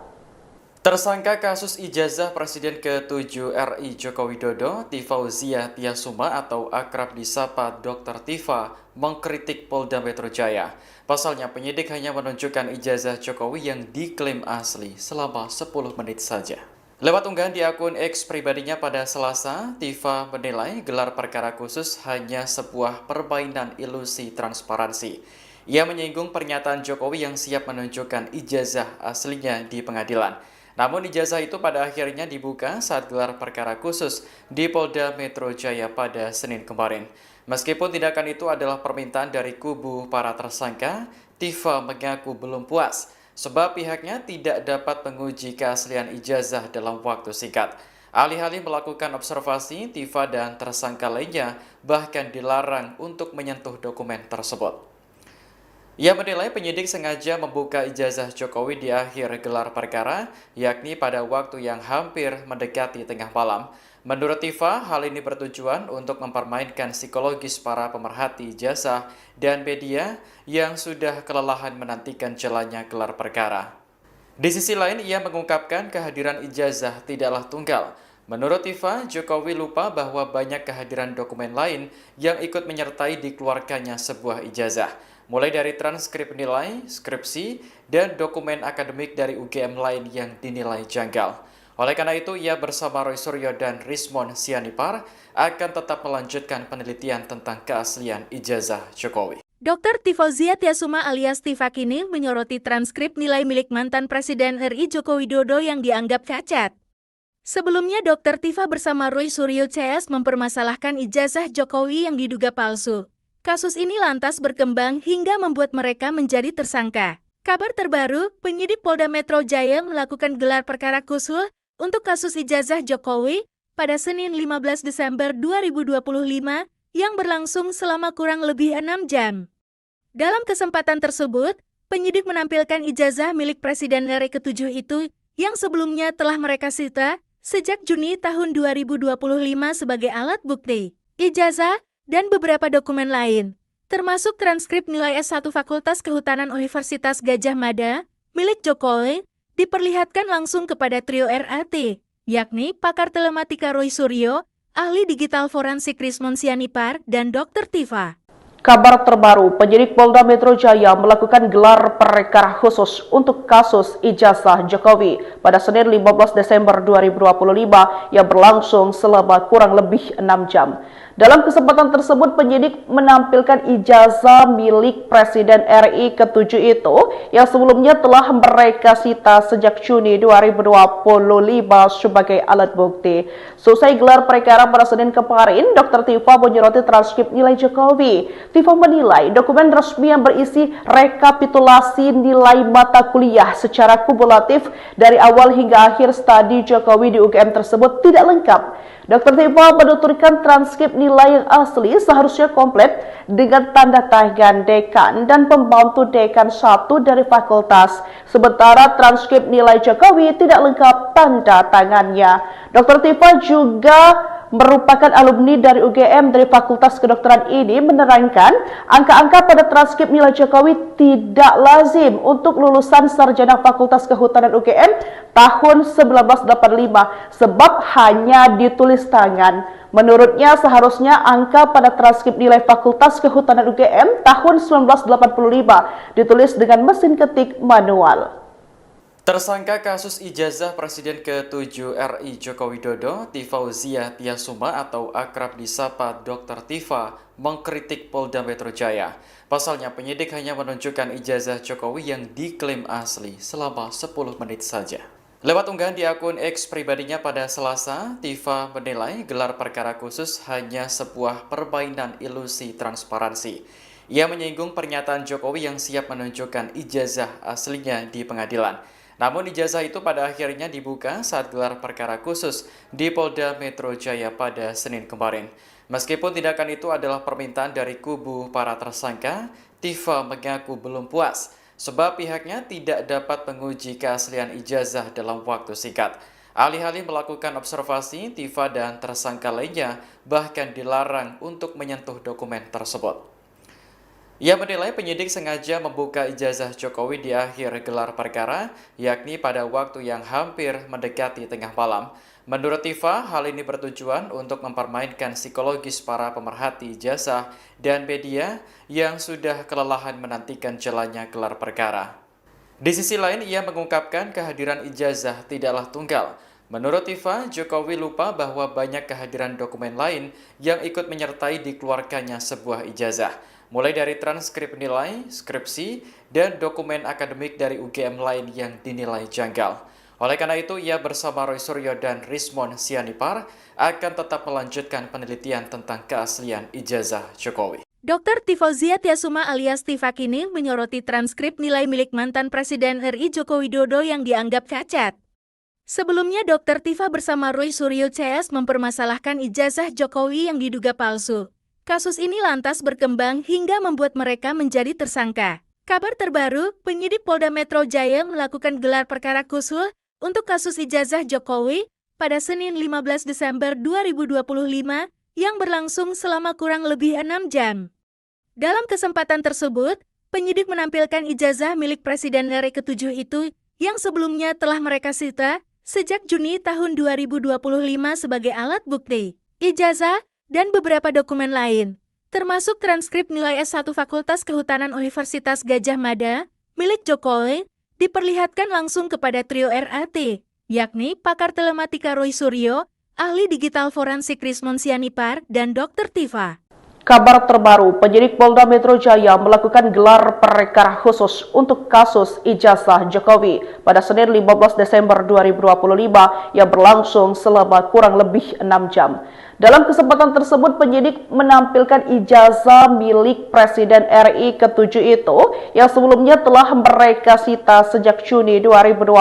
Tersangka kasus ijazah Presiden ke-7 RI Joko Widodo, Tifauzia Tiasuma atau akrab disapa Dr. Tifa, mengkritik Polda Metro Jaya. Pasalnya penyidik hanya menunjukkan ijazah Jokowi yang diklaim asli selama 10 menit saja. Lewat unggahan di akun X pribadinya pada Selasa, Tifa menilai gelar perkara khusus hanya sebuah permainan ilusi transparansi. Ia menyinggung pernyataan Jokowi yang siap menunjukkan ijazah aslinya di pengadilan. Namun ijazah itu pada akhirnya dibuka saat gelar perkara khusus di Polda Metro Jaya pada Senin kemarin. Meskipun tindakan itu adalah permintaan dari kubu para tersangka, Tifa mengaku belum puas sebab pihaknya tidak dapat menguji keaslian ijazah dalam waktu singkat. Alih-alih melakukan observasi, Tifa dan tersangka lainnya bahkan dilarang untuk menyentuh dokumen tersebut. Ia menilai penyidik sengaja membuka ijazah Jokowi di akhir gelar perkara, yakni pada waktu yang hampir mendekati tengah malam. Menurut Tifa, hal ini bertujuan untuk mempermainkan psikologis para pemerhati ijazah dan media yang sudah kelelahan menantikan jalannya gelar perkara. Di sisi lain, ia mengungkapkan kehadiran ijazah tidaklah tunggal. Menurut Tifa, Jokowi lupa bahwa banyak kehadiran dokumen lain yang ikut menyertai dikeluarkannya sebuah ijazah. Mulai dari transkrip nilai, skripsi, dan dokumen akademik dari UGM lain yang dinilai janggal. Oleh karena itu, ia bersama Roy Suryo dan Rismon Sianipar akan tetap melanjutkan penelitian tentang keaslian ijazah Jokowi. Dr. Tifauzia Tiasuma alias Tifa kini menyoroti transkrip nilai milik mantan Presiden RI Joko Widodo yang dianggap cacat. Sebelumnya, Dr. Tifa bersama Roy Suryo CS mempermasalahkan ijazah Jokowi yang diduga palsu. Kasus ini lantas berkembang hingga membuat mereka menjadi tersangka. Kabar terbaru, penyidik Polda Metro Jaya melakukan gelar perkara khusus untuk kasus ijazah Jokowi pada Senin 15 Desember 2025 yang berlangsung selama kurang lebih 6 jam. Dalam kesempatan tersebut, penyidik menampilkan ijazah milik Presiden RI ke-7 itu yang sebelumnya telah mereka sita sejak Juni tahun 2025 sebagai alat bukti. Ijazah dan beberapa dokumen lain, termasuk transkrip nilai S1 Fakultas Kehutanan Universitas Gadjah Mada, milik Jokowi, diperlihatkan langsung kepada trio RAT, yakni pakar telematika Roy Suryo, ahli digital forensik Rismon Sianipar, dan Dr. Tifa. Kabar terbaru, penyidik Polda Metro Jaya melakukan gelar perkara khusus untuk kasus ijazah Jokowi pada Senin 15 Desember 2025 yang berlangsung selama kurang lebih 6 jam. Dalam kesempatan tersebut, penyidik menampilkan ijazah milik Presiden RI ke-7 itu yang sebelumnya telah mereka sita sejak Juni 2025 sebagai alat bukti. Selesai gelar perkara pada Senin kemarin, Dr. Tifa menyoroti transkrip nilai Jokowi. Tifa menilai dokumen resmi yang berisi rekapitulasi nilai mata kuliah secara kumulatif dari awal hingga akhir studi Jokowi di UGM tersebut tidak lengkap. Dr. Tifa menuturkan transkrip nilai yang asli seharusnya komplit dengan tanda tangan dekan dan pembantu dekan 1 dari fakultas. Sementara transkrip nilai Jokowi tidak lengkap tanda tangannya. Dr. Tifa juga merupakan alumni dari UGM dari Fakultas Kedokteran ini menerangkan angka-angka pada transkrip nilai Jokowi tidak lazim untuk lulusan sarjana Fakultas Kehutanan UGM tahun 1985 sebab hanya ditulis tangan. Menurutnya seharusnya angka pada transkrip nilai Fakultas Kehutanan UGM tahun 1985 ditulis dengan mesin ketik manual. Tersangka kasus ijazah Presiden ke-7 RI Joko Widodo, Tifauzia Tiasuma atau akrab disapa Dr. Tifa, mengkritik Polda Metro Jaya. Pasalnya penyidik hanya menunjukkan ijazah Jokowi yang diklaim asli selama 10 menit saja. Lewat unggahan di akun X pribadinya pada Selasa, Tifa menilai gelar perkara khusus hanya sebuah permainan ilusi transparansi. Ia menyinggung pernyataan Jokowi yang siap menunjukkan ijazah aslinya di pengadilan. Namun ijazah itu pada akhirnya dibuka saat gelar perkara khusus di Polda Metro Jaya pada Senin kemarin. Meskipun tindakan itu adalah permintaan dari kubu para tersangka, Tifa mengaku belum puas sebab pihaknya tidak dapat menguji keaslian ijazah dalam waktu singkat. Alih-alih melakukan observasi, Tifa dan tersangka lainnya bahkan dilarang untuk menyentuh dokumen tersebut. Ia menilai penyidik sengaja membuka ijazah Jokowi di akhir gelar perkara, yakni pada waktu yang hampir mendekati tengah malam. Menurut Tifa, hal ini bertujuan untuk mempermainkan psikologis para pemerhati ijazah dan media yang sudah kelelahan menantikan jalannya gelar perkara. Di sisi lain, ia mengungkapkan kehadiran ijazah tidaklah tunggal. Menurut Tifa, Jokowi lupa bahwa banyak kehadiran dokumen lain yang ikut menyertai dikeluarkannya sebuah ijazah, mulai dari transkrip nilai, skripsi, dan dokumen akademik dari UGM lain yang dinilai janggal. Oleh karena itu, ia bersama Roy Suryo dan Rismon Sianipar akan tetap melanjutkan penelitian tentang keaslian ijazah Jokowi. Dr. Tifauzia Tiasuma alias Tifa kini menyoroti transkrip nilai milik mantan Presiden RI Joko Widodo yang dianggap cacat. Sebelumnya, Dr. Tifa bersama Roy Suryo CS mempermasalahkan ijazah Jokowi yang diduga palsu. Kasus ini lantas berkembang hingga membuat mereka menjadi tersangka. Kabar terbaru, penyidik Polda Metro Jaya melakukan gelar perkara khusus untuk kasus ijazah Jokowi pada Senin 15 Desember 2025 yang berlangsung selama kurang lebih 6 jam. Dalam kesempatan tersebut, penyidik menampilkan ijazah milik Presiden RI ke-7 itu yang sebelumnya telah mereka sita sejak Juni tahun 2025 sebagai alat bukti, ijazah, dan beberapa dokumen lain, termasuk transkrip nilai S1 Fakultas Kehutanan Universitas Gadjah Mada milik Jokowi, diperlihatkan langsung kepada trio RAT, yakni pakar telematika Roy Suryo, ahli digital forensik Rismon Sianipar, dan Dr. Tifa. Kabar terbaru, penyidik Polda Metro Jaya melakukan gelar perkara khusus untuk kasus ijazah Jokowi pada Senin 15 Desember 2025 yang berlangsung selama kurang lebih 6 jam. Dalam kesempatan tersebut, penyidik menampilkan ijazah milik Presiden RI ke-7 itu yang sebelumnya telah mereka sita sejak Juni 2025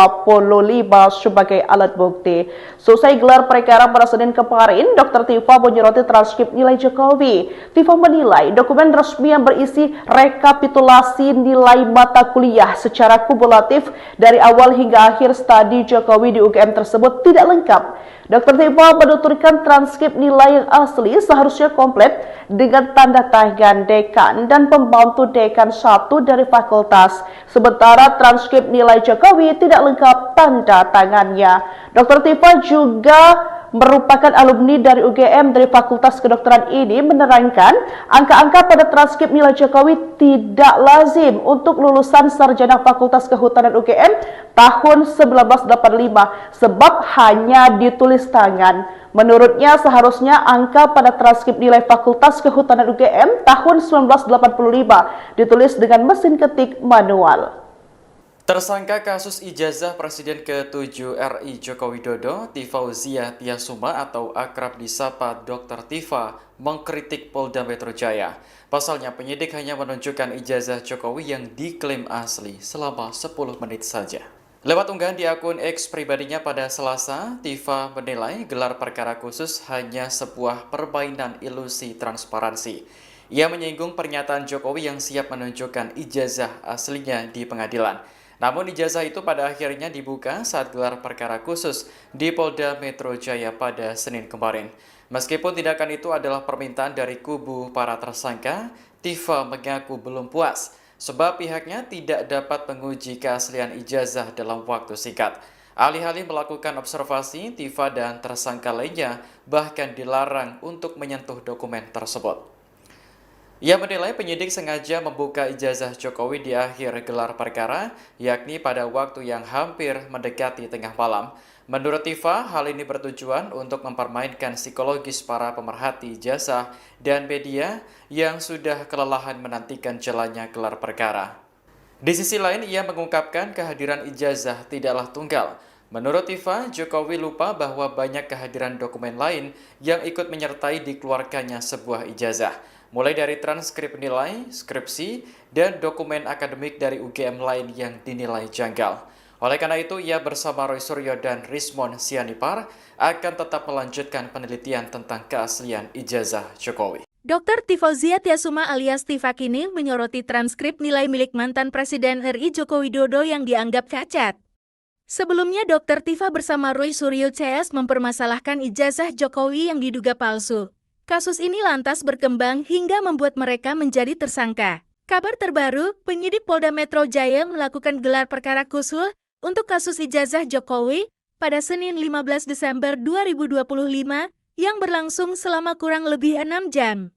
sebagai alat bukti. Selesai gelar perkara pada Senin kemarin, Dr. Tifa menyoroti transkrip nilai Jokowi. Tifa menilai dokumen resmi yang berisi rekapitulasi nilai mata kuliah secara kumulatif dari awal hingga akhir studi Jokowi di UGM tersebut tidak lengkap. Dr. Tifa menuturkan transkrip nilai yang asli seharusnya komplit dengan tanda tangan dekan dan pembantu dekan 1 dari fakultas. Sementara transkrip nilai Jokowi tidak lengkap tanda tangannya. Dr. Tifa juga merupakan alumni dari UGM dari Fakultas Kedokteran ini menerangkan angka-angka pada transkrip nilai Jokowi tidak lazim untuk lulusan sarjana Fakultas Kehutanan UGM tahun 1985 sebab hanya ditulis tangan. Menurutnya seharusnya angka pada transkrip nilai Fakultas Kehutanan UGM tahun 1985 ditulis dengan mesin ketik manual. Tersangka kasus ijazah Presiden ke-7 RI Joko Widodo, Tifauzia Tiasuma atau akrab disapa Dr. Tifa, mengkritik Polda Metro Jaya. Pasalnya penyidik hanya menunjukkan ijazah Jokowi yang diklaim asli selama 10 menit saja. Lewat unggahan di akun X pribadinya pada Selasa, Tifa menilai gelar perkara khusus hanya sebuah permainan ilusi transparansi. Ia menyinggung pernyataan Jokowi yang siap menunjukkan ijazah aslinya di pengadilan. Namun ijazah itu pada akhirnya dibuka saat gelar perkara khusus di Polda Metro Jaya pada Senin kemarin. Meskipun tindakan itu adalah permintaan dari kubu para tersangka, Tifa mengaku belum puas sebab pihaknya tidak dapat menguji keaslian ijazah dalam waktu singkat. Alih-alih melakukan observasi, Tifa dan tersangka lainnya bahkan dilarang untuk menyentuh dokumen tersebut. Ia menilai penyidik sengaja membuka ijazah Jokowi di akhir gelar perkara, yakni pada waktu yang hampir mendekati tengah malam. Menurut Tifa, hal ini bertujuan untuk mempermainkan psikologis para pemerhati ijazah dan media yang sudah kelelahan menantikan jalannya gelar perkara. Di sisi lain, ia mengungkapkan kehadiran ijazah tidaklah tunggal. Menurut Tifa, Jokowi lupa bahwa banyak kehadiran dokumen lain yang ikut menyertai dikeluarkannya sebuah ijazah, mulai dari transkrip nilai, skripsi, dan dokumen akademik dari UGM lain yang dinilai janggal. Oleh karena itu, ia bersama Roy Suryo dan Rismon Sianipar akan tetap melanjutkan penelitian tentang keaslian ijazah Jokowi. Dr. Tifauzia Tiasuma alias Tifa kini menyoroti transkrip nilai milik mantan Presiden RI Joko Widodo yang dianggap cacat. Sebelumnya, Dr. Tifa bersama Roy Suryo CS mempermasalahkan ijazah Jokowi yang diduga palsu. Kasus ini lantas berkembang hingga membuat mereka menjadi tersangka. Kabar terbaru, penyidik Polda Metro Jaya melakukan gelar perkara khusus untuk kasus ijazah Jokowi pada Senin 15 Desember 2025 yang berlangsung selama kurang lebih 6 jam.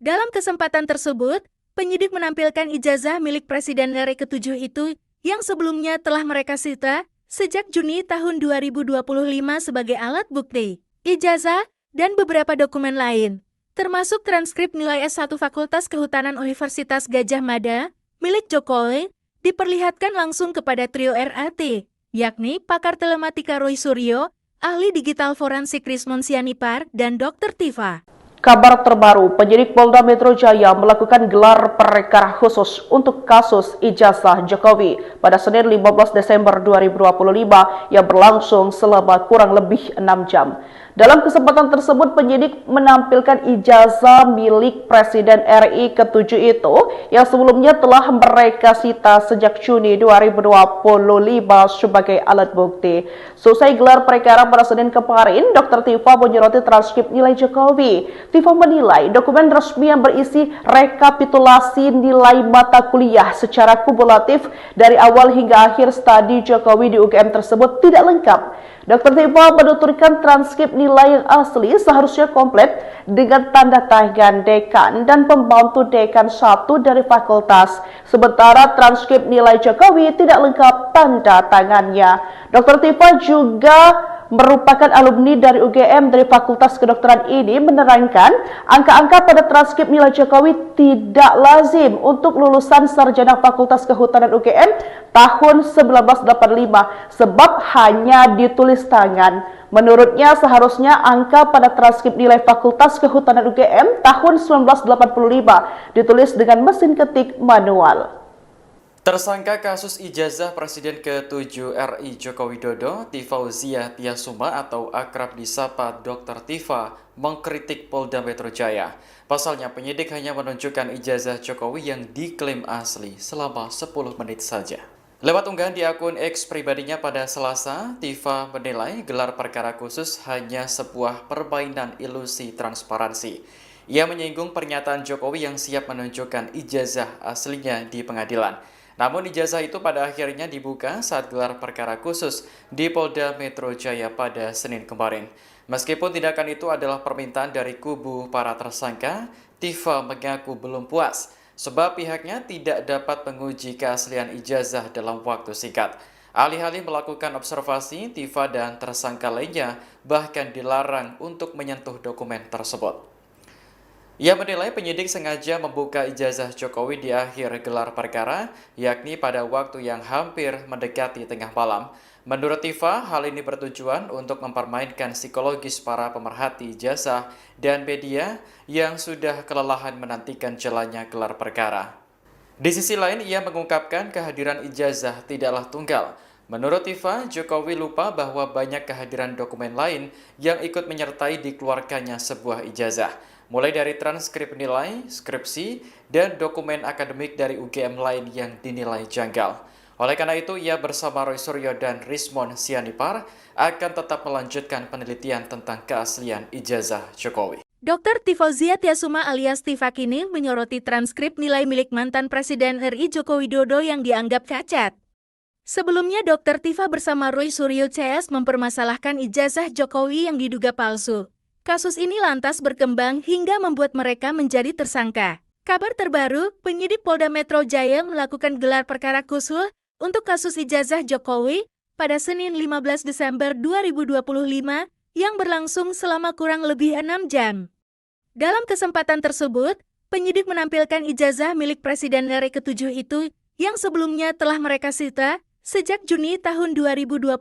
Dalam kesempatan tersebut, penyidik menampilkan ijazah milik Presiden RI ke-7 itu yang sebelumnya telah mereka sita sejak Juni tahun 2025 sebagai alat bukti. Ijazah dan beberapa dokumen lain, termasuk transkrip nilai S1 Fakultas Kehutanan Universitas Gadjah Mada milik Jokowi, diperlihatkan langsung kepada trio RAT, yakni pakar telematika Roy Suryo, ahli digital forensik Rismon Sianipar, dan Dr. Tifa. Kabar terbaru, penyidik Polda Metro Jaya melakukan gelar perkara khusus untuk kasus ijazah Jokowi pada Senin 15 Desember 2025 yang berlangsung selama kurang lebih 6 jam. Dalam kesempatan tersebut, penyidik menampilkan ijazah milik Presiden RI ke-7 itu yang sebelumnya telah mereka sita sejak Juni 2025 sebagai alat bukti. Selesai gelar perkara pada Senin kemarin, Dr. Tifa menyoroti transkrip nilai Jokowi. Tifa menilai dokumen resmi yang berisi rekapitulasi nilai mata kuliah secara kumulatif dari awal hingga akhir studi Jokowi di UGM tersebut tidak lengkap. Dr. Tifa menuturkan transkrip nilai yang asli seharusnya komplit dengan tanda tangan dekan dan pembantu dekan 1 dari fakultas. Sementara transkrip nilai Jokowi tidak lengkap tanda tangannya. Dr. Tifa juga merupakan alumni dari UGM dari Fakultas Kedokteran ini menerangkan angka-angka pada transkrip nilai Jokowi tidak lazim untuk lulusan sarjana Fakultas Kehutanan UGM tahun 1985 sebab hanya ditulis tangan. Menurutnya seharusnya angka pada transkrip nilai Fakultas Kehutanan UGM tahun 1985 ditulis dengan mesin ketik manual. Tersangka kasus ijazah Presiden ke-7 RI Joko Widodo, Tifauzia Tiasuma atau akrab disapa Dr. Tifa, mengkritik Polda Metro Jaya. Pasalnya penyidik hanya menunjukkan ijazah Jokowi yang diklaim asli selama 10 menit saja. Lewat unggahan di akun X pribadinya pada Selasa, Tifa menilai gelar perkara khusus hanya sebuah permainan ilusi transparansi. Ia menyinggung pernyataan Jokowi yang siap menunjukkan ijazah aslinya di pengadilan. Namun ijazah itu pada akhirnya dibuka saat gelar perkara khusus di Polda Metro Jaya pada Senin kemarin. Meskipun tindakan itu adalah permintaan dari kubu para tersangka, Tifa mengaku belum puas sebab pihaknya tidak dapat menguji keaslian ijazah dalam waktu singkat. Alih-alih melakukan observasi, Tifa dan tersangka lainnya bahkan dilarang untuk menyentuh dokumen tersebut. Ia menilai penyidik sengaja membuka ijazah Jokowi di akhir gelar perkara, yakni pada waktu yang hampir mendekati tengah malam. Menurut Tifa, hal ini bertujuan untuk mempermainkan psikologis para pemerhati ijazah dan media yang sudah kelelahan menantikan jalannya gelar perkara. Di sisi lain, ia mengungkapkan kehadiran ijazah tidaklah tunggal. Menurut Tifa, Jokowi lupa bahwa banyak kehadiran dokumen lain yang ikut menyertai dikeluarkannya sebuah ijazah. Mulai dari transkrip nilai, skripsi, dan dokumen akademik dari UGM lain yang dinilai janggal. Oleh karena itu, ia bersama Roy Suryo dan Rismon Sianipar akan tetap melanjutkan penelitian tentang keaslian ijazah Jokowi. Dr. Tifauzia Tiasuma alias Tifa kini menyoroti transkrip nilai milik mantan Presiden RI Joko Widodo yang dianggap cacat. Sebelumnya, Dr. Tifa bersama Roy Suryo CS mempermasalahkan ijazah Jokowi yang diduga palsu. Kasus ini lantas berkembang hingga membuat mereka menjadi tersangka. Kabar terbaru, penyidik Polda Metro Jaya melakukan gelar perkara khusus untuk kasus ijazah Jokowi pada Senin 15 Desember 2025 yang berlangsung selama kurang lebih 6 jam. Dalam kesempatan tersebut, penyidik menampilkan ijazah milik Presiden RI ke-7 itu yang sebelumnya telah mereka sita sejak Juni tahun 2025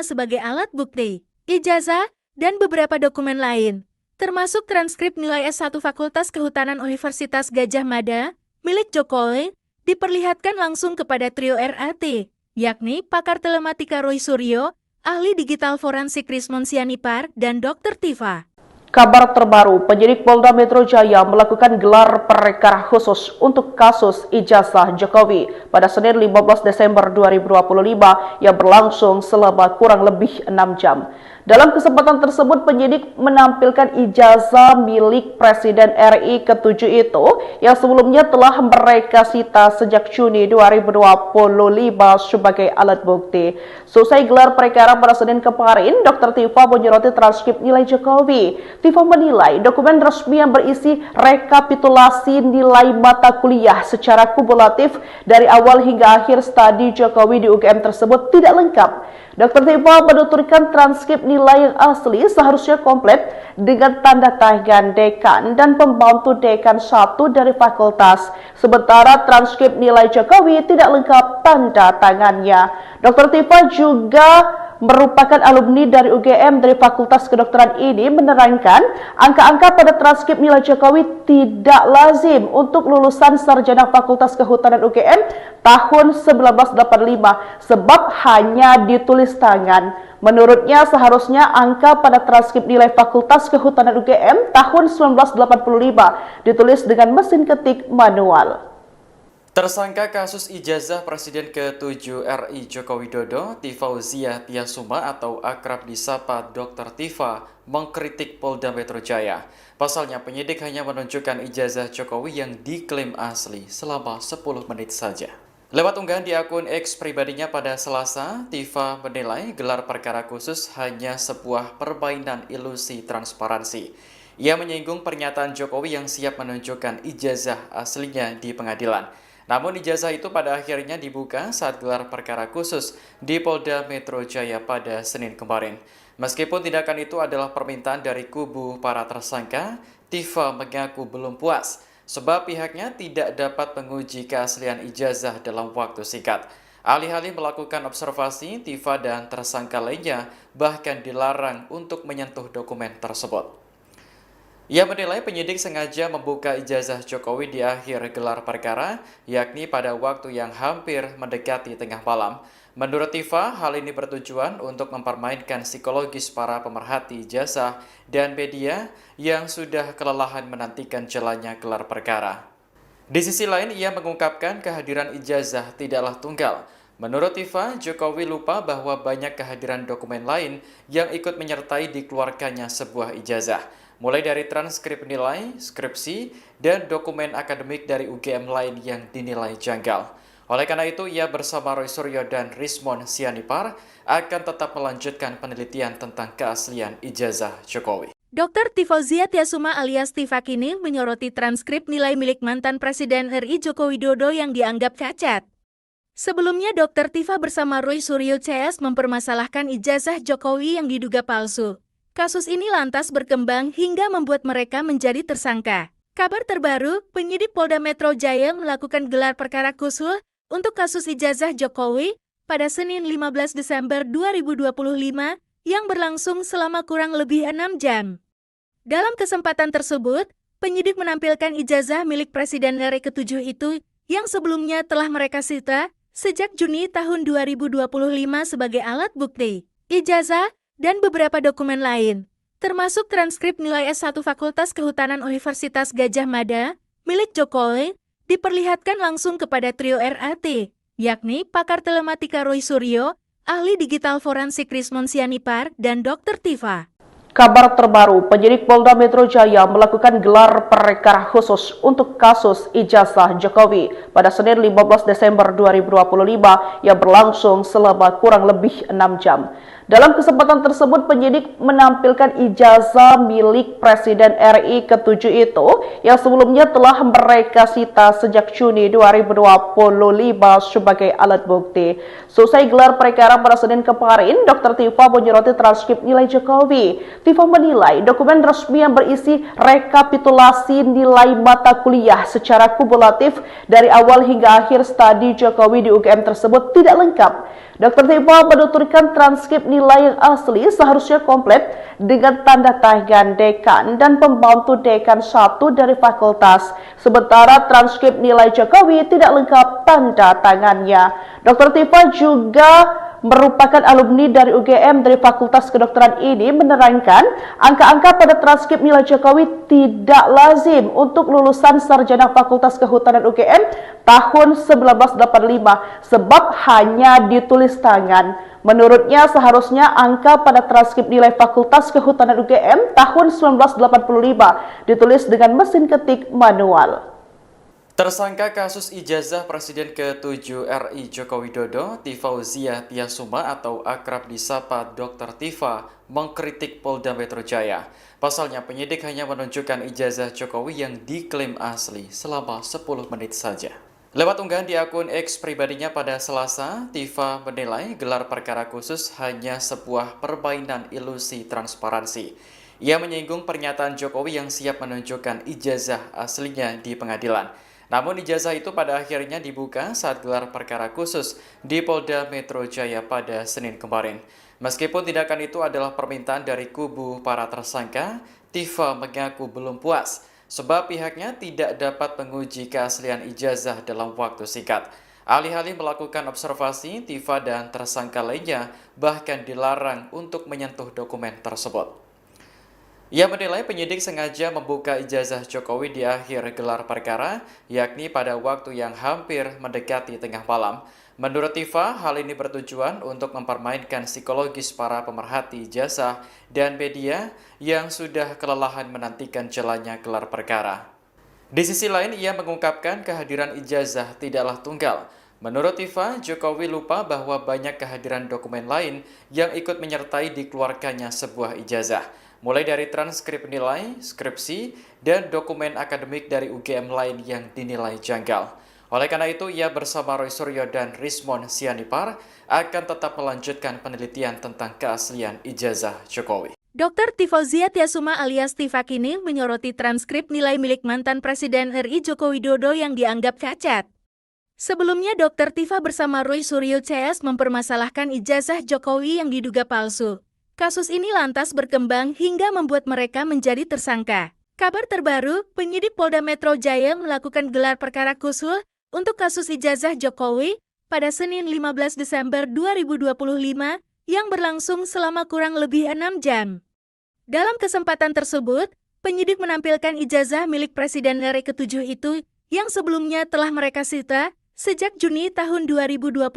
sebagai alat bukti. Ijazah dan beberapa dokumen lain, termasuk transkrip nilai S1 Fakultas Kehutanan Universitas Gadjah Mada milik Jokowi, diperlihatkan langsung kepada trio RAT, yakni pakar telematika Roy Suryo, ahli digital forensik Rismon Sianipar, dan Dr. Tifa. Kabar terbaru, penyidik Polda Metro Jaya melakukan gelar perkara khusus untuk kasus ijazah Jokowi pada Senin 15 Desember 2025 yang berlangsung selama kurang lebih 6 jam. Dalam kesempatan tersebut, penyidik menampilkan ijazah milik Presiden RI ke-7 itu yang sebelumnya telah mereka sita sejak Juni 2025 sebagai alat bukti. Selesai gelar perkara pada Senin kemarin, Dr. Tifa menyoroti transkrip nilai Jokowi. Tifa menilai dokumen resmi yang berisi rekapitulasi nilai mata kuliah secara kumulatif dari awal hingga akhir studi Jokowi di UGM tersebut tidak lengkap. Dr. Tifa menuturkan transkrip nilai yang asli seharusnya komplit dengan tanda tangan dekan dan pembantu dekan 1 dari fakultas. Sementara transkrip nilai Jokowi tidak lengkap tanda tangannya. Dr. Tifa juga merupakan alumni dari UGM dari Fakultas Kedokteran ini menerangkan angka-angka pada transkrip nilai Jokowi tidak lazim untuk lulusan sarjana Fakultas Kehutanan UGM tahun 1985 sebab hanya ditulis tangan. Menurutnya seharusnya angka pada transkrip nilai Fakultas Kehutanan UGM tahun 1985 ditulis dengan mesin ketik manual. Tersangka kasus ijazah Presiden ke-7 RI Joko Widodo, Tifauzia Tiasuma atau akrab disapa Dr. Tifa, mengkritik Polda Metro Jaya. Pasalnya penyidik hanya menunjukkan ijazah Jokowi yang diklaim asli selama 10 menit saja. Lewat unggahan di akun X pribadinya pada Selasa, Tifa menilai gelar perkara khusus hanya sebuah permainan ilusi transparansi. Ia menyinggung pernyataan Jokowi yang siap menunjukkan ijazah aslinya di pengadilan. Namun ijazah itu pada akhirnya dibuka saat gelar perkara khusus di Polda Metro Jaya pada Senin kemarin. Meskipun tindakan itu adalah permintaan dari kubu para tersangka, Tifa mengaku belum puas sebab pihaknya tidak dapat menguji keaslian ijazah dalam waktu singkat. Alih-alih melakukan observasi, Tifa dan tersangka lainnya bahkan dilarang untuk menyentuh dokumen tersebut. Ia menilai penyidik sengaja membuka ijazah Jokowi di akhir gelar perkara, yakni pada waktu yang hampir mendekati tengah malam. Menurut Tifa, hal ini bertujuan untuk mempermainkan psikologis para pemerhati ijazah dan media yang sudah kelelahan menantikan jalannya gelar perkara. Di sisi lain, ia mengungkapkan kehadiran ijazah tidaklah tunggal. Menurut Tifa, Jokowi lupa bahwa banyak kehadiran dokumen lain yang ikut menyertai dikeluarkannya sebuah ijazah. Mulai dari transkrip nilai, skripsi, dan dokumen akademik dari UGM lain yang dinilai janggal. Oleh karena itu, ia bersama Roy Suryo dan Rismon Sianipar akan tetap melanjutkan penelitian tentang keaslian ijazah Jokowi. Dr. Tifauzia Tiasuma alias Tifa kini menyoroti transkrip nilai milik mantan Presiden RI Joko Widodo yang dianggap cacat. Sebelumnya, Dr. Tifa bersama Roy Suryo CS mempermasalahkan ijazah Jokowi yang diduga palsu. Kasus ini lantas berkembang hingga membuat mereka menjadi tersangka. Kabar terbaru, penyidik Polda Metro Jaya melakukan gelar perkara khusus untuk kasus ijazah Jokowi pada Senin 15 Desember 2025 yang berlangsung selama kurang lebih 6 jam. Dalam kesempatan tersebut, penyidik menampilkan ijazah milik Presiden RI ke-7 itu yang sebelumnya telah mereka sita sejak Juni tahun 2025 sebagai alat bukti. Ijazah dan beberapa dokumen lain, termasuk transkrip nilai S1 Fakultas Kehutanan Universitas Gadjah Mada, milik Jokowi, diperlihatkan langsung kepada trio RAT, yakni pakar telematika Roy Suryo, ahli digital forensik Rismon Sianipar, dan Dr. Tifa. Kabar terbaru, penyidik Polda Metro Jaya melakukan gelar perkara khusus untuk kasus ijazah Jokowi pada Senin 15 Desember 2025 yang berlangsung selama kurang lebih 6 jam. Dalam kesempatan tersebut, penyidik menampilkan ijazah milik Presiden RI ke-7 itu yang sebelumnya telah mereka sita sejak Juni 2025 sebagai alat bukti. Selesai gelar perkara pada Senin kemarin, Dr. Tifa menyoroti transkrip nilai Jokowi. Tifa menilai dokumen resmi yang berisi rekapitulasi nilai mata kuliah secara kumulatif dari awal hingga akhir studi Jokowi di UGM tersebut tidak lengkap. Dr. Tifa menuturkan transkrip nilai nilai yang asli seharusnya komplit dengan tanda tangan dekan dan pembantu dekan 1 dari fakultas. Sementara transkrip nilai Jokowi tidak lengkap tanda tangannya. Dr. Tifa juga merupakan alumni dari UGM dari Fakultas Kedokteran ini menerangkan angka-angka pada transkrip nilai Jokowi tidak lazim untuk lulusan sarjana Fakultas Kehutanan UGM tahun 1985 sebab hanya ditulis tangan. Menurutnya seharusnya angka pada transkrip nilai Fakultas Kehutanan UGM tahun 1985 ditulis dengan mesin ketik manual. Tersangka kasus ijazah Presiden ke-7 RI Joko Widodo, Tifauzia Tiasuma atau akrab disapa Dr. Tifa, mengkritik Polda Metro Jaya. Pasalnya penyidik hanya menunjukkan ijazah Jokowi yang diklaim asli selama 10 menit saja. Lewat unggahan di akun X pribadinya pada Selasa, Tifa menilai gelar perkara khusus hanya sebuah permainan ilusi transparansi. Ia menyinggung pernyataan Jokowi yang siap menunjukkan ijazah aslinya di pengadilan. Namun ijazah itu pada akhirnya dibuka saat gelar perkara khusus di Polda Metro Jaya pada Senin kemarin. Meskipun tindakan itu adalah permintaan dari kubu para tersangka, Tifa mengaku belum puas sebab pihaknya tidak dapat menguji keaslian ijazah dalam waktu singkat. Alih-alih melakukan observasi, Tifa dan tersangka lainnya bahkan dilarang untuk menyentuh dokumen tersebut. Ia menilai penyidik sengaja membuka ijazah Jokowi di akhir gelar perkara, yakni pada waktu yang hampir mendekati tengah malam. Menurut Tifa, hal ini bertujuan untuk mempermainkan psikologis para pemerhati ijazah dan media yang sudah kelelahan menantikan jalannya gelar perkara. Di sisi lain, ia mengungkapkan kehadiran ijazah tidaklah tunggal. Menurut Tifa, Jokowi lupa bahwa banyak kehadiran dokumen lain yang ikut menyertai dikeluarkannya sebuah ijazah. Mulai dari transkrip nilai, skripsi, dan dokumen akademik dari UGM lain yang dinilai janggal. Oleh karena itu, ia bersama Roy Suryo dan Rismon Sianipar akan tetap melanjutkan penelitian tentang keaslian ijazah Jokowi. Dr. Tifauzia Tiasuma alias Tifa kini menyoroti transkrip nilai milik mantan Presiden RI Joko Widodo yang dianggap cacat. Sebelumnya, Dr. Tifa bersama Roy Suryo CS mempermasalahkan ijazah Jokowi yang diduga palsu. Kasus ini lantas berkembang hingga membuat mereka menjadi tersangka. Kabar terbaru, penyidik Polda Metro Jaya melakukan gelar perkara khusus untuk kasus ijazah Jokowi pada Senin 15 Desember 2025 yang berlangsung selama kurang lebih 6 jam. Dalam kesempatan tersebut, penyidik menampilkan ijazah milik Presiden RI ke-7 itu yang sebelumnya telah mereka sita sejak Juni tahun 2025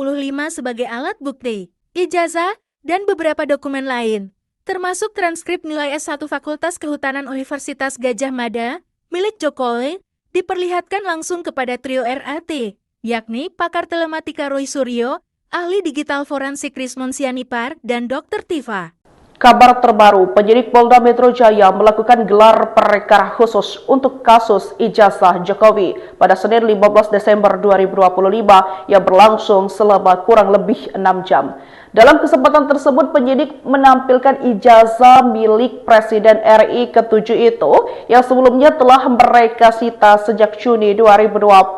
sebagai alat bukti. Ijazah dan beberapa dokumen lain, termasuk transkrip nilai S1 Fakultas Kehutanan Universitas Gadjah Mada, milik Jokowi, diperlihatkan langsung kepada trio RAT, yakni pakar telematika Roy Suryo, ahli digital forensik Rismon Sianipar, dan Dr. Tifa. Kabar terbaru, penyidik Polda Metro Jaya melakukan gelar perkara khusus untuk kasus ijazah Jokowi pada Senin 15 Desember 2025 yang berlangsung selama kurang lebih 6 jam. Dalam kesempatan tersebut, penyidik menampilkan ijazah milik Presiden RI ke-7 itu yang sebelumnya telah mereka sita sejak Juni 2025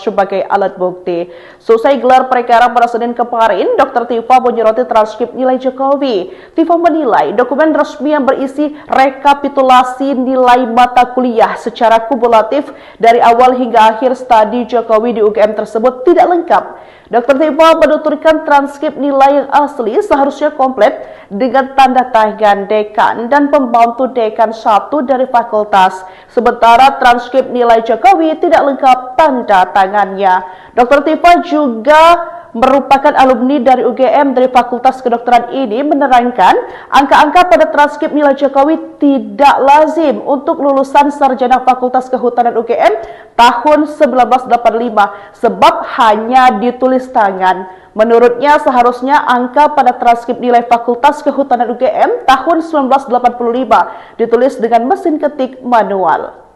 sebagai alat bukti. Selesai gelar perkara pada Senin kemarin, Dr. Tifa menyoroti transkrip nilai Jokowi. Tifa menilai dokumen resmi yang berisi rekapitulasi nilai mata kuliah secara kumulatif dari awal hingga akhir studi Jokowi di UGM tersebut tidak lengkap. Dr. Tifa menuturkan transkrip nilai yang asli seharusnya komplit dengan tanda tangan dekan dan pembantu dekan 1 dari fakultas. Sementara transkrip nilai Jokowi tidak lengkap tanda tangannya. Dr. Tifa juga merupakan alumni dari UGM dari Fakultas Kedokteran ini menerangkan angka-angka pada transkrip nilai Jokowi tidak lazim untuk lulusan sarjana Fakultas Kehutanan UGM tahun 1985 sebab hanya ditulis tangan. Menurutnya seharusnya angka pada transkrip nilai Fakultas Kehutanan UGM tahun 1985 ditulis dengan mesin ketik manual.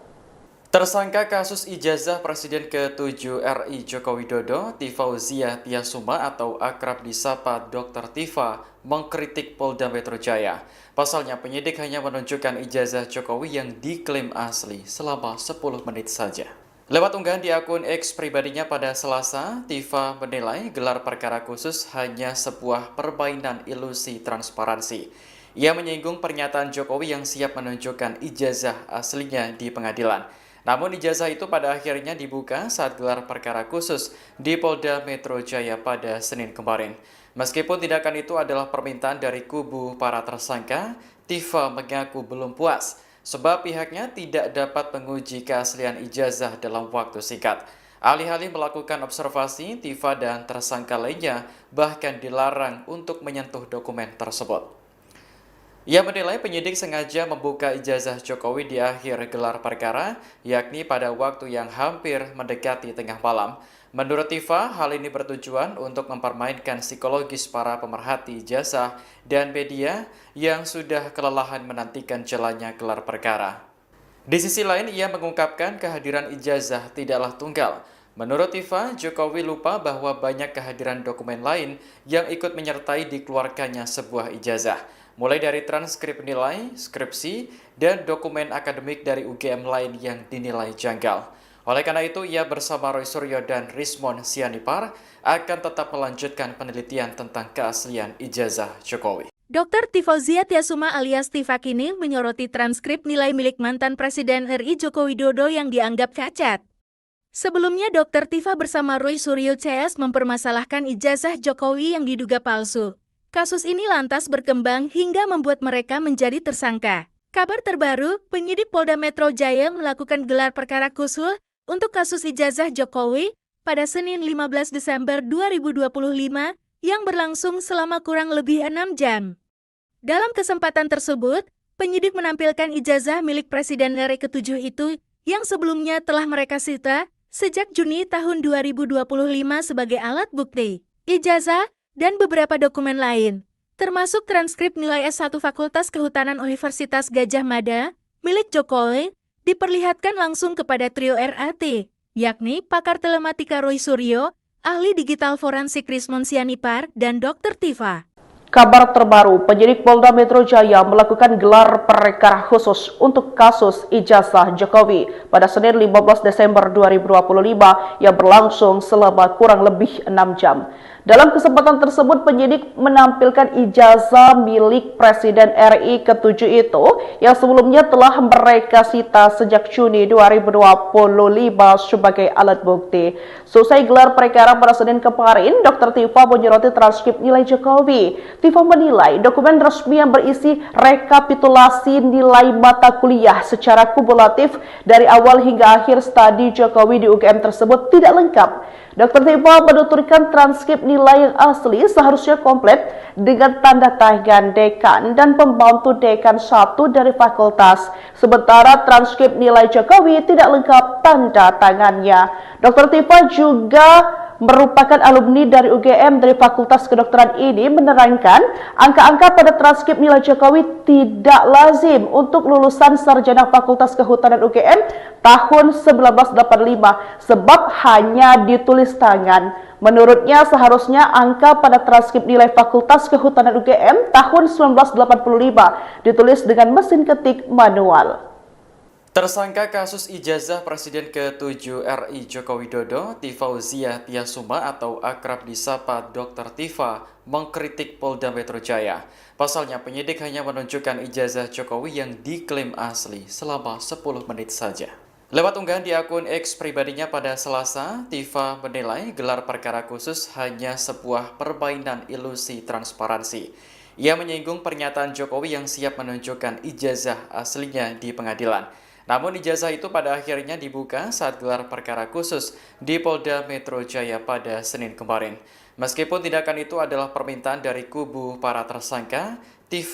Tersangka kasus ijazah Presiden ke-7 RI Joko Widodo, Tifauzia Tiasuma atau akrab disapa Dr. Tifa, mengkritik Polda Metro Jaya. Pasalnya penyidik hanya menunjukkan ijazah Jokowi yang diklaim asli selama 10 menit saja. Lewat unggahan di akun X pribadinya pada Selasa, Tifa menilai gelar perkara khusus hanya sebuah permainan ilusi transparansi. Ia menyinggung pernyataan Jokowi yang siap menunjukkan ijazah aslinya di pengadilan. Namun ijazah itu pada akhirnya dibuka saat gelar perkara khusus di Polda Metro Jaya pada Senin kemarin. Meskipun tindakan itu adalah permintaan dari kubu para tersangka, Tifa mengaku belum puas sebab pihaknya tidak dapat menguji keaslian ijazah dalam waktu singkat. Alih-alih melakukan observasi, Tifa dan tersangka lainnya bahkan dilarang untuk menyentuh dokumen tersebut. Ia menilai penyidik sengaja membuka ijazah Jokowi di akhir gelar perkara, yakni pada waktu yang hampir mendekati tengah malam. Menurut Tifa, hal ini bertujuan untuk mempermainkan psikologis para pemerhati ijazah dan media yang sudah kelelahan menantikan jalannya gelar perkara. Di sisi lain, ia mengungkapkan kehadiran ijazah tidaklah tunggal. Menurut Tifa, Jokowi lupa bahwa banyak kehadiran dokumen lain yang ikut menyertai dikeluarkannya sebuah ijazah, mulai dari transkrip nilai, skripsi, dan dokumen akademik dari UGM lain yang dinilai janggal. Oleh karena itu, ia bersama Roy Suryo dan Rismon Sianipar akan tetap melanjutkan penelitian tentang keaslian ijazah Jokowi. Dr. Tifauzia Tiasuma alias Tifa kini menyoroti transkrip nilai milik mantan Presiden RI Joko Widodo yang dianggap cacat. Sebelumnya, Dr. Tifa bersama Roy Suryo CS mempermasalahkan ijazah Jokowi yang diduga palsu. Kasus ini lantas berkembang hingga membuat mereka menjadi tersangka. Kabar terbaru, penyidik Polda Metro Jaya melakukan gelar perkara khusus untuk kasus ijazah Jokowi pada Senin 15 Desember 2025 yang berlangsung selama kurang lebih 6 jam. Dalam kesempatan tersebut, penyidik menampilkan ijazah milik Presiden RI ke-7 itu yang sebelumnya telah mereka sita sejak Juni tahun 2025 sebagai alat bukti. Ijazah dan beberapa dokumen lain, termasuk transkrip nilai S1 Fakultas Kehutanan Universitas Gadjah Mada milik Jokowi, diperlihatkan langsung kepada trio RAT, yakni pakar telematika Roy Suryo, ahli digital forensik Rismon Sianipar, dan Dr. Tifa. Kabar terbaru, penyidik Polda Metro Jaya melakukan gelar perkara khusus untuk kasus ijazah Jokowi pada Senin 15 Desember 2025 yang berlangsung selama kurang lebih 6 jam. Dalam kesempatan tersebut, penyidik menampilkan ijazah milik Presiden RI ke-7 itu yang sebelumnya telah mereka sita sejak Juni 2025 sebagai alat bukti. Selesai gelar perkara pada Senin kemarin, Dr. Tifa menyoroti transkrip nilai Jokowi. Tifa menilai dokumen resmi yang berisi rekapitulasi nilai mata kuliah secara kumulatif dari awal hingga akhir studi Jokowi di UGM tersebut tidak lengkap. Dr. Tifa menuturkan transkrip nilai yang asli seharusnya komplit dengan tanda tangan dekan dan pembantu dekan 1 dari fakultas. Sementara transkrip nilai Jokowi tidak lengkap tanda tangannya. Dr. Tifa juga merupakan alumni dari UGM dari Fakultas Kedokteran ini menerangkan angka-angka pada transkrip nilai Jokowi tidak lazim untuk lulusan sarjana Fakultas Kehutanan UGM tahun 1985 sebab hanya ditulis tangan. Menurutnya seharusnya angka pada transkrip nilai Fakultas Kehutanan UGM tahun 1985 ditulis dengan mesin ketik manual. Tersangka kasus ijazah Presiden ke-7 RI Joko Widodo, Tifauzia Tiasuma atau akrab disapa Dr. Tifa, mengkritik Polda Metro Jaya. Pasalnya penyidik hanya menunjukkan ijazah Jokowi yang diklaim asli selama 10 menit saja. Lewat unggahan di akun X pribadinya pada Selasa, Tifa menilai gelar perkara khusus hanya sebuah permainan ilusi transparansi. Ia menyinggung pernyataan Jokowi yang siap menunjukkan ijazah aslinya di pengadilan. Namun ijazah itu pada akhirnya dibuka saat gelar perkara khusus di Polda Metro Jaya pada Senin kemarin. Meskipun tindakan itu adalah permintaan dari kubu para tersangka, Tifa